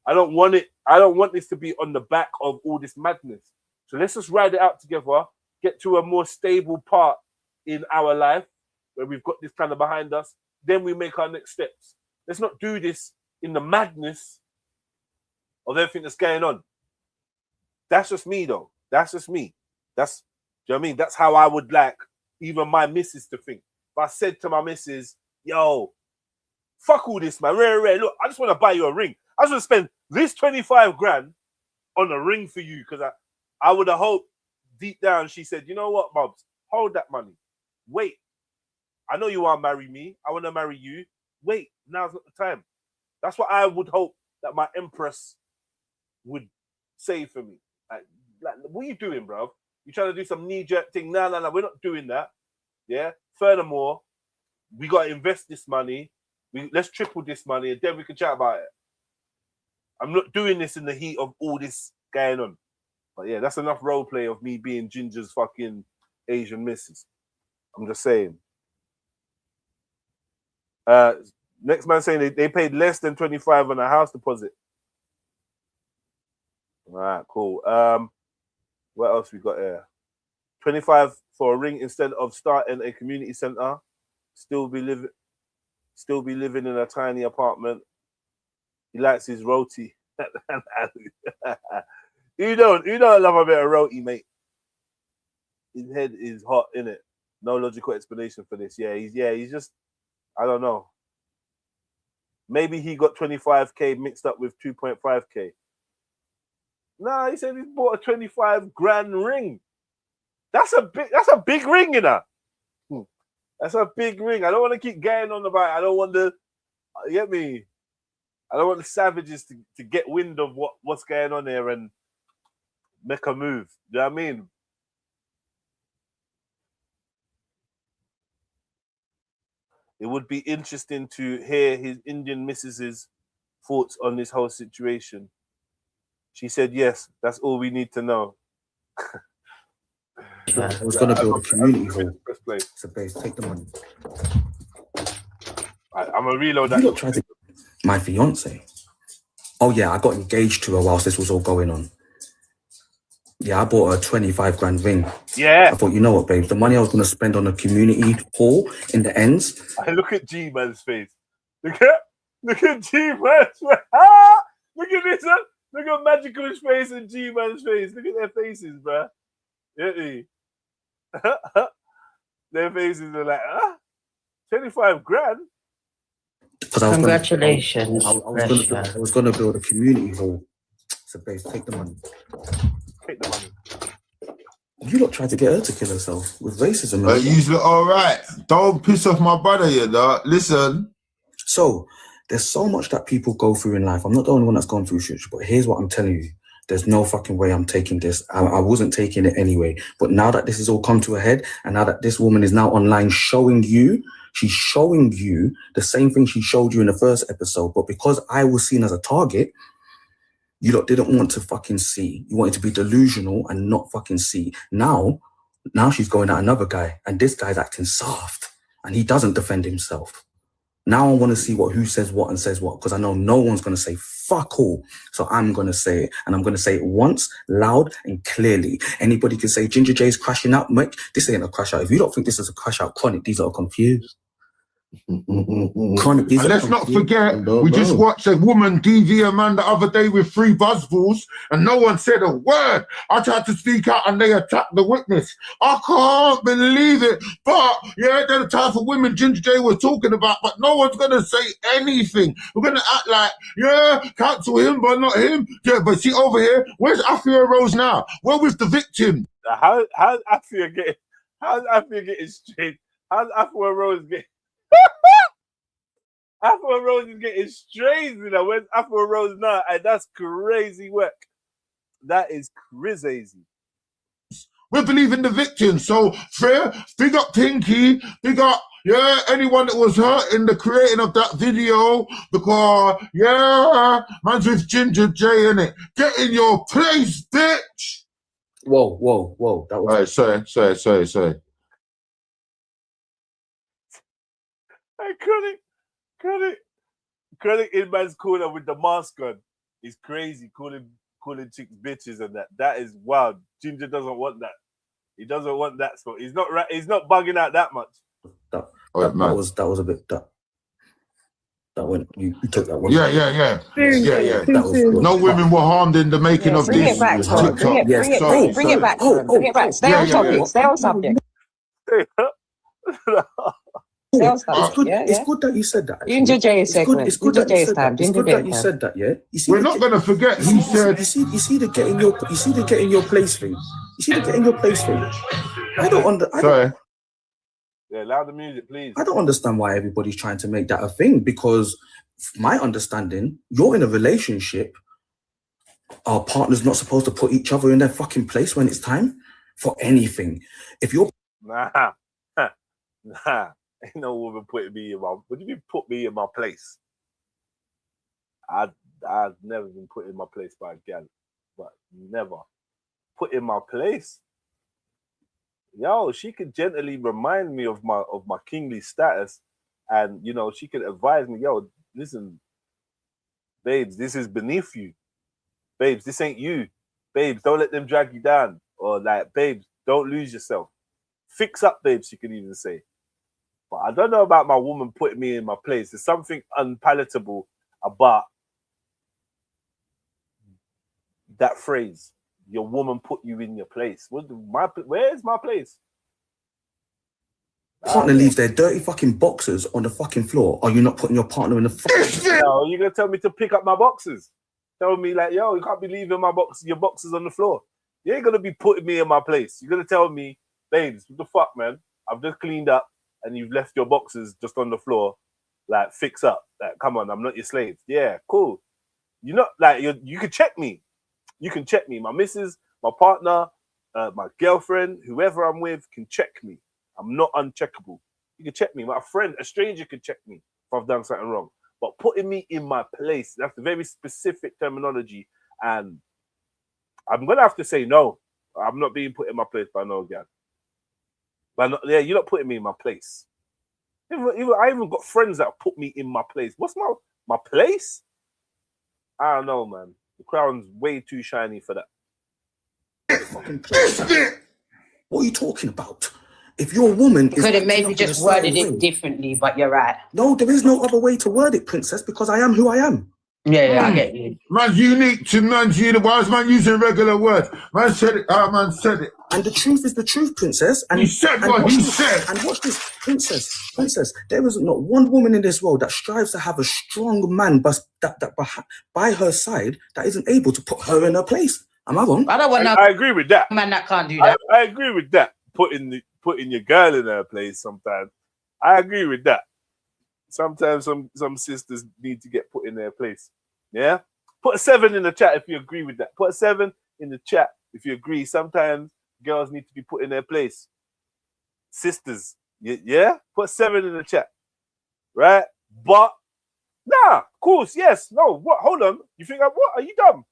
I don't want it. I don't want this to be on the back of all this madness. So let's just ride it out together, get to a more stable part in our life where we've got this kind of behind us. Then we make our next steps. Let's not do this in the madness of everything that's going on. That's just me, though. That's just me. Do you know what I mean? That's how I would like even my missus to think. If I said to my missus, yo, fuck all this, man. Ray, look, I just want to buy you a ring. I just want to spend this 25 grand on a ring for you, because I would have hoped deep down she said, you know what, Bobs, hold that money. Wait. I know you want to marry me. I want to marry you. Wait, now's not the time. That's what I would hope that my empress would say for me. Like, what are you doing, bro? You trying to do some knee-jerk thing? No, we're not doing that. Yeah. Furthermore, we got to invest this money. Let's triple this money, and then we can chat about it. I'm not doing this in the heat of all this going on. But yeah, that's enough role play of me being Ginger's fucking Asian missus. I'm just saying. Next man saying they paid less than 25 on a house deposit. All right, cool. What else we got here? 25 for a ring instead of starting a community center. Still be living in a tiny apartment. He likes his roti. You don't love a bit of roti, mate. his head is hot, innit? No logical explanation for this. He's just, I don't know. Maybe he got 25k mixed up with 2.5k. Nah, he said he bought a 25 grand ring. That's a big ring, you know. That's a big ring. I don't want to keep going on about it. I don't want the, you get me? I don't want the savages to get wind of what's going on here and make a move. Do you know what I mean? It would be interesting to hear his Indian missus's thoughts on this whole situation. She said, yes, that's all we need to know. I was going to build a community hall. So, babes, take the money. I'm going to reload that. You lot tried to... My fiance. Oh, yeah, I got engaged to her whilst this was all going on. Yeah, I bought a 25 grand ring. Yeah. I thought, you know what, babe, the money I was going to spend on a community hall in the ends. Look at G-Man's face. Look at G-Man's face. Ah! Look at this. Look at Magical's face and G-Man's face. Look at their faces, bruh. Yeah. Their faces are like, 25 grand? Congratulations. I was going to build a community hall. So, babe, take the money. Take the money. You lot tried to get her to kill herself with racism. You look all right. Don't piss off my brother, you know. Listen. So, there's so much that people go through in life. I'm not the only one that's gone through shit, but here's what I'm telling you. There's no fucking way I'm taking this. I wasn't taking it anyway. But now that this has all come to a head, and now that this woman is now online she's showing you the same thing she showed you in the first episode. But because I was seen as a target, you lot didn't want to fucking see. You wanted to be delusional and not fucking see. Now she's going at another guy, and this guy's acting soft, and he doesn't defend himself. Now I want to see who says what and says what, because I know no one's going to say fuck all. So I'm going to say it, and I'm going to say it once, loud and clearly. Anybody can say Ginja J's crashing out, mate. This ain't a crash out. If you don't think this is a crash out, chronic, these are confused. Chronic, let's not forget, we just watched a woman DV a man the other day with 3 buzzballs and no one said a word. I tried to speak out and they attacked the witness. I can't believe it. But yeah, they're the type of women Ginja J was talking about, but no one's gonna say anything. We're gonna act like, yeah, cancel him, but not him. Yeah, but see over here, where's Afia Rose now? Where was the victim? How's Afia getting straight? How's Afia Rose getting? Afro Rose is getting strays, you know. Where's Afro Rose now? And that's crazy work. That is crazy. We believe in the victim. So, fair, big up Pinky, big up, yeah, anyone that was hurt in the creating of that video, because, yeah, man's with Ginja J in it. Get in your place, bitch. Whoa. That was... Right, sorry. Credit in man's corner with the mask on. He's crazy, calling chicks bitches and that. That is wild. Ginja doesn't want that. He doesn't want that spot. He's not bugging out that much. That was a bit that went. You took that one. Yeah. That was good. No women were harmed in the making of this. Bring it back. Bring it back. Stay on subject. It's good that you said that. Ginja J segment. It's good that you said that. Yeah. We're not gonna forget. He said. You see the get in your place thing. I don't Sorry. Yeah, loud the music, please. I don't understand why everybody's trying to make that a thing, because my understanding, you're in a relationship. Our partner's not supposed to put each other in their fucking place when it's time for anything. If you're nah. Ain't no woman putting me in my. What do you mean put me in my place? I've never been put in my place by a gal, but never put in my place. Yo, she could gently remind me of my kingly status, and you know she could advise me. Yo, listen, babes, this is beneath you. Babes, this ain't you. Babes, don't let them drag you down. Or like, babes, don't lose yourself. Fix up, babes. She could even say. But I don't know about my woman putting me in my place. There's something unpalatable about that phrase. your woman put you in your place. Where's my place? Partner leaves their dirty fucking boxers on the fucking floor. Are you not putting your partner in the fucking... No, you're gonna tell me to pick up my boxes. Tell me like, yo, you can't be leaving your boxes on the floor. You ain't gonna be putting me in my place. You're gonna tell me, babes, what the fuck, man? I've just cleaned up and you've left your boxes just on the floor. Like, fix up. Like, come on, I'm not your slave. Yeah, cool. You're not like you can check me. You can check me. My missus, my partner, my girlfriend, whoever I'm with can check me. I'm not uncheckable. You can check me. My friend, a stranger can check me if I've done something wrong. But putting me in my place, that's a very specific terminology. And I'm going to have to say no. I'm not being put in my place by no girl. But no, yeah, you're not putting me in my place. I even got friends that put me in my place. What's my place? I don't know, man. The crown's way too shiny for that. Fucking place. What are you talking about? If your woman you could have maybe just worded it differently, but you're right. No, there is no other way to word it, princess, because I am who I am. Yeah, I get you. Man's unique to man's unique. Why is man using regular words? Man said it. Man said it. And the truth is the truth, princess. And he said what he said. And watch this, princess. There is not one woman in this world that strives to have a strong man, but that by her side that isn't able to put her in her place. Am I wrong? I don't want. I agree with that. Man, that can't do that. I agree with that. Putting your girl in her place sometimes. I agree with that. Sometimes some sisters need to get put in their place. Yeah? Put a 7 in the chat if you agree with that. Put a 7 in the chat if you agree. Sometimes girls need to be put in their place. Sisters. Yeah? Put a 7 in the chat. Right? But, nah, of course, yes. No, what? Hold on. You think what? Are you dumb?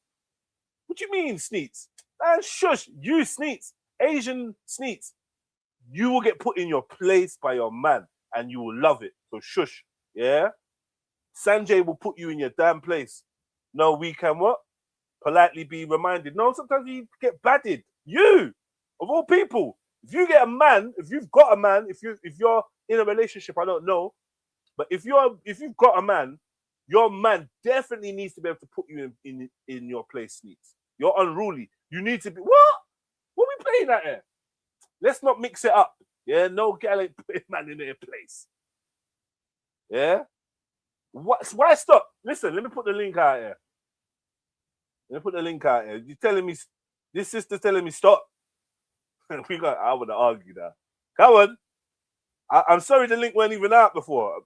What do you mean, Sneets? Man, shush. You, Sneets. Asian Sneets. You will get put in your place by your man and you will love it. So shush. Yeah? Sanjay will put you in your damn place. No, we can what? Politely be reminded. No, sometimes you get badded. You, of all people. If you get a man, if you've got a man, if you're in a relationship, I don't know. But if you've got a man, your man definitely needs to be able to put you in your place, Sneets. You're unruly. You need to be what? What are we playing at here? Let's not mix it up. Yeah, no gal ain't putting man in their place. Yeah? Why stop? Listen, let me put the link out here. You're telling me, this sister's telling me stop. I want to argue that. Come on. I'm sorry the link weren't even out before.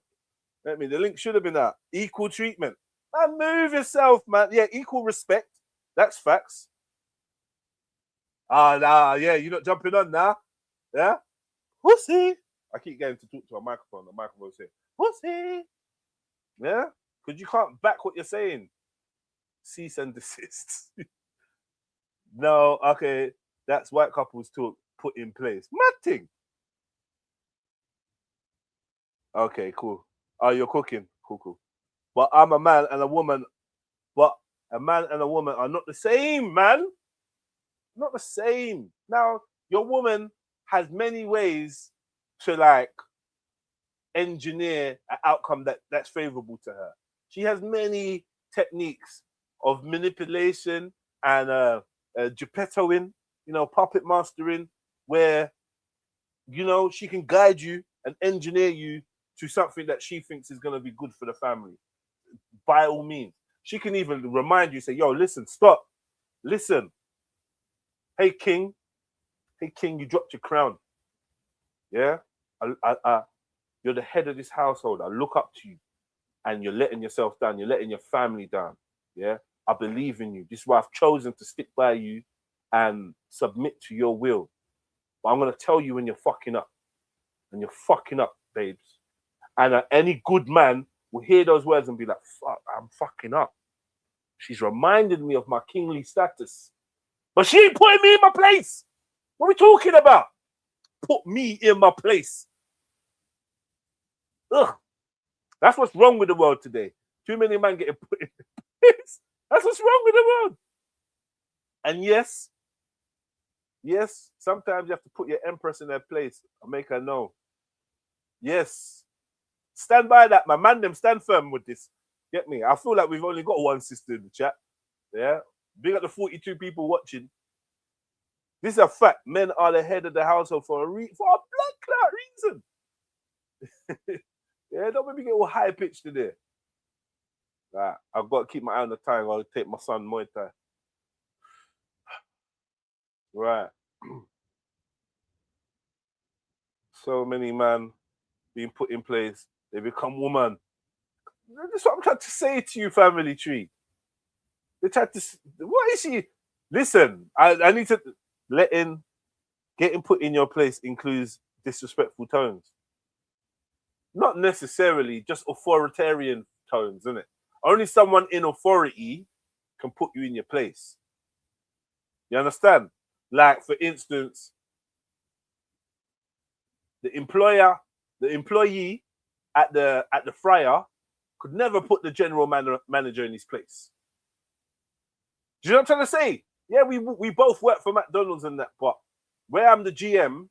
The link should have been out. Equal treatment. Man, move yourself, man. Yeah, equal respect. That's facts. Nah, yeah, you're not jumping on now. Yeah? Pussy. I keep getting to talk to a microphone. The microphone says, pussy. Yeah? Because you can't back what you're saying. Cease and desist. No, okay. That's white couples talk put in place. Mad thing. Okay, cool. Oh, you're cooking. Cool. But I'm a man and a woman. But a man and a woman are not the same, man. Not the same. Now, your woman has many ways to like engineer an outcome that's favorable to her. She has many techniques of manipulation and geppettoing, puppet mastering, where she can guide you and engineer you to something that she thinks is going to be good for the family. By all means, she can even remind you, say, yo, listen, stop, listen. Hey king, you dropped your crown. Yeah, you're the head of this household. I look up to you, and you're letting yourself down. You're letting your family down. Yeah, I believe in you. This is why I've chosen to stick by you and submit to your will. But I'm gonna tell you when you're fucking up, babes. And any good man will hear those words and be like, "Fuck, I'm fucking up." She's reminded me of my kingly status, but she ain't putting me in my place. What are we talking about? Put me in my place. Ugh. That's what's wrong with the world today. Too many men getting put in the place. That's what's wrong with the world. And yes, sometimes you have to put your empress in her place and make her know. Yes. Stand by that, man. Them stand firm with this. Get me? I feel like we've only got one sister in the chat. Yeah. Big up the 42 people watching. This is a fact. Men are the head of the household for a blood clot reason. Yeah, don't make me get all high pitched today. Right, I've got to keep my eye on the time. I'll take my son Muay Thai. Right. So many men being put in place, they become woman. That's what I'm trying to say to you, family tree. They tried to. What is she? Listen, I need to getting put in your place includes disrespectful tones. Not necessarily just authoritarian tones, isn't it? Only someone in authority can put you in your place. You understand? Like, for instance, the employee at the fryer could never put the general manager in his place. Do you know what I'm trying to say? Yeah, we both work for McDonald's and that, but where I'm the GM,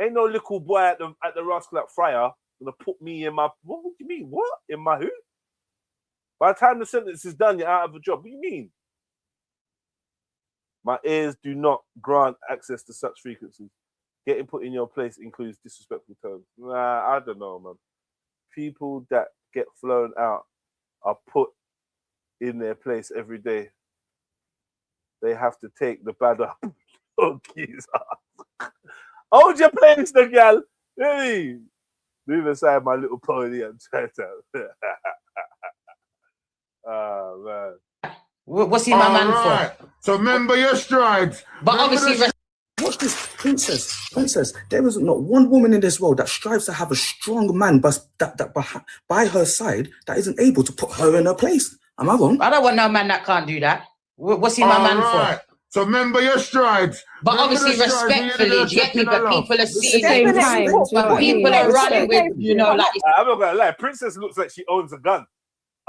ain't no little boy at the Rascal at Fryer gonna put me in my. What do you mean? What? In my who? By the time the sentence is done, you're out of a job. What do you mean? My ears do not grant access to such frequencies. Getting put in your place includes disrespectful tones. Nah, I don't know, man. People that get flown out are put in their place every day. They have to take the badder donkeys off. Hold your place, the gal. Hey, move aside my little pony and try to. Oh, man. What's he my man for? So remember your strides. But obviously, watch this, princess. There is not one woman in this world that strives to have a strong man, but that by her side that isn't able to put her in her place. Am I wrong? I don't want no man that can't do that. What's he my man for? So remember your strides. But obviously, respectfully, do you get me? But people are seeing it. People are running with, you know, like. I'm not gonna lie. Princess looks like she owns a gun.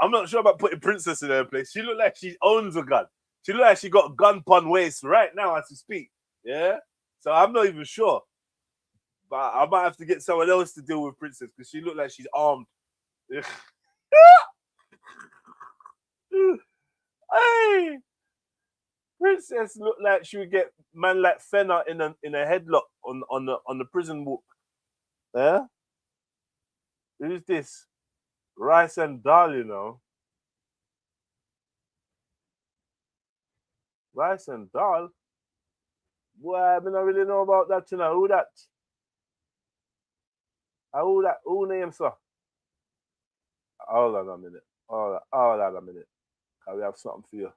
I'm not sure about putting Princess in her place. She look like she owns a gun. She look like she got a gun pun waist right now as we speak. Yeah. So I'm not even sure. But I might have to get someone else to deal with Princess because she look like she's armed. Hey. Princess looked like she would get man like Fenner in a headlock on the prison walk. Yeah? Who's this? Rice and Dal, you know. Rice and Dal? Boy, I don't really know about that, you know. Who that? Who that? Who name, sir? Hold on a minute. Hold on a minute. We have something for you.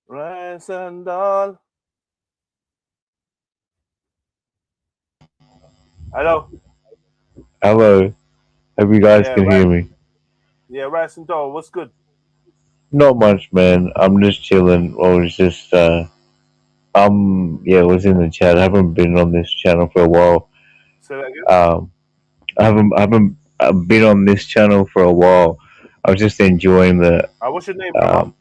Rice and Dal. Hello. Hello. Hope you guys can hear me. Yeah, Rice and Dal, what's good? Not much, man. I'm just chilling. I was just was in the chat. I haven't been on this channel for a while. Say that again? I haven't been on this channel for a while. I was just enjoying the what's your name, bro?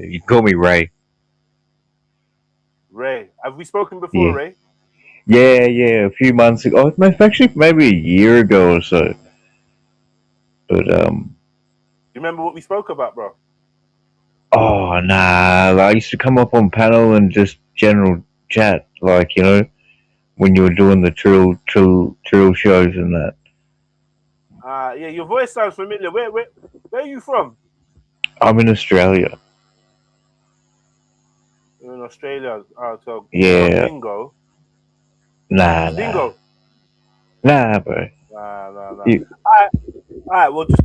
You call me Ray. Ray. Have we spoken before, Ray? Yeah, a few months ago. Oh, actually, maybe a year ago or so. But you remember what we spoke about, bro? Oh nah, I used to come up on panel and just general chat, like, you know, when you were doing the trill shows and that. Yeah, your voice sounds familiar. Where are you from? I'm in Australia. You're in Australia. So yeah. Dingo. Nah. Dingo. Nah, bro. Nah. All right. Well, just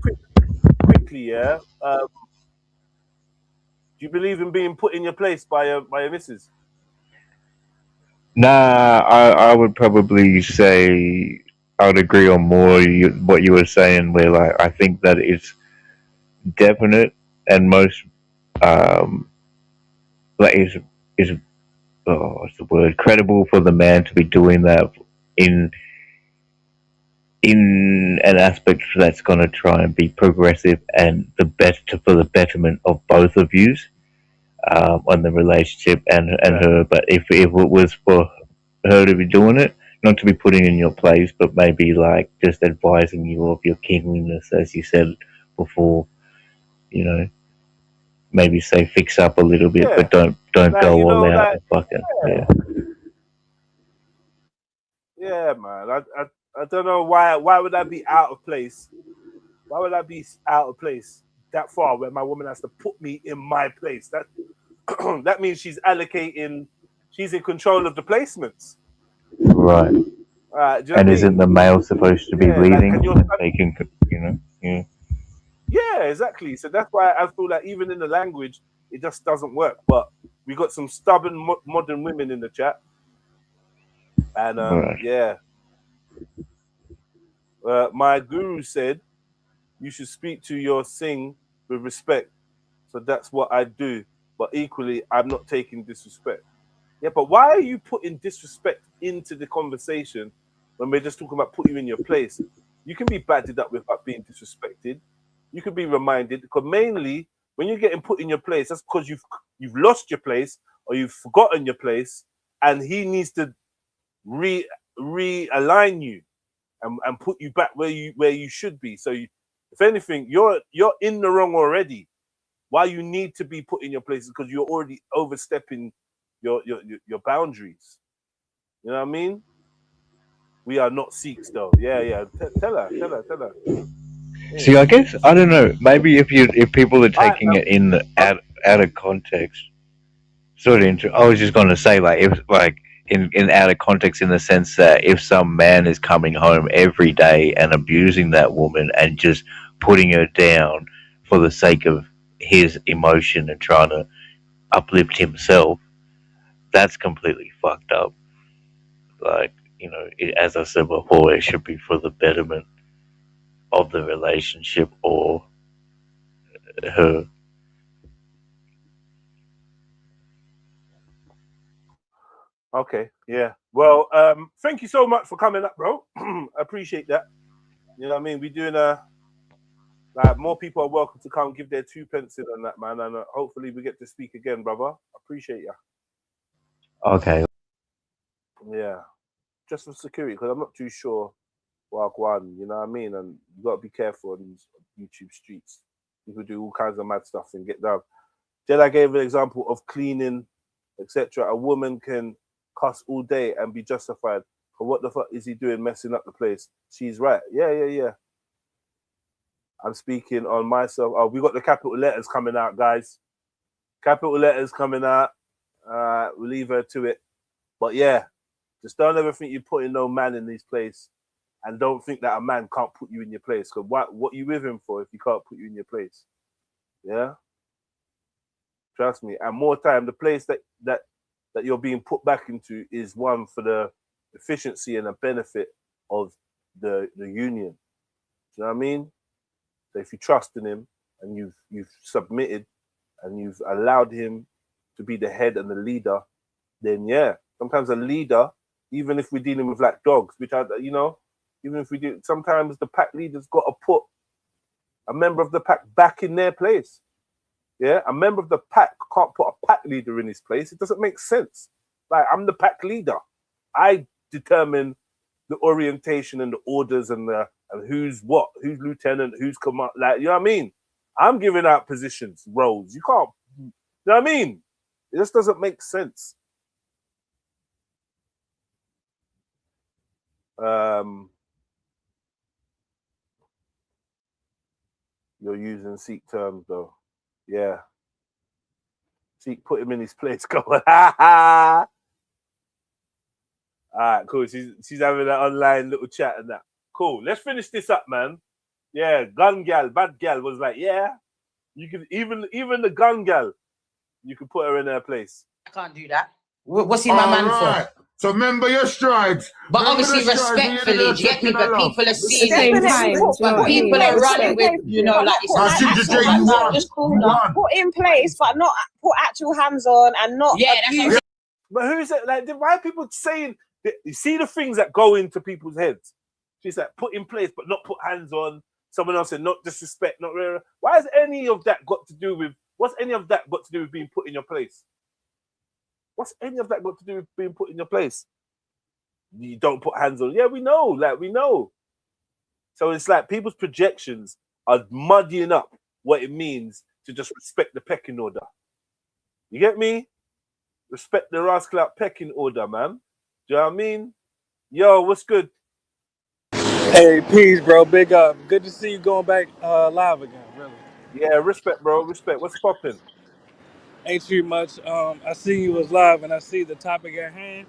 quickly, yeah. Do you believe in being put in your place by your missus? Nah, I would probably say I would agree on more what you were saying. Where like I think that it's definite and most like is what's the word, credible for the man to be doing that in an aspect that's going to try and be progressive and the best for the betterment of both of you on the relationship and her. But if it was for her to be doing it, not to be putting in your place, but maybe like just advising you of your kingliness, as you said before, you know. maybe say fix up a little bit, but don't Like, go you know, all out like, and fucking yeah, man. I don't know why would I be out of place? Why would I be out of place that far where my woman has to put me in my place? That that means she's allocating, she's in control of the placements. Right. And isn't the male supposed to be leading? Like, they can, yeah. Yeah, exactly. So that's why I feel like even in the language, it just doesn't work. But we got some stubborn modern women in the chat, and yeah. My guru said you should speak to your sing with respect. So that's what I do. But equally, I'm not taking disrespect. Yeah, but why are you putting disrespect into the conversation when we're just talking about putting you in your place? You can be batted up without being disrespected. You can be reminded, because mainly when you're getting put in your place, that's because you've lost your place or you've forgotten your place, and he needs to realign you and put you back where you should be. So if anything, you're in the wrong already. Why you need to be put in your place is because you're already overstepping your boundaries. You know what I mean? We are not Sikhs though. Yeah. Tell her. Yeah. See, I guess I don't know. Maybe if people are taking it in out of context, sort of. I was just going to say, like, if like in out of context, in the sense that if some man is coming home every day and abusing that woman and just putting her down for the sake of his emotion and trying to uplift himself, that's completely fucked up. Like, as I said before, it should be for the betterment of the relationship or her. Okay, yeah. Well, thank you so much for coming up, bro. I appreciate that. You know what I mean? We're doing like, more people are welcome to come give their 2 pence in on that, man. And hopefully we get to speak again, brother. I appreciate you. Okay. Yeah. Just for security, because I'm not too sure one, you know what I mean? And you got to be careful on these YouTube streets. People do all kinds of mad stuff and get down. Jedi gave an example of cleaning, etc. A woman can cuss all day and be justified. But what the fuck is he doing messing up the place? She's right. Yeah. I'm speaking on myself. Oh, we got the capital letters coming out, guys. Capital letters coming out. We'll leave her to it. But yeah, just don't ever think you're putting no man in his place. And don't think that a man can't put you in your place. Because what you with him for if he can't put you in your place? Yeah? Trust me. And more time, the place that you're being put back into is one for the efficiency and the benefit of the union. Do you know what I mean? So if you trust in him and you've submitted and you've allowed him to be the head and the leader, then yeah, sometimes a leader, even if we're dealing with like dogs, which are, even if we do, sometimes the pack leader's got to put a member of the pack back in their place. Yeah, a member of the pack can't put a pack leader in his place. It doesn't make sense. Like, I'm the pack leader. I determine the orientation and the orders and who's what, who's lieutenant, who's command. Like, you know what I mean? I'm giving out positions, roles. You can't. You know what I mean? It just doesn't make sense. You're using Sikh terms though. Yeah. Sikh, put him in his place. Go on. All right, cool. She's having an online little chat and that. Cool. Let's finish this up, man. Yeah, gun gal, bad gal was like, yeah, you can even the gun gal, you can put her in her place. I can't do that. What's he my man for? So remember your strides. But obviously respectfully, do you get me? But people are seeing it. People are running with, like it's just cool down. Put in place, but not put actual hands on and not. Yeah, that's but who's it? Like, why are people saying? You see the things that go into people's heads. She's like, put in place, but not put hands on. Someone else said, not disrespect, not really. Why has any of that got to do with? What's any of that got to do with being put in your place? What's any of that got to do with being put in your place? You don't put hands on. Yeah, we know. Like, we know. So it's like people's projections are muddying up what it means to just respect the pecking order. You get me? Respect the rascal out pecking order, man. Do you know what I mean? Yo, what's good? Hey, peace, bro. Big up. Good to see you going back live again, really. Yeah, respect, bro. Respect. What's popping? Ain't too much. I see you was live and I see the topic at hand.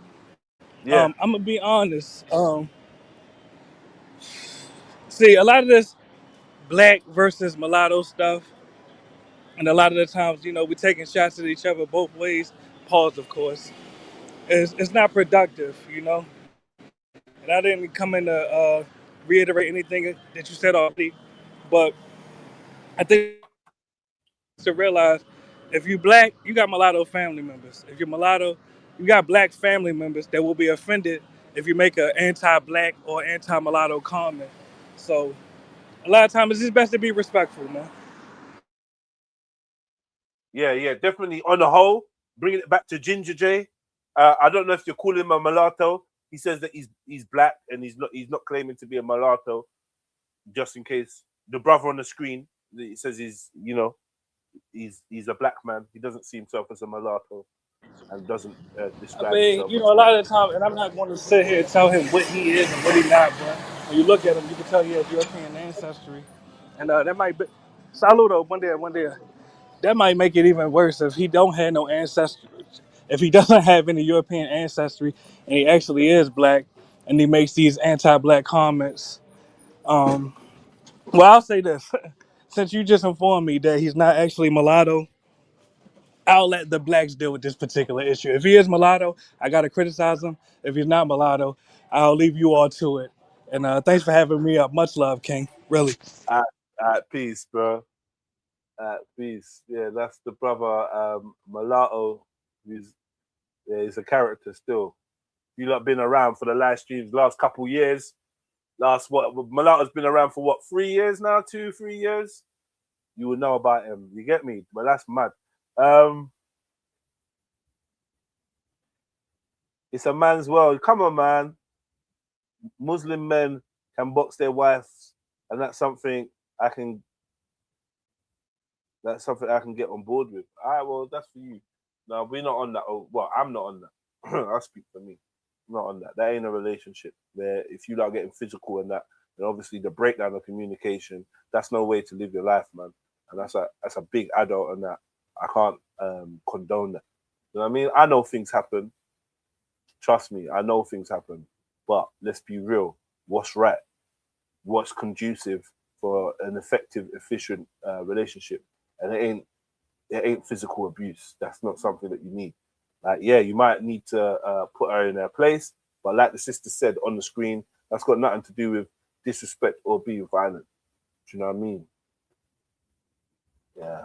Yeah. I'm going to be honest. See, a lot of this black versus mulatto stuff, and a lot of the times, you know, we taking shots at each other both ways, pause, of course, it's not productive, you know? And I didn't come in to reiterate anything that you said already, but I think to realize if you black, you got mulatto family members. If you're mulatto, you got black family members that will be offended if you make an anti-black or anti-mulatto comment. So a lot of times it's just best to be respectful, man. Yeah, definitely. On the whole, bringing it back to Ginja J. I don't know if you're calling him a mulatto. He says that he's black and he's not claiming to be a mulatto. Just in case the brother on the screen, he says he's a black man. He doesn't see himself as a mulatto and doesn't describe himself. You know, a lot of the time, and I'm not going to sit here and tell him what he is and what he's not, but when you look at him, you can tell he has European ancestry, and that might be saludo one day. That might make it even worse if he don't have no ancestry. If he doesn't have any European ancestry and he actually is black and he makes these anti-black comments. Well, I'll say this. Since you just informed me that he's not actually mulatto, I'll let the blacks deal with this particular issue. If he is mulatto, I got to criticize him. If he's not mulatto, I'll leave you all to it. And thanks for having me up. Much love, King. Really. Peace, bro. Peace. Yeah, that's the brother Mulatto. He's a character still. You lot been around for the live streams last couple years. Mulatto's been around for what, 3 years now? 2-3 years? You will know about him. You get me? But that's mad. It's a man's world. Come on, man. Muslim men can box their wives, and that's something I can get on board with. All right, well, that's for you. No, we're not on that. Oh, well, I'm not on that. I'll speak for me. I'm not on that. That ain't a relationship. Where if you not getting physical and that, then obviously the breakdown of communication, that's no way to live your life, man. And that's a big adult and that. I can't condone that. You know what I mean? I know things happen. Trust me, I know things happen. But let's be real. What's right? What's conducive for an effective, efficient relationship? And it ain't physical abuse. That's not something that you need. Like, yeah, you might need to put her in her place, but like the sister said on the screen, that's got nothing to do with disrespect or being violent. Do you know what I mean? Yeah.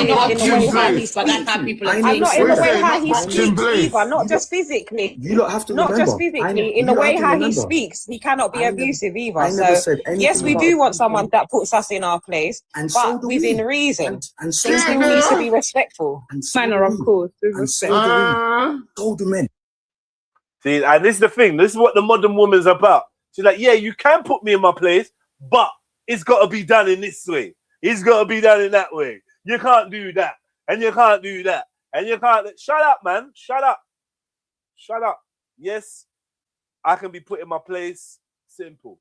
Not in the way how he speaks. I'm not in the way how he speaks either, not just physically. You don't have to not remember. just physically, in the way how he speaks, he cannot be abusive either. So yes, we do want someone that puts us in our place, but within reason. And so still needs to be respectful. Manner, of course. And so do men. See, and this is the thing. This is what the modern woman's about. She's like, yeah, you can put me in my place, but it's got to be done in this way. It's got to be done in that way. You can't do that. And you can't do that. And you can't. Shut up, man. Shut up. Shut up. Yes, I can be put in my place. Simple.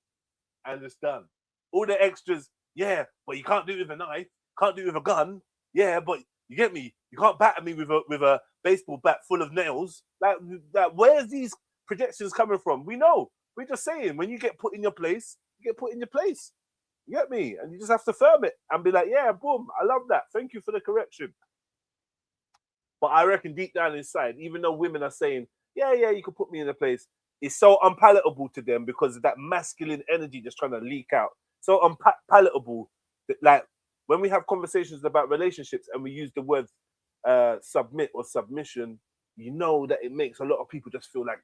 And it's done. All the extras, yeah, but you can't do it with a knife. Can't do it with a gun. Yeah, but you get me. You can't batter me with a baseball bat full of nails. Like where's these projections coming from? We know. We're just saying, when you get put in your place, you get put in your place. You get me? And you just have to firm it and be like, yeah, boom, I love that. Thank you for the correction. But I reckon deep down inside, even though women are saying, yeah, you can put me in a place, it's so unpalatable to them because of that masculine energy just trying to leak out. So unpalatable that, like, when we have conversations about relationships and we use the word submit or submission, you know that it makes a lot of people just feel like,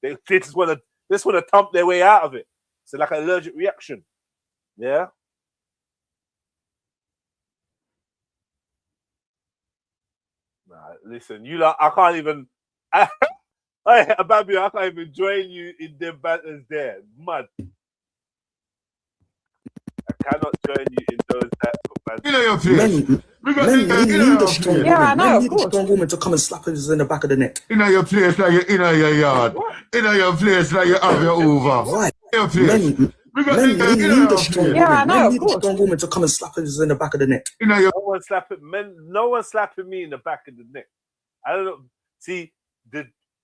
they just want to thump their way out of it. So like an allergic reaction. Yeah. Nah, listen, you lot, I can't even Babu, I can't even join you in the battles there. Mad. I cannot join you in those types of plans. You know your place. Men need a strong woman. Yeah, I know, Men of need a course. strong woman to come and slap us in the back of the neck. You know your place like you in your yard. You know your place like you have your over. Right. Your place. Men need a strong woman. Yeah, I know, Men of need a course. strong woman to come and slap us in the back of the neck. You know your No one slapping me in the back of the neck. I don't know. See,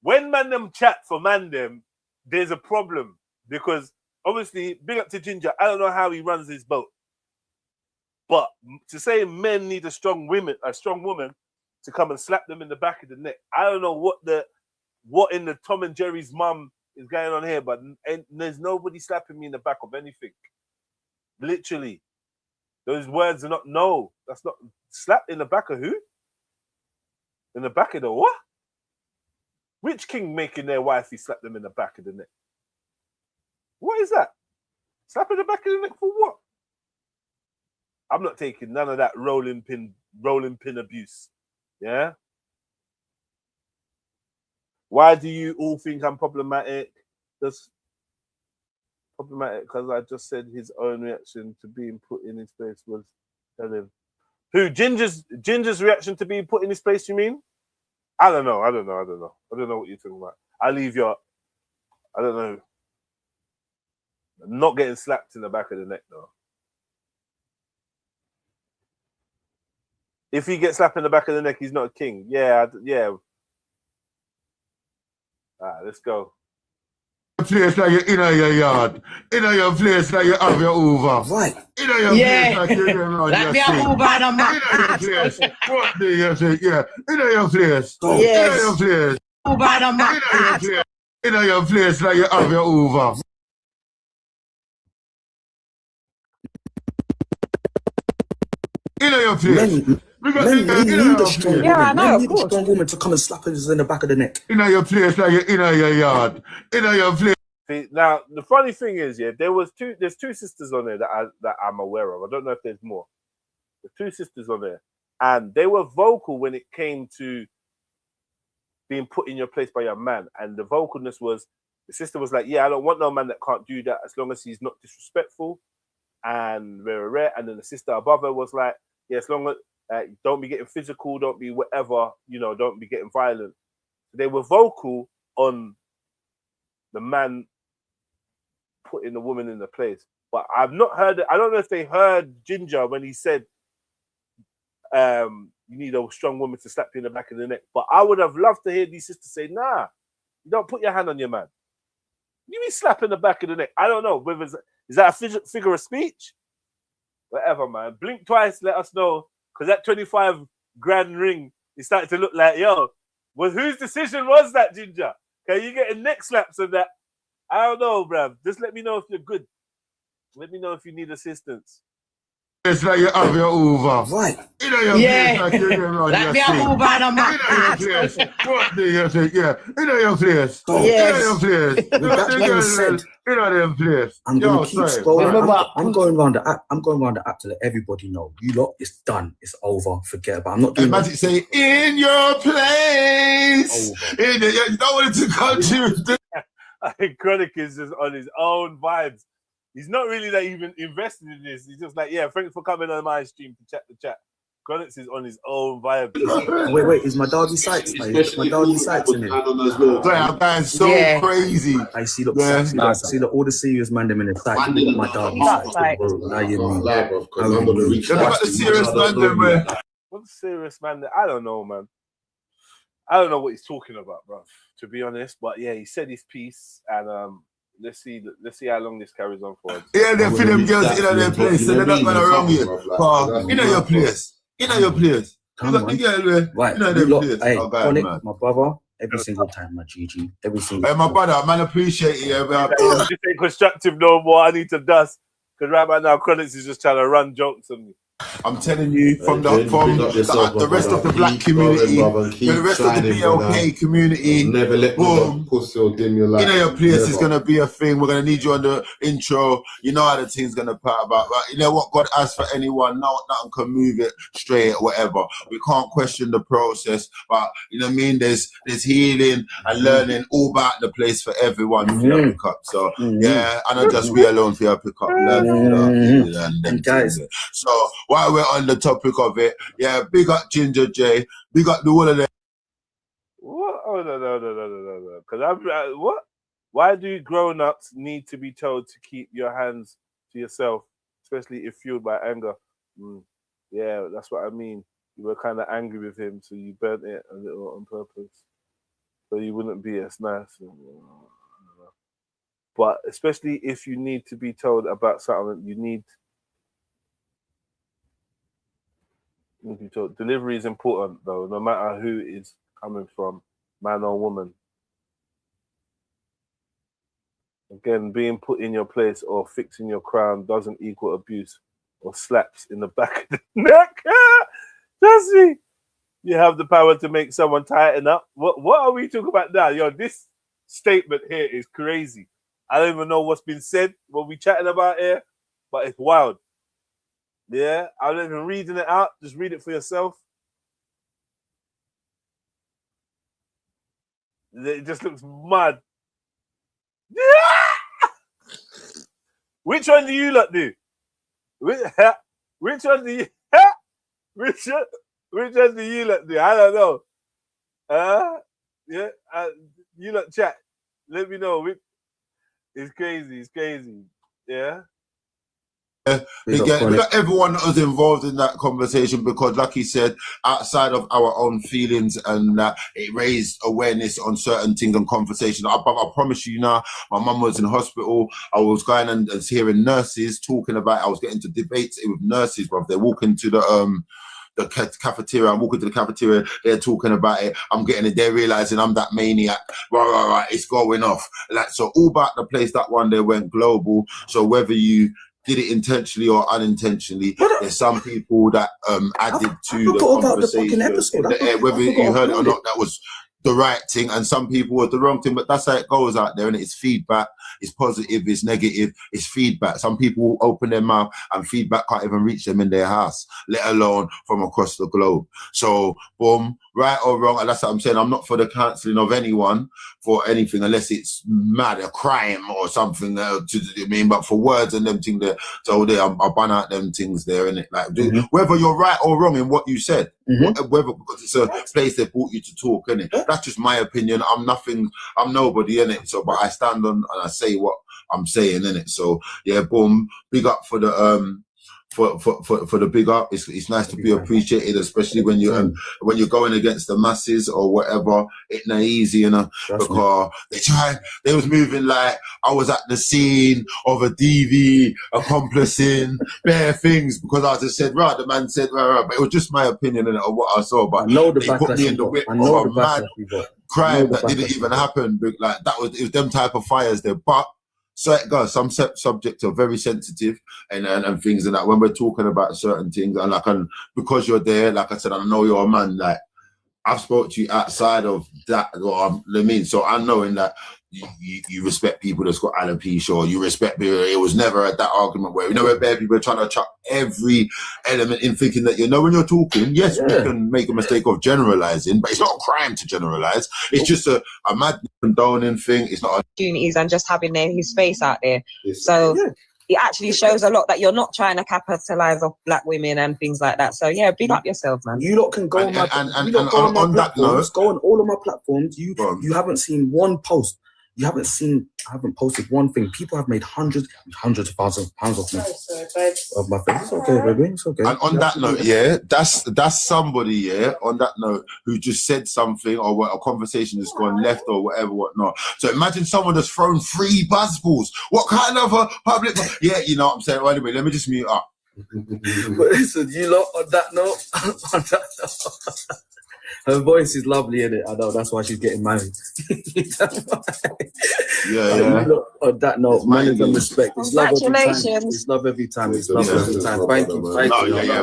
when man them chat for man them, there's a problem because obviously, big up to Ginja. I don't know how he runs his boat, but to say men need a strong woman to come and slap them in the back of the neck. I don't know what in the Tom and Jerry's mum is going on here, but there's nobody slapping me in the back of anything. Literally, those words are not. No, that's not slap in the back of who? In the back of the what? Which king making their wifey slap them in the back of the neck? What is that? Slap in the back of the neck for what? I'm not taking none of that rolling pin abuse. Yeah? Why do you all think I'm problematic? Just problematic because I just said his own reaction to being put in his place was telling. Who? Ginger's reaction to being put in his place, you mean? I don't know. I don't know what you're talking about. I leave your. I don't know. I'm not getting slapped in the back of the neck though. If he gets slapped in the back of the neck, he's not a king. Yeah. All right, let's go. Place like you in your yard. In your place like you have your over. Right. In your place like you around Let me your have over and I'm in your place. What do you say? Yeah. In your place. Yes. In your place. over and I'm In your place like you have your over. In your place. Men need a strong woman. Yeah, I know, Men of need a course. strong woman to come and slap us in the back of the neck. In your place like you in your yard. In your place. See, now the funny thing is, yeah, there's two sisters on there that I'm aware of. I don't know if there's more. There's two sisters on there, and they were vocal when it came to being put in your place by your man. And the vocalness was, the sister was like, "Yeah, I don't want no man that can't do that as long as he's not disrespectful." And rare. And then the sister above her was like, "Yeah, as long as don't be getting physical, don't be whatever, don't be getting violent." They were vocal on the man putting the woman in the place. But I've not heard it. I don't know if they heard Ginja when he said, you need a strong woman to slap you in the back of the neck. But I would have loved to hear these sisters say, "Nah, you don't put your hand on your man. You be slapping the back of the neck." I don't know. Whether is that a figure of speech? Whatever, man. Blink twice, let us know. Because that 25 grand ring is starting to look like, yo, well, whose decision was that, Ginja? Okay, you getting neck slaps and that? I don't know, bruv. Just let me know if you're good. Let me know if you need assistance. It's like you have your over. Right. In your place like you around Let your me have over and I'm in your place. What do you say? Yeah. In your place. Yes. In your place. With that being said, in your place. I'm gonna keep scrolling. Remember- I'm going around the app. I'm going around the app to let everybody know. You lot, it's done. It's over. Forget about it. I'm not doing Magic say, in your place. You don't want it to come to. I think Chronic is just on his own vibes. He's not really like even invested in this. He's just like, yeah, thanks for coming on my stream to chat the chat. Chronic is on his own vibe. Wait, is my doggy sights? Is my doggy sights in it? That man's so crazy. I see, look, Yeah. see, all the serious man them in the sight. My doggy sights, bro. Now you mean? Look at the serious man there, man. What's serious, man? I don't know, man. I don't know what he's talking about, bro, to be honest. But yeah, he said his piece, and let's see how long this carries on for. Yeah, they feel them girls in their place, so they're not gonna wrong you. In your place. In your place. Come on. Right. In their place. Hey, Oh, God, Chronic, man. my brother, every single time, my GG. Every single Hey, time. my brother, man, appreciate you. Man. This ain't constructive no more. I need to dust. Because right now, Chronic is just trying to run jokes on me. I'm telling you, from the rest of the black community, the rest of the BLK community, never let no pussy or dim your light. You know your place is gonna be a thing. We're gonna need you on the intro. You know how the team's gonna part about. But you know what God has for anyone. Nothing can move it straight, whatever. We can't question the process. But you know what I mean. There's healing and learning all about the place for everyone for your pick up. So yeah, and not just we alone for your pick up. And guys. So while we're on the topic of it, yeah, big up Ginja J, big up the whole of them. What? Oh no. Because what? Why do grown-ups need to be told to keep your hands to yourself, especially if fueled by anger? Yeah, that's what I mean. You were kind of angry with him, so you burnt it a little on purpose, so you wouldn't be as nice. But especially if you need to be told about something, you need to be told. Delivery is important, though, no matter who it's coming from, man or woman. Again, being put in your place or fixing your crown doesn't equal abuse or slaps in the back of the neck. Trust me, you have the power to make someone tighten up. What are we talking about now? Yo, this statement here is crazy. I don't even know what's been said, what we chatting about here, but it's wild. Yeah, I'm not even reading it out. Just read it for yourself. It just looks mad. Which one do you lot do? Which one do you? Which one do you lot do? I don't know. Yeah, you lot chat. Let me know. It's crazy. It's crazy. Yeah. We got everyone that was involved in that conversation because, like he said, outside of our own feelings and it raised awareness on certain things and conversations. I promise you now, my mum was in hospital. I was going and hearing nurses talking about it. I was getting to debates with nurses, bro. They're walking to the cafeteria. I'm walking to the cafeteria. They're talking about it. I'm getting it. They're realizing I'm that maniac. Right. It's going off. Like, so all about the place that one day went global. So whether you did it intentionally or unintentionally, there's some people that added to the conversation. Whether you heard it or not, that was the right thing, and some people were the wrong thing. But that's how it goes out there, and it's feedback. It's positive, it's negative, it's feedback. Some people open their mouth and feedback can't even reach them in their house, let alone from across the globe. So, boom, right or wrong, and that's what I'm saying. I'm not for the cancelling of anyone for anything unless it's mad, a crime or something. But for words and them things there, so there, I'll ban out them things there, innit? Like, whether you're right or wrong in what you said, whether because it's a place they brought you to talk, innit? That's just my opinion. I'm nothing. I'm nobody, innit? So, but I stand on and I say what I'm saying, innit? So, yeah, boom, big up for the for the big up. It's nice to be appreciated, especially when you're going against the masses or whatever. It ain't easy, you know, because they was moving like I was at the scene of a DV accomplishing bare things because I just said, right, the man said, right, but it was just my opinion of what I saw. But they put me in the whip of a mad crime that didn't even happen. Like it was them type of fires there, but. So guys, some subjects are very sensitive and things and that when we're talking about certain things and because you're there, like I said, I know you're a man. Like I've spoke to you outside of that. I mean, so I know in that you respect people that's got alopecia, or you respect people. It was never at that argument where where bad people are trying to chuck every element in thinking that when you're talking, yes, we can make a mistake of generalizing, but it's not a crime to generalize. It's just a mad condoning thing. It's not opportunities and just having his face out there. So it actually shows a lot that you're not trying to capitalize off black women and things like that. So yeah, big up yourself, man. You lot can go on my platforms. Go on all of my platforms. You haven't seen one post. I haven't posted one thing. People have made hundreds of thousands of pounds off me. Of my face. It's okay, baby. It's okay. And on that note, that's somebody, on that note, who just said something or what a conversation has gone left or whatnot. So imagine someone that's thrown 3 buzzballs. What kind of a public? You know what I'm saying? Well, anyway, let me just mute up. But listen, you lot, on that note, her voice is lovely, innit? I know, that's why she's getting married. On that note, man, and respect. It's love every time. Congratulations. It's love every time. It's love every time. Thank you.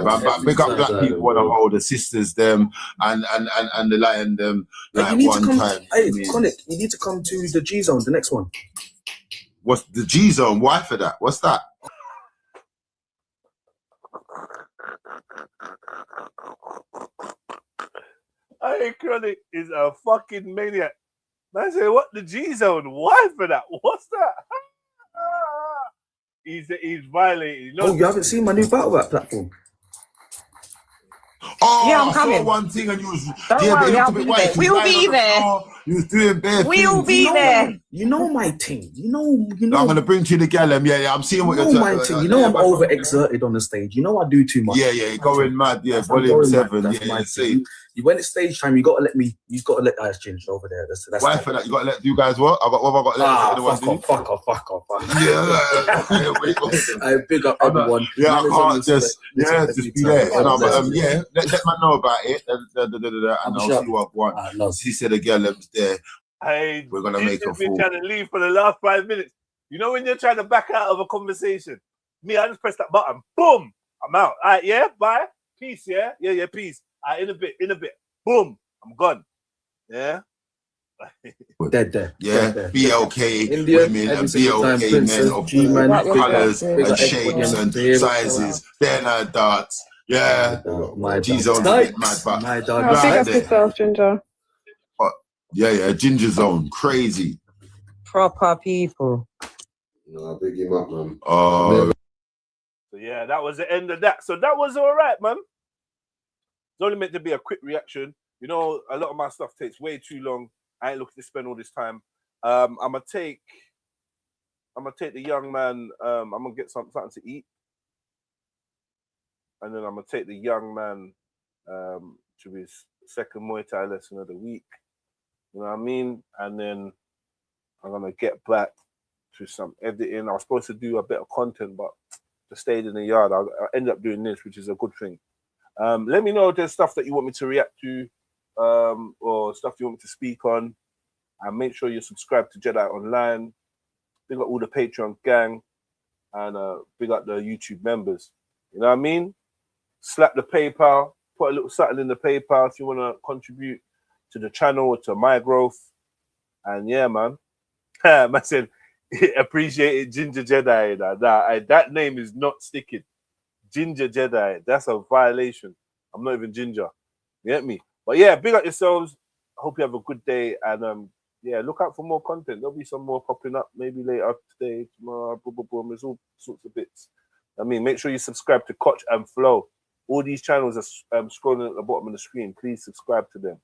But big up black people on the whole, the sisters, them, and the lion, them. Like one time. Hey, Conic, you need to come to the G Zone, the next one. What's the G Zone? Why for that? What's that? Hey, Chronic is a fucking maniac. Man say, what the G Zone? Why for that? What's that? He's violating. Oh, you haven't seen my new battle rap platform? Oh, yeah, I'm I coming. saw one thing and you was Don't worry, I'll be there. We'll be there. You was doing bare We'll be there. You know my thing. You know. I'm gonna bring to the gallem. Yeah, I'm seeing what you're my thing. You know I'm overexerted on the stage. You know I do too much. Yeah, you're going mad. Yeah, volume 7. That's my thing. You went to stage time. You gotta let me. You gotta let guys change over there. That's why for that. You gotta let you guys what? What have I got to let fuck off. Yeah. I big up everyone. Yeah, I can't just be there. Yeah, let man know about it. And I'll see what I want. He said the gallem's there. Hey, we're gonna make a fool. Trying to leave for the last 5 minutes. You know when you're trying to back out of a conversation? Me, I just press that button. Boom! I'm out. All right, yeah, bye. Peace, yeah? Yeah, peace. All right, in a bit. Boom! I'm gone. Yeah? Dead there. Yeah, BLK women and BLK men of all colours and shapes and sizes. They're not darts. Yeah. G-Zone's a bit mad, but big up yourself, Ginja. Yeah, Ginja Zone, crazy. Proper people. No, big him up, man. Oh. So yeah, that was the end of that. So that was all right, man. It's only meant to be a quick reaction. You know, a lot of my stuff takes way too long. I ain't looking to spend all this time. I'm gonna take the young man. I'm gonna get something to eat, and then I'm gonna take the young man to his second Muay Thai lesson of the week. You know what I mean? And then I'm gonna get back to some editing. I was supposed to do a bit of content, but just stayed in the yard. I ended up doing this, which is a good thing. Let me know if there's stuff that you want me to react to, or stuff you want me to speak on. And make sure you subscribe to Jedionline. Big up all the Patreon gang, and big up the YouTube members. You know what I mean? Slap the PayPal, put a little something in the PayPal if you want to contribute to the channel or to my growth. And yeah, man. Man said, appreciate it, Ginja Jedi. That name is not sticking. Ginja Jedi. That's a violation. I'm not even ginger. You get me? But yeah, big up yourselves. I hope you have a good day. And yeah, look out for more content. There'll be some more popping up maybe later today, tomorrow. Boom. There's all sorts of bits. I mean, make sure you subscribe to Koch and Flow. All these channels are scrolling at the bottom of the screen. Please subscribe to them.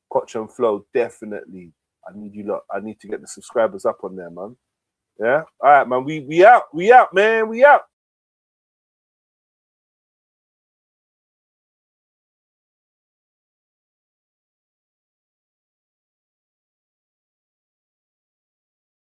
Koch and Flow, definitely. I need you lot. I need to get the subscribers up on there, man. Yeah? All right, man. We out, man. We out.